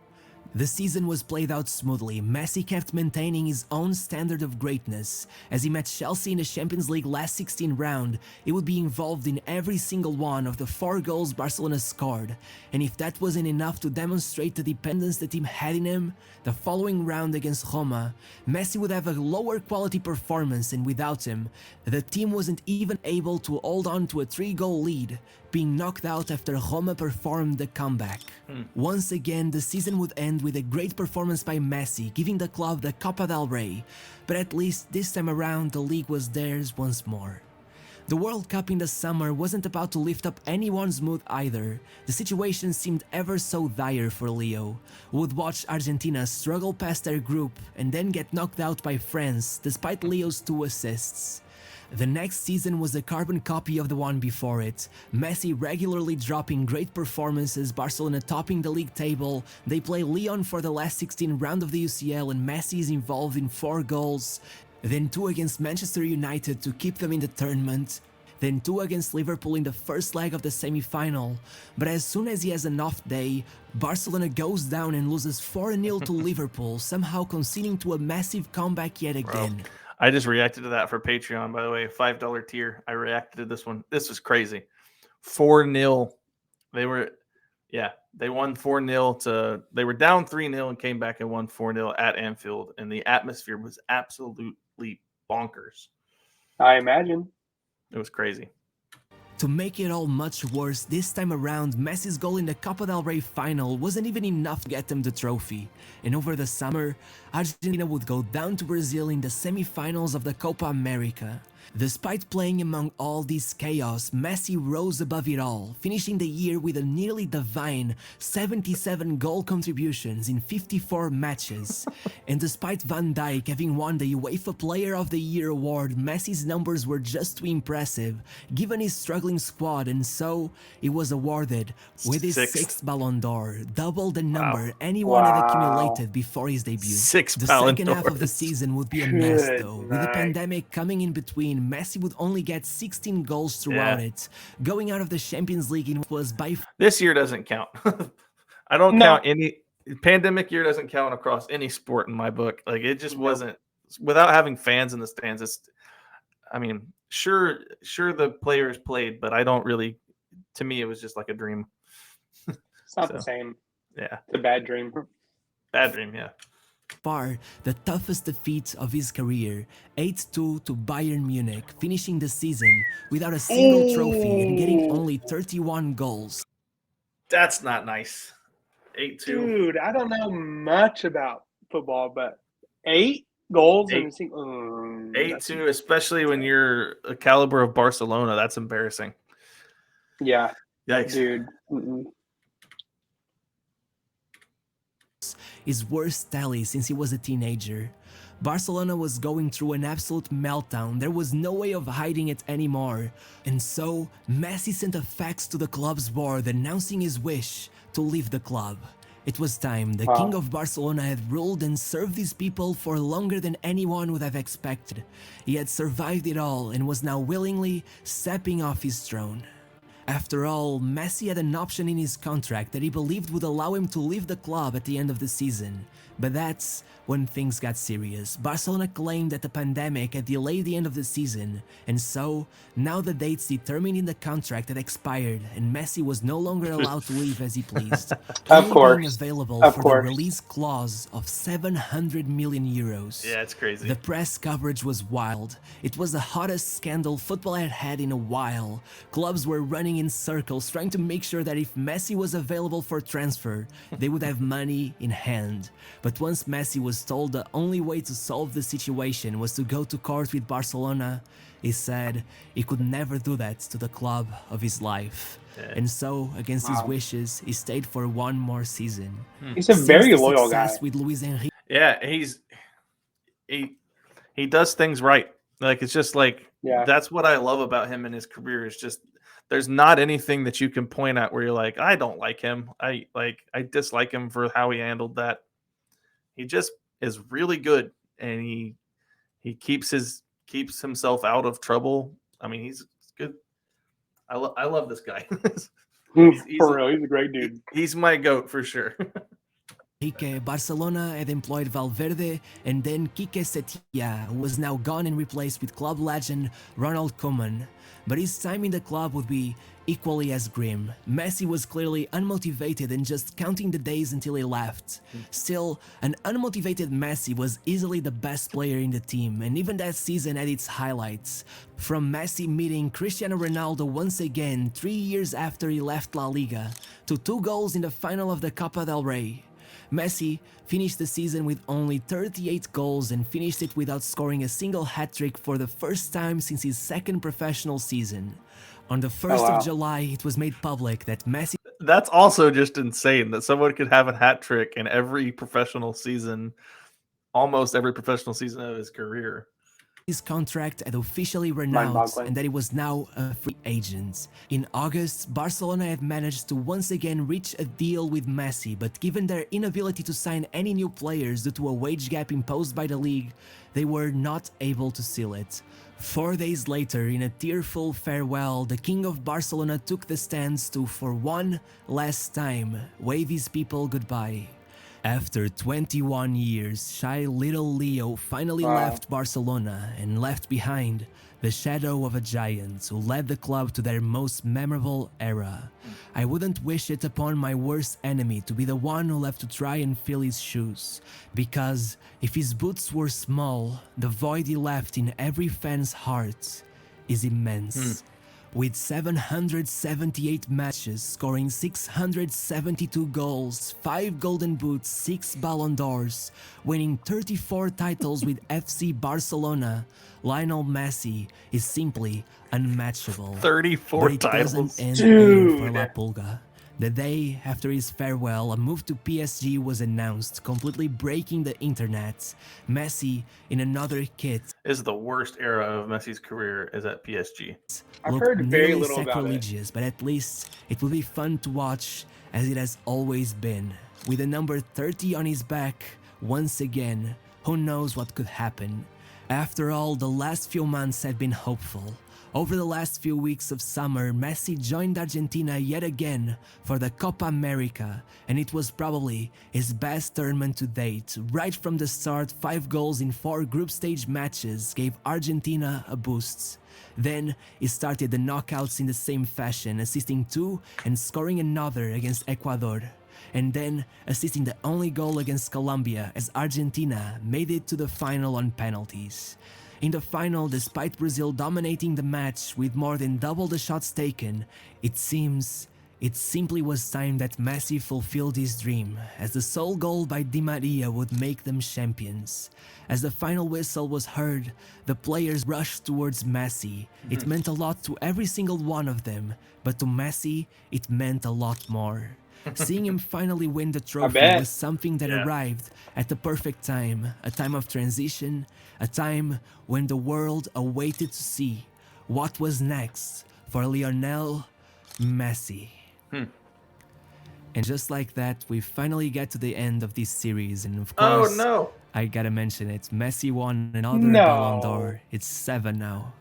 The season was played out smoothly. Messi kept maintaining his own standard of greatness. As he met Chelsea in the Champions League last 16 round, he would be involved in every single one of the 4 goals Barcelona scored. And if that wasn't enough to demonstrate the dependence the team had in him, the following round against Roma, Messi would have a lower quality performance, and without him, the team wasn't even able to hold on to a 3-goal lead, being knocked out after Roma performed the comeback. Once again, the season would end with a great performance by Messi, giving the club the Copa del Rey, but at least this time around the league was theirs once more. The World Cup in the summer wasn't about to lift up anyone's mood either. The situation seemed ever so dire for Leo, who would watch Argentina struggle past their group and then get knocked out by France despite Leo's 2 assists. The next season was a carbon copy of the one before it. Messi regularly dropping great performances, Barcelona topping the league table. They play Lyon for the last 16 round of the UCL and Messi is involved in 4 goals. Then 2 against Manchester United to keep them in the tournament. Then 2 against Liverpool in the first leg of the semi-final. But as soon as he has an off day, Barcelona goes down and loses 4-0 to Liverpool, somehow conceding to a massive comeback yet again. Bro, I just reacted to that for Patreon, by the way, $5 tier. I reacted to this one. This was crazy. 4-0. They won 4-0 they were down 3-0 and came back and won 4-0 at Anfield, and the atmosphere was absolutely bonkers. I imagine. It was crazy. To make it all much worse, this time around, Messi's goal in the Copa del Rey final wasn't even enough to get them the trophy. And over the summer, Argentina would go down to Brazil in the semi-finals of the Copa America. Despite playing among all this chaos, Messi rose above it all, finishing the year with a nearly divine 77 goal contributions in 54 matches. And despite Van Dijk having won the UEFA Player of the Year award, Messi's numbers were just too impressive, given his struggling squad, and so he was awarded with his sixth Ballon d'Or, double the number anyone had accumulated before his debut. The second half of the season would be a mess though, with the pandemic coming in between. Messi would only get 16 goals throughout it. Going out of the Champions League in was by this year doesn't count. I don't count any pandemic year doesn't count across any sport in my book. Like it just wasn't without having fans in the stands. Sure the players played, but I don't really. To me, it was just like a dream. It's not the same. Yeah, it's a bad dream. Bad dream, yeah. Far the toughest defeat of his career, 8-2 to Bayern Munich, finishing the season without a single trophy and getting only 31 goals. That's not nice. 8-2. Dude, I don't know much about football, but 8 goals in a single 8-2, especially when you're a caliber of Barcelona, that's embarrassing. Yeah. Yikes. Dude. His worst tally since he was a teenager. Barcelona was going through an absolute meltdown. There was no way of hiding it anymore. And so, Messi sent a fax to the club's board announcing his wish to leave the club. It was time. The king of Barcelona had ruled and served these people for longer than anyone would have expected. He had survived it all and was now willingly stepping off his throne. After all, Messi had an option in his contract that he believed would allow him to leave the club at the end of the season. But that's when things got serious. Barcelona claimed that the pandemic had delayed the end of the season, and so, now the dates determined in the contract had expired, and Messi was no longer allowed to leave as he pleased. Only being available for the release clause of 700 million euros. Yeah, it's crazy. The press coverage was wild. It was the hottest scandal football had had in a while. Clubs were running in circles trying to make sure that if Messi was available for transfer, they would have money in hand. But once Messi was told the only way to solve the situation was to go to court with Barcelona, he said he could never do that to the club of his life. And so, against his wishes, he stayed for one more season. He's a very loyal guy. With Luis Enrique. Yeah, he does things right. Like it's just like that's what I love about him in his career. Is just there's not anything that you can point at where you're like, I don't like him. I dislike him for how he handled that. He just is really good, and he keeps himself out of trouble. I mean, he's good. I love this guy. He's a great dude. He's my GOAT for sure. Barcelona had employed Valverde and then Quique Setién, who was now gone and replaced with club legend Ronald Koeman. But his time in the club would be equally as grim. Messi was clearly unmotivated and just counting the days until he left. Still, an unmotivated Messi was easily the best player in the team, and even that season had its highlights. From Messi meeting Cristiano Ronaldo once again 3 years after he left La Liga, to 2 goals in the final of the Copa del Rey. Messi finished the season with only 38 goals and finished it without scoring a single hat-trick for the first time since his second professional season. On the 1st of July, it was made public that Messi... That's also just insane that someone could have a hat-trick in every professional season, almost every professional season of his career. His contract had officially renounced and that he was now a free agent. In August, Barcelona had managed to once again reach a deal with Messi, but given their inability to sign any new players due to a wage gap imposed by the league, they were not able to seal it. 4 days later, in a tearful farewell, the king of Barcelona took the stands to, for one last time, wave his people goodbye. After 21 years, shy little Leo finally left Barcelona and left behind the shadow of a giant who led the club to their most memorable era. I wouldn't wish it upon my worst enemy to be the one who left to try and fill his shoes, because if his boots were small, the void he left in every fan's heart is immense. With 778 matches, scoring 672 goals, 5 golden boots, 6 Ballon d'Ors, winning 34 titles with FC Barcelona, Lionel Messi is simply unmatchable. 34 but it titles. doesn't end here for La Pulga. The day after his farewell, a move to PSG was announced, completely breaking the internet. Messi, in another kit, This is the worst era of Messi's career is at PSG. I've looked heard very nearly little about it. sacrilegious, but at least it will be fun to watch, as it has always been. With the number 30 on his back, once again, who knows what could happen. After all, the last few months have been hopeful. Over the last few weeks of summer, Messi joined Argentina yet again for the Copa America, and it was probably his best tournament to date. Right from the start, 5 goals in 4 group stage matches gave Argentina a boost. Then he started the knockouts in the same fashion, assisting 2 and scoring another against Ecuador. And then assisting the only goal against Colombia as Argentina made it to the final on penalties. In the final, despite Brazil dominating the match with more than double the shots taken, it seems it simply was time that Messi fulfilled his dream, as the sole goal by Di Maria would make them champions. As the final whistle was heard, the players rushed towards Messi. It meant a lot to every single one of them, but to Messi, it meant a lot more. Seeing him finally win the trophy was something that arrived at the perfect time, a time of transition, a time when the world awaited to see what was next for Lionel Messi. And just like that, we finally get to the end of this series, and of course, I gotta mention it. Messi won another Ballon d'Or. It's 7 now.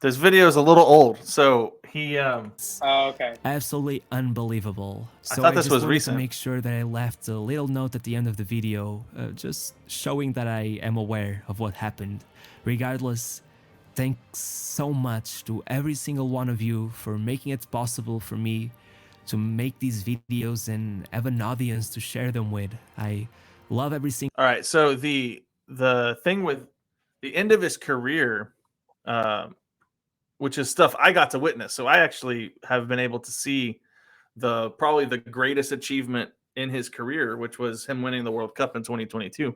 This video is a little old, so he Absolutely unbelievable. So I thought this was wanted recent. to make sure that I left a little note at the end of the video, just showing that I am aware of what happened. Regardless, thanks so much to every single one of you for making it possible for me to make these videos and have an audience to share them with. I love every single. All right, so the thing with the end of his career, which is stuff I got to witness. So I actually have been able to see probably the greatest achievement in his career, which was him winning the World Cup in 2022.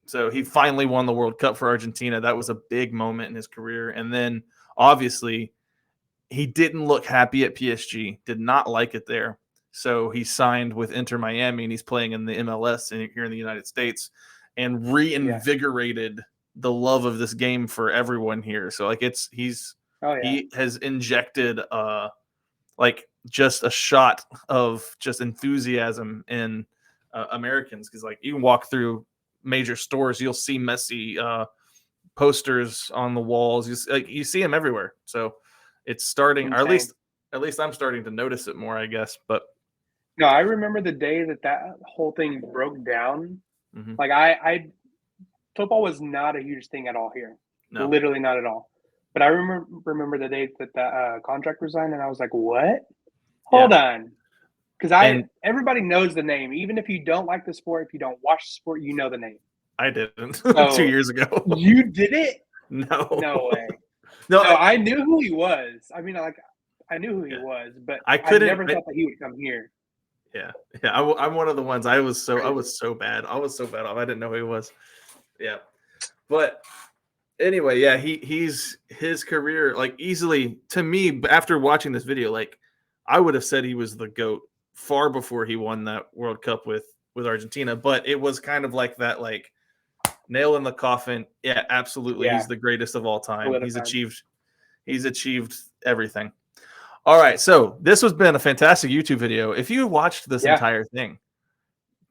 So he finally won the World Cup for Argentina. That was a big moment in his career. And then obviously he didn't look happy at PSG, did not like it there. So he signed with Inter Miami, and he's playing in the MLS here in the United States, and reinvigorated the love of this game for everyone here. So like he has injected like just a shot of just enthusiasm in Americans, because like you can walk through major stores, you'll see Messi posters on the walls. You see him everywhere. So it's starting, or at least I'm starting to notice it more, I guess. But no, I remember the day that whole thing broke down. Like I football was not a huge thing at all here. No. Literally not at all. But I remember the day that the contract resigned, and I was like, what? Hold on. Because everybody knows the name. Even if you don't like the sport, if you don't watch the sport, you know the name. I didn't. So, 2 years ago. You did it? No. No way. No, I knew who he was. I mean, like, I knew who he was, but I never thought that he would come here. Yeah. I'm one of the ones. I was so bad. I was so bad off. I didn't know who he was. Yeah. But anyway, yeah, he's his career, like, easily, to me, after watching this video, like, I would have said he was the GOAT far before he won that World Cup with Argentina. But it was kind of like that, like, nail in the coffin. Yeah, absolutely. Yeah. He's the greatest of all time. He's achieved everything. All right. So this has been a fantastic YouTube video. If you watched this entire thing,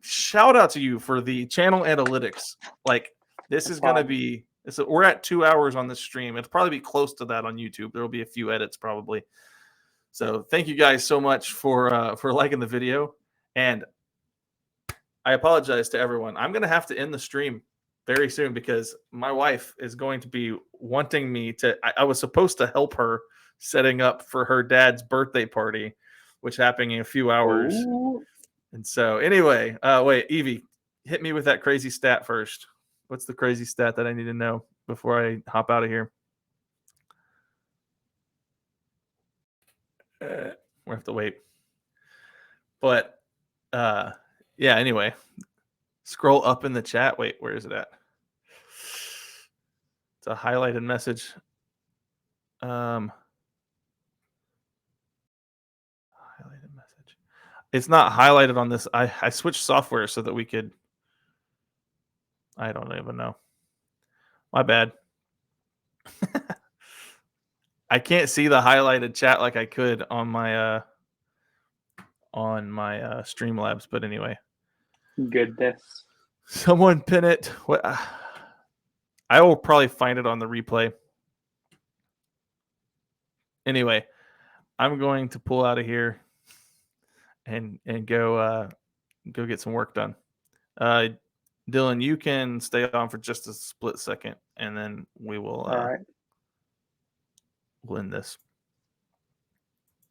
shout out to you for the channel analytics. Like, this is going to be, we're at 2 hours on this stream. It'll probably be close to that on YouTube. There will be a few edits probably. So thank you guys so much for liking the video, and I apologize to everyone. I'm going to have to end the stream very soon because my wife is going to be wanting me to. I was supposed to help her setting up for her dad's birthday party, which happening in a few hours. Ooh. And so, anyway, wait, Evie, hit me with that crazy stat first. What's the crazy stat that I need to know before I hop out of here? We'll have to wait. But yeah, anyway, scroll up in the chat. Wait, where is it at? It's a highlighted message. Highlighted message. It's not highlighted on this. I switched software so that we could. I don't even know. My bad. I can't see the highlighted chat like I could on my Streamlabs, but anyway. Goodness. Someone pin it. What? I will probably find it on the replay. Anyway, I'm going to pull out of here and go get some work done. Dylan, you can stay on for just a split second, and then we will. All right. We'll end this.